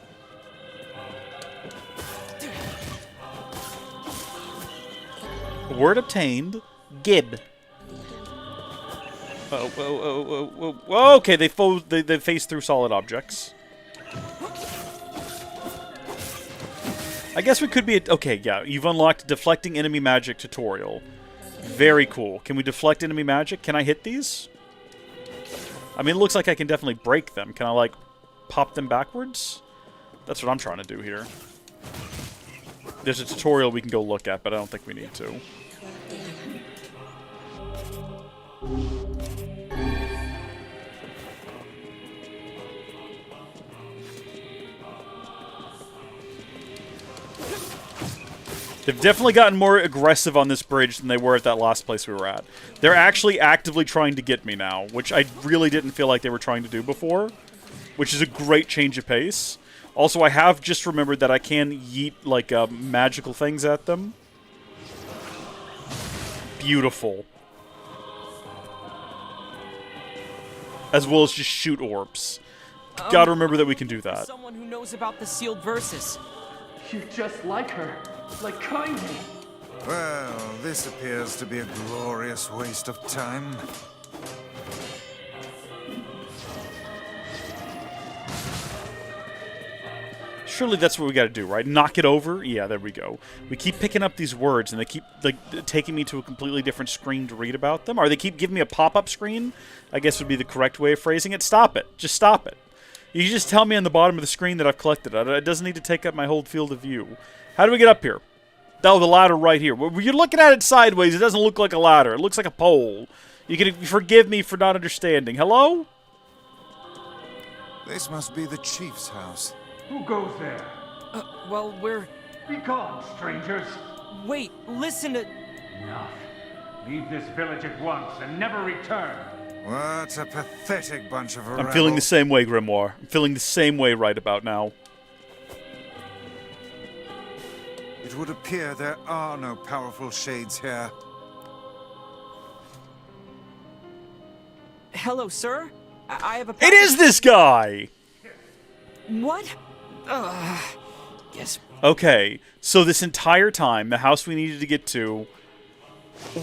Word obtained. Gib. Oh, okay, they phase through solid objects. I guess we could be... Okay, yeah, you've unlocked deflecting enemy magic tutorial. Very cool. Can we deflect enemy magic? Can I hit these? I mean, it looks like I can definitely break them. Can I, like, pop them backwards? That's what I'm trying to do here. There's a tutorial we can go look at, but I don't think we need to. They've definitely gotten more aggressive on this bridge than they were at that last place we were at. They're actually actively trying to get me now, which I really didn't feel like they were trying to do before, which is a great change of pace. Also, I have just remembered that I can yeet, like, magical things at them. Beautiful. As well as just shoot orbs. Gotta remember that we can do that. Someone who knows about the sealed verses. You're just like her. Like kindly. Well, this appears to be a glorious waste of time. Surely that's what we gotta do, right? Knock it over? Yeah, there we go. We keep picking up these words, and they keep like taking me to a completely different screen to read about them. Or they keep giving me a pop-up screen, I guess would be the correct way of phrasing it. Stop it. Just stop it. You just tell me on the bottom of the screen that I've collected it. It doesn't need to take up my whole field of view. How do we get up here? Oh, the ladder right here. You're looking at it sideways. It doesn't look like a ladder. It looks like a pole. You can forgive me for not understanding. Hello? This must be the chief's house. Who goes there? Well, we're... Be gone, strangers. Wait, listen to... Enough. Leave this village at once and never return. What a pathetic bunch of I'm feeling the same way, Grimoire. I'm feeling the same way right about now. It would appear there are no powerful shades here. Hello, sir? I have a... It is this guy! What? Yes. Okay, so this entire time, the house we needed to get to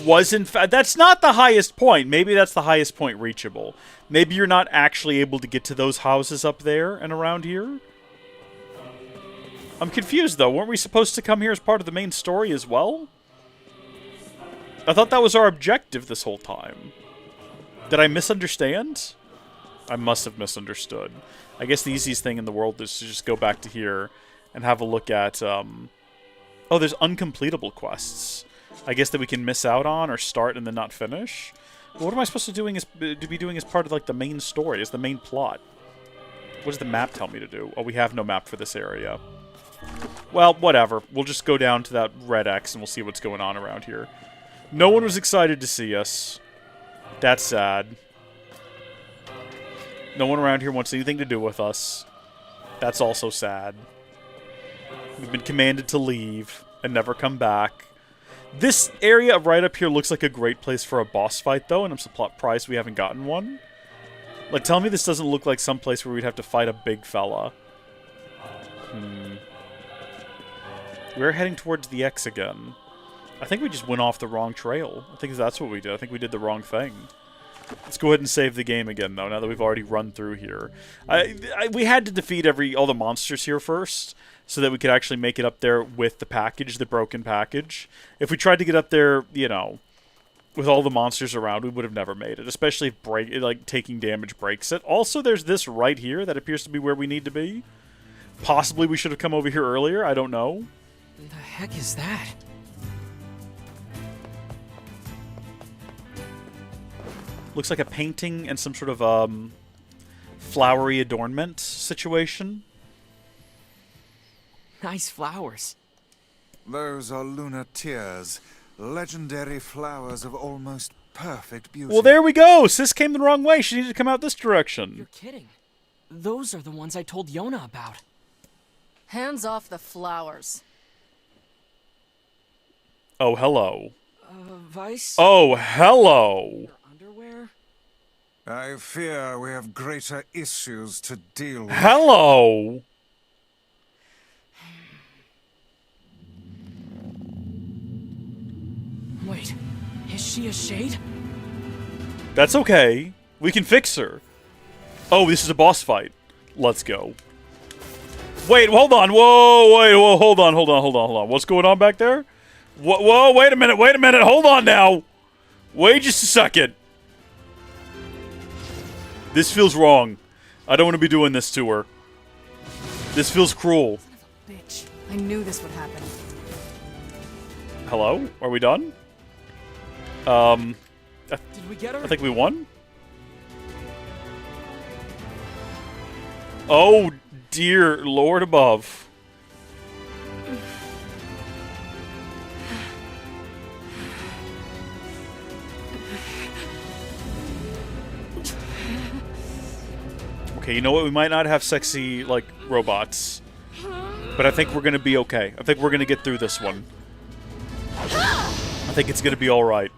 was in fact... That's not the highest point. Maybe that's the highest point reachable. Maybe you're not actually able to get to those houses up there and around here? I'm confused, though. Weren't we supposed to come here as part of the main story as well? I thought that was our objective this whole time. Did I misunderstand? I must have misunderstood. I guess the easiest thing in the world is to just go back to here and have a look at, Oh, there's uncompletable quests. I guess that we can miss out on or start and then not finish? Well, what am I supposed to be doing as part of, like, the main story, as the main plot? What does the map tell me to do? Oh, we have no map for this area. Well, whatever. We'll just go down to that red X and we'll see what's going on around here. No one was excited to see us. That's sad. No one around here wants anything to do with us. That's also sad. We've been commanded to leave and never come back. This area right up here looks like a great place for a boss fight, though, and I'm surprised we haven't gotten one. Like, tell me this doesn't look like some place where we'd have to fight a big fella. We're heading towards the X again. I think we just went off the wrong trail. I think that's what we did. I think we did the wrong thing. Let's go ahead and save the game again, though, now that we've already run through here. We had to defeat all the monsters here first, so that we could actually make it up there with the package, the broken package. If we tried to get up there, you know, with all the monsters around, we would have never made it, especially if taking damage breaks it. Also, there's this right here that appears to be where we need to be. Possibly we should have come over here earlier, I don't know. The heck is that? Looks like a painting and some sort of flowery adornment situation. Nice flowers. Those are lunar tears, legendary flowers of almost perfect beauty. Well, there we go! Sis came the wrong way. She needed to come out this direction. You're kidding. Those are the ones I told Yonah about. Hands off the flowers. Oh, hello. Vice? Oh, hello! Underwear? I fear we have greater issues to deal with. Hello! Wait, is she a shade? That's okay. We can fix her. Oh, this is a boss fight. Let's go. Wait, hold on. Whoa, hold on. What's going on back there? Whoa, wait a minute. Hold on now. Wait just a second. This feels wrong. I don't want to be doing this to her. This feels cruel. Bitch. I knew this would happen. Hello? Are we done? Did we get her? I think we won. Oh, dear Lord above. Okay, you know what? We might not have sexy, like, robots. But I think we're gonna be okay. I think we're gonna get through this one. I think it's gonna be alright.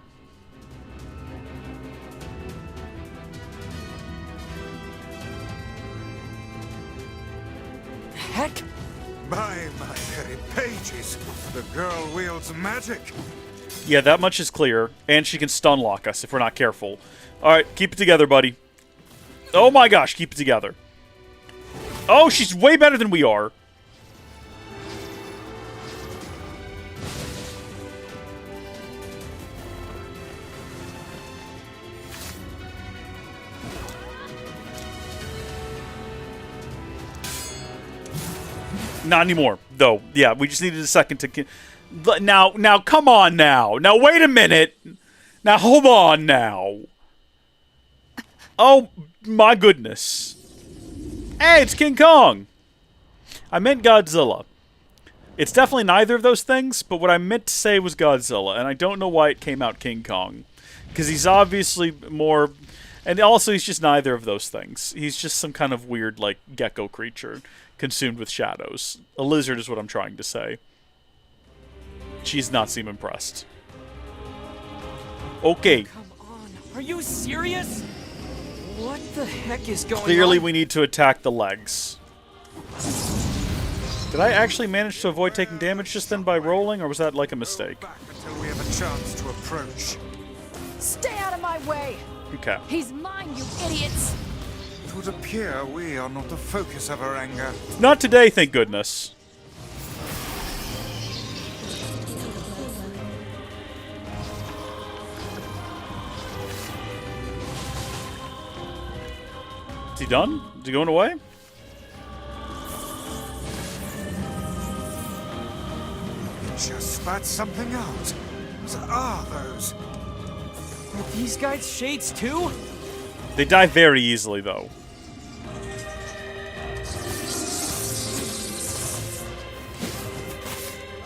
Heck? My very pages. The girl wields magic. Yeah, that much is clear. And she can stun lock us if we're not careful. Alright, keep it together, buddy. Oh my gosh, keep it together. Oh, she's way better than we are. Not anymore, though. Yeah, we just needed a second to... Now, come on now. Now, wait a minute. Now, hold on now. Oh, my goodness. Hey, it's King Kong. I meant Godzilla. It's definitely neither of those things, but what I meant to say was Godzilla, and I don't know why it came out King Kong. Because he's obviously more... And also, he's just neither of those things. He's just some kind of weird, like, gecko creature consumed with shadows. A lizard is what I'm trying to say. She does not seem impressed. Okay. Come on, are you serious? What the heck is going on? Clearly, we need to attack the legs. Did I actually manage to avoid taking damage just then by rolling, or was that like a mistake? Back until we have a chance to approach. Stay out of my way! Okay. He's mine, you idiots! It would appear we are not the focus of her anger. Not today, thank goodness. Is he done? Is he going away? Just spat something out. What are those? Are these guys shades too? They die very easily, though.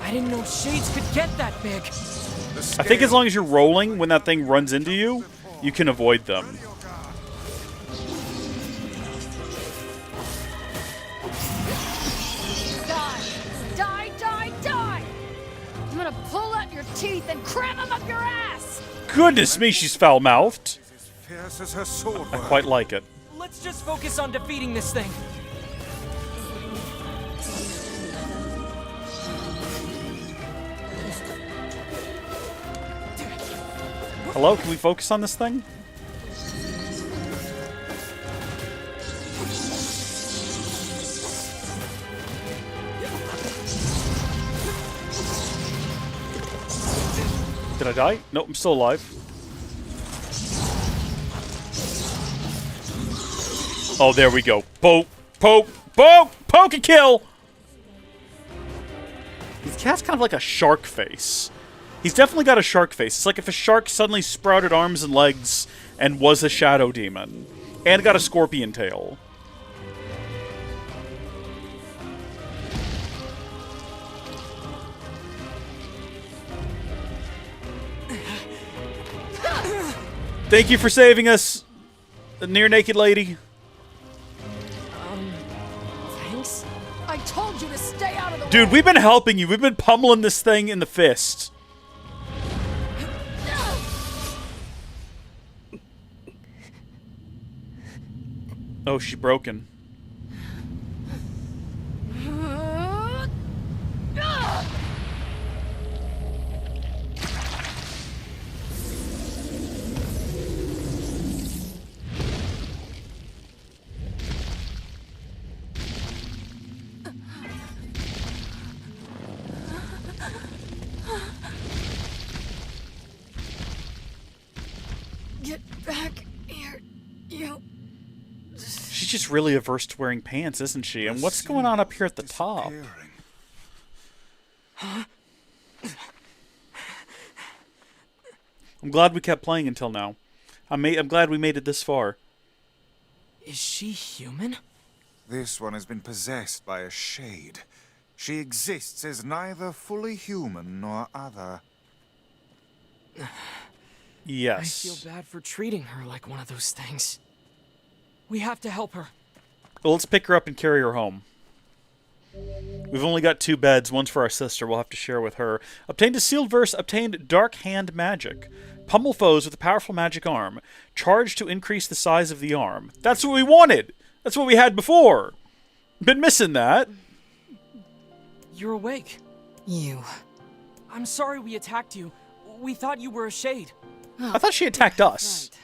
I didn't know shades could get that big. I think as long as you're rolling when that thing runs into you, you can avoid them. Die! I'm gonna pull out your teeth and cram them up your ass! Goodness me, she's foul-mouthed. Fierce as her sword. I quite like it. Let's just focus on defeating this thing. Hello? Can we focus on this thing? Did I die? Nope, I'm still alive. Oh, there we go. Poke, poke, poke, poke and kill! This cat's kind of like a shark face. He's definitely got a shark face. It's like if a shark suddenly sprouted arms and legs and was a shadow demon. And got a scorpion tail. Thank you for saving us, the near naked lady. Thanks. I told you to stay out of the Dude, we've been helping you. We've been pummeling this thing in the fist. Oh, she's broken. Get back here, you. She's just really averse to wearing pants, isn't she? And what's going on up here at the top? I'm glad we kept playing until now. I'm glad we made it this far. Is she human? This one has been possessed by a shade. She exists as neither fully human nor other. Yes. I feel bad for treating her like one of those things. We have to help her. Well, let's pick her up and carry her home. We've only got 2 beds. One's for our sister. We'll have to share with her. Obtained a sealed verse. Obtained Dark Hand Magic. Pummel foes with a powerful magic arm. Charge to increase the size of the arm. That's what we wanted. That's what we had before. Been missing that. You're awake. You. I'm sorry we attacked you. We thought you were a shade. I thought she attacked us. Right.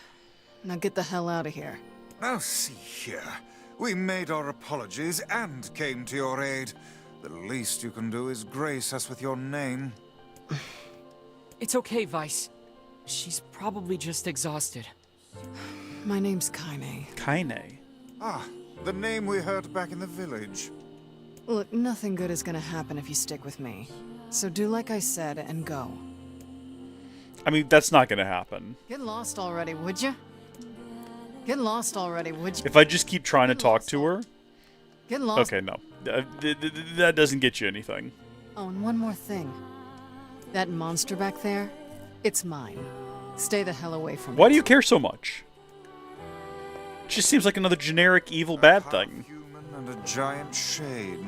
Now get the hell out of here. Now see here. We made our apologies and came to your aid. The least you can do is grace us with your name. It's okay, Vice. She's probably just exhausted. My name's Kaine. Kaine? Ah, the name we heard back in the village. Look, nothing good is gonna happen if you stick with me. So do like I said and go. I mean, that's not going to happen. Get lost already, would you? Get lost already, would you? If I just keep trying to talk to her... Get lost. Okay, no. That doesn't get you anything. Oh, and one more thing. That monster back there, it's mine. Stay the hell away from it. Why do you care so much? It just seems like another generic evil bad thing. Human and a giant shade.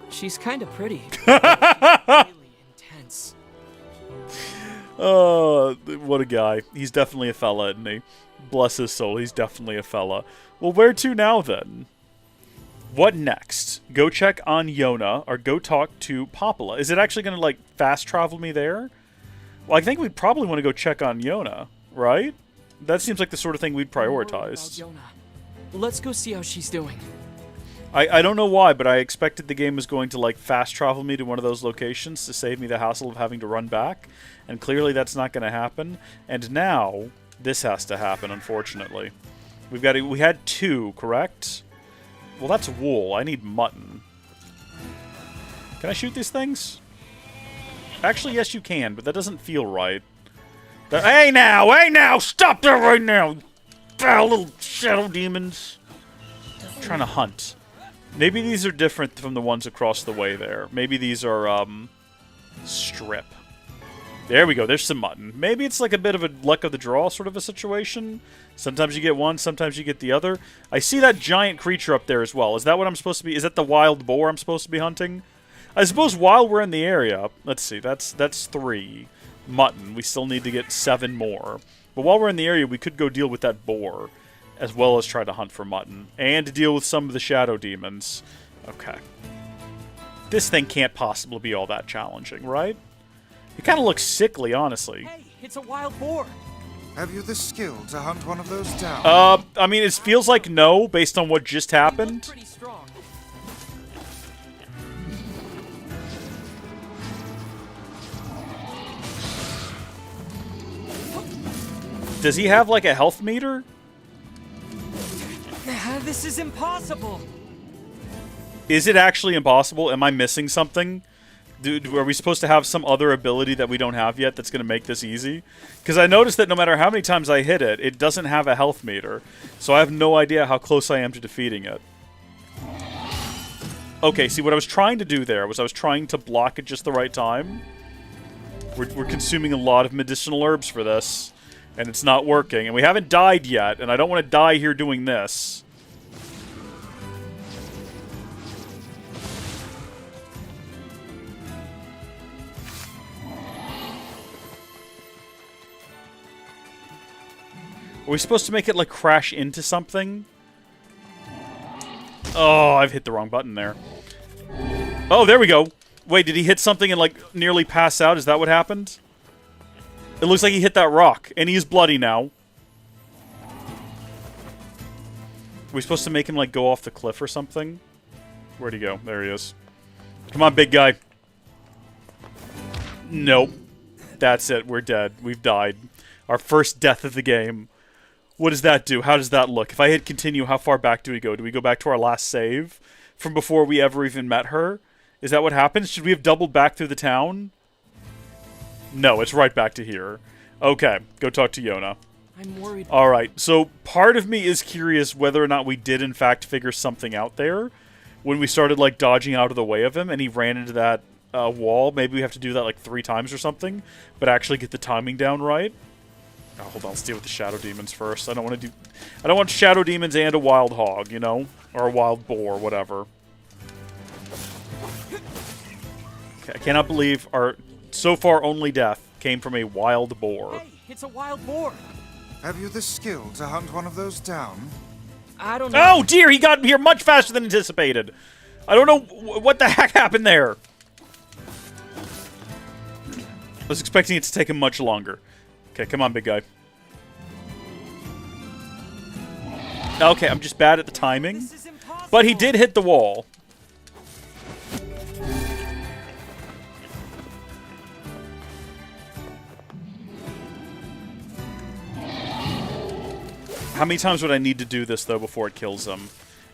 She's kind of pretty. Really intense. Oh, what a guy. He's definitely a fella, isn't he? Bless his soul, he's definitely a fella. Well, where to now, then? What next? Go check on Yonah, or go talk to Popula. Is it actually going to, like, fast travel me there? Well, I think we'd probably want to go check on Yonah, right? That seems like the sort of thing we'd prioritize. Yonah. Let's go see how she's doing. I don't know why, but I expected the game was going to, like, fast travel me to one of those locations to save me the hassle of having to run back. And clearly that's not going to happen. And now, this has to happen, unfortunately. We had 2, correct? Well, that's wool. I need mutton. Can I shoot these things? Actually, yes, you can, but that doesn't feel right. Hey now! Stop that right now! Foul little shadow demons! I'm trying to hunt. Maybe these are different from the ones across the way there. Maybe these are, strip. There we go, there's some mutton. Maybe it's like a bit of a luck of the draw sort of a situation. Sometimes you get one, sometimes you get the other. I see that giant creature up there as well. Is that what I'm supposed to be? Is that the wild boar I'm supposed to be hunting? I suppose while we're in the area, let's see, that's 3 mutton. We still need to get 7 more. But while we're in the area, we could go deal with that boar, as well as try to hunt for mutton, and to deal with some of the shadow demons. Okay. This thing can't possibly be all that challenging, right? It kind of looks sickly, honestly. Hey, it's a wild boar. Have you the skill to hunt one of those down? I mean, it feels like no, based on what just happened. Pretty strong. Does he have, like, a health meter? This is impossible. Is it actually impossible? Am I missing something? Are we supposed to have some other ability that we don't have yet that's going to make this easy? Because I noticed that no matter how many times I hit it, it doesn't have a health meter. So I have no idea how close I am to defeating it. Okay, see, what I was trying to do there was I was trying to block at just the right time. We're consuming a lot of medicinal herbs for this, and it's not working. And we haven't died yet, and I don't want to die here doing this. Are we supposed to make it, like, crash into something? Oh, I've hit the wrong button there. Oh, there we go. Wait, did he hit something and, like, nearly pass out? Is that what happened? It looks like he hit that rock, and he's bloody now. Are we supposed to make him, like, go off the cliff or something? Where'd he go? There he is. Come on, big guy. Nope. That's it. We're dead. We've died. Our first death of the game. What does that do? How does that look? If I hit continue, how far back do we go? Do we go back to our last save from before we ever even met her? Is that what happens? Should we have doubled back through the town? No, it's right back to here. Okay, go talk to Yonah. I'm worried. Alright, so part of me is curious whether or not we did in fact figure something out there when we started, like, dodging out of the way of him and he ran into that wall. Maybe we have to do that, like, 3 times or something, but actually get the timing down right. Oh, hold on, let's deal with the shadow demons first. I don't want shadow demons and a wild hog, you know? Or a wild boar, whatever. Okay, I cannot believe our so far only death came from a wild boar. Hey, it's a wild boar. Have you the skill to hunt one of those down? I don't know. Oh dear, he got here much faster than anticipated. I don't know what the heck happened there. I was expecting it to take him much longer. Okay, come on, big guy. Okay, I'm just bad at the timing. But he did hit the wall. How many times would I need to do this, though, before it kills him?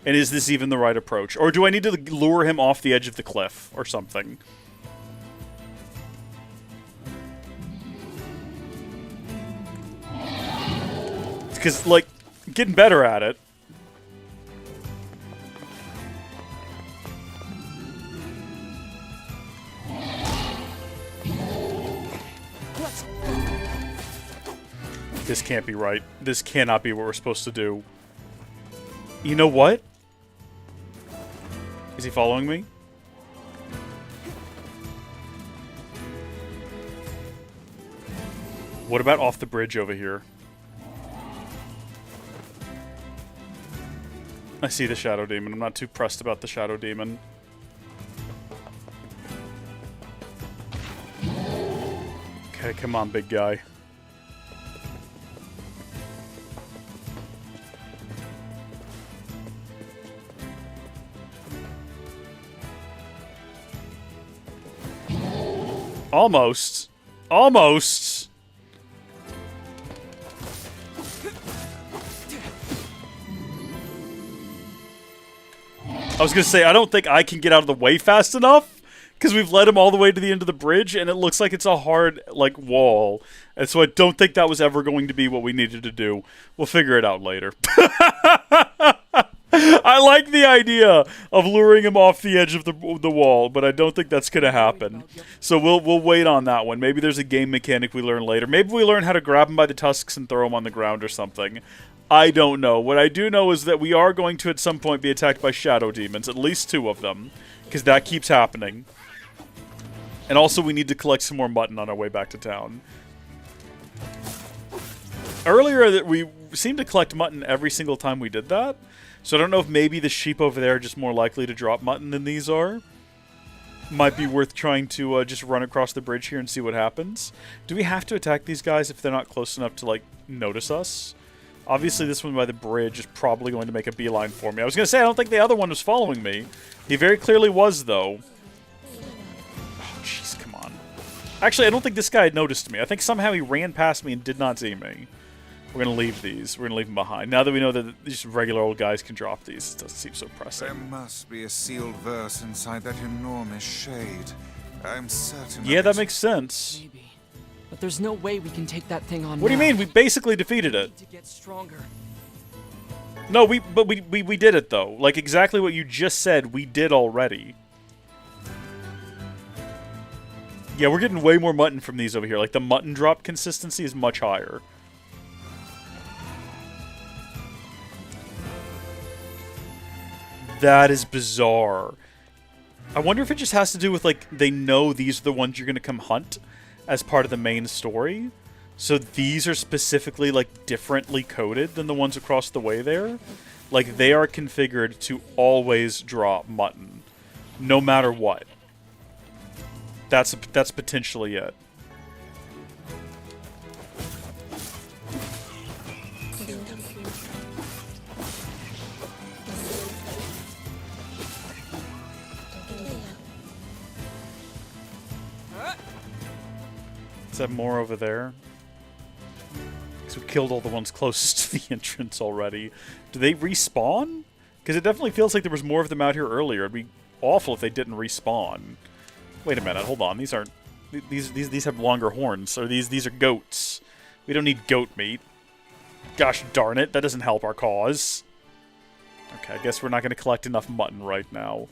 And is this even the right approach? Or do I need to lure him off the edge of the cliff or something? Because, like, getting better at it. This can't be right. This cannot be what we're supposed to do. You know what? Is he following me? What about off the bridge over here? I see the Shadow Demon. I'm not too pressed about the Shadow Demon. Okay, come on, big guy. Almost. Almost. I was going to say, I don't think I can get out of the way fast enough, because we've led him all the way to the end of the bridge, and it looks like it's a hard, like, wall. And so I don't think that was ever going to be what we needed to do. We'll figure it out later. I like the idea of luring him off the edge of the wall, but I don't think that's going to happen. So we'll wait on that one. Maybe there's a game mechanic we learn later. Maybe we learn how to grab him by the tusks and throw him on the ground or something. I don't know. What I do know is that we are going to at some point be attacked by shadow demons, at least 2 of them, because that keeps happening. And also we need to collect some more mutton on our way back to town. Earlier, we seemed to collect mutton every single time we did that. So I don't know if maybe the sheep over there are just more likely to drop mutton than these are. might be worth trying to just run across the bridge here and see what happens. Do we have to attack these guys if they're not close enough to, like, notice us? Obviously, this one by the bridge is probably going to make a beeline for me. I was going to say, I don't think the other one was following me. He very clearly was, though. Oh, jeez, come on. Actually, I don't think this guy had noticed me. I think somehow he ran past me and did not see me. We're going to leave these. We're going to leave them behind. Now that we know that these regular old guys can drop these, it doesn't seem so pressing. There must be a sealed verse inside that enormous shade. I'm certain. Yeah, that makes sense. Maybe. But there's no way we can take that thing on. What do you mean? We basically defeated it. To get stronger. No, we did it though. Like exactly what you just said, we did already. Yeah, we're getting way more mutton from these over here. Like the mutton drop consistency is much higher. That is bizarre. I wonder if it just has to do with, like, they know these are the ones you're going to come hunt as part of the main story. So these are specifically, like, differently coded than the ones across the way there. Like, they are configured to always drop mutton, no matter what. That's potentially it. Have more over there. Because we killed all the ones closest to the entrance already. Do they respawn? Because it definitely feels like there was more of them out here earlier. It'd be awful if they didn't respawn. Wait a minute, hold on. These aren't... These have longer horns. So these are goats. We don't need goat meat. Gosh darn it, that doesn't help our cause. Okay, I guess we're not going to collect enough mutton right now.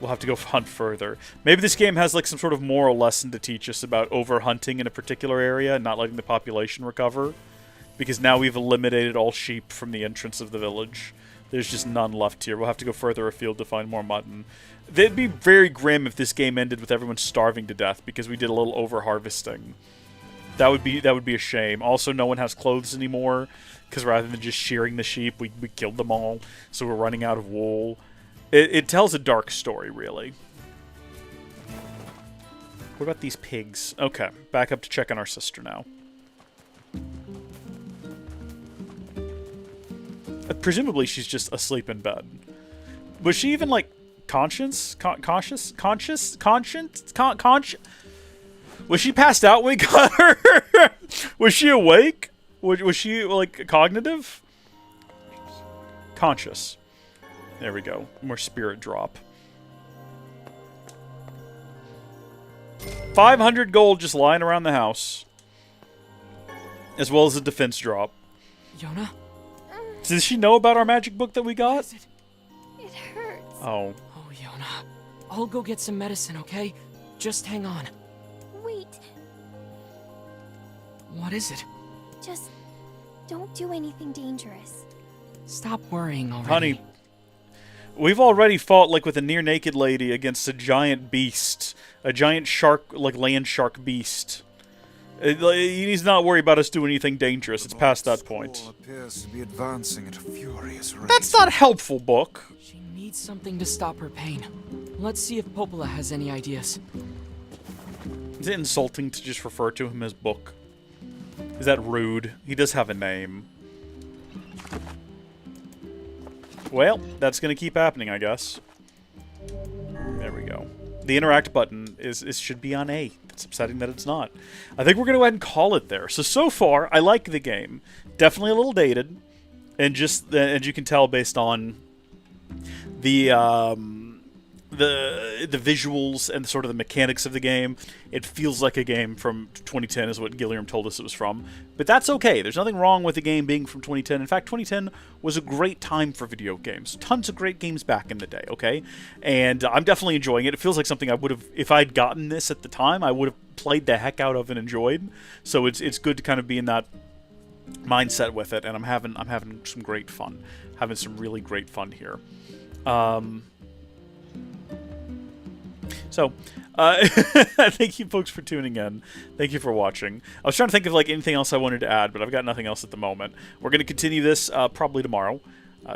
We'll have to go hunt further. Maybe this game has like some sort of moral lesson to teach us about over-hunting in a particular area and not letting the population recover. Because now we've eliminated all sheep from the entrance of the village. There's just none left here. We'll have to go further afield to find more mutton. It'd be very grim if this game ended with everyone starving to death because we did a little over-harvesting. That would be a shame. Also, no one has clothes anymore because rather than just shearing the sheep, we killed them all. So we're running out of wool. It tells a dark story, really. What about these pigs? Okay, back up to check on our sister now. Presumably she's just asleep in bed. Was she even, like, conscious? Conscious? Was she passed out when we got her? Was she awake? Was she, like, cognitive? Conscious. There we go. More spirit drop. 500 gold just lying around the house. As well as a defense drop. Yonah? Does she know about our magic book that we got? It hurts. Oh. Oh, Yonah. I'll go get some medicine, okay? Just hang on. Wait. What is it? Just don't do anything dangerous. Stop worrying already. Honey, we've already fought, like, with a near-naked lady against a giant beast. A giant shark, like, land shark beast. He's not worried about us doing anything dangerous. It's past that point. Appears to be advancing at a furious rate. That's not helpful, book. She needs something to stop her pain. Let's see if Popola has any ideas. Is it insulting to just refer to him as Book? Is that rude? He does have a name. Well, that's going to keep happening, I guess. There we go. The interact button should be on A. It's upsetting that it's not. I think we're going to go ahead and call it there. So far, I like the game. Definitely a little dated. And just, as you can tell based on the visuals and sort of the mechanics of the game, it feels like a game from 2010 is what Gilliam told us it was from. But that's okay. There's nothing wrong with the game being from 2010. In fact, 2010 was a great time for video games. Tons of great games back in the day, okay? And I'm definitely enjoying it. It feels like something I would have, if I'd gotten this at the time, I would have played the heck out of and enjoyed. So it's good to kind of be in that mindset with it, and I'm having some great fun. Having some really great fun here. So, thank you folks for tuning in. Thank you for watching. I was trying to think of like anything else I wanted to add, but I've got nothing else at the moment. We're going to continue this probably tomorrow.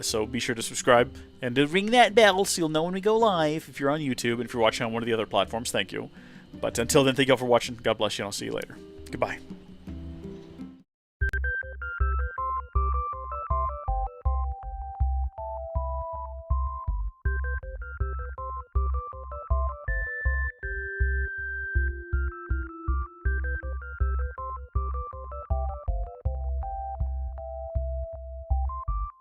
So be sure to subscribe and to ring that bell so you'll know when we go live if you're on YouTube, and if you're watching on one of the other platforms, thank you. But until then, thank you all for watching. God bless you, and I'll see you later. Goodbye.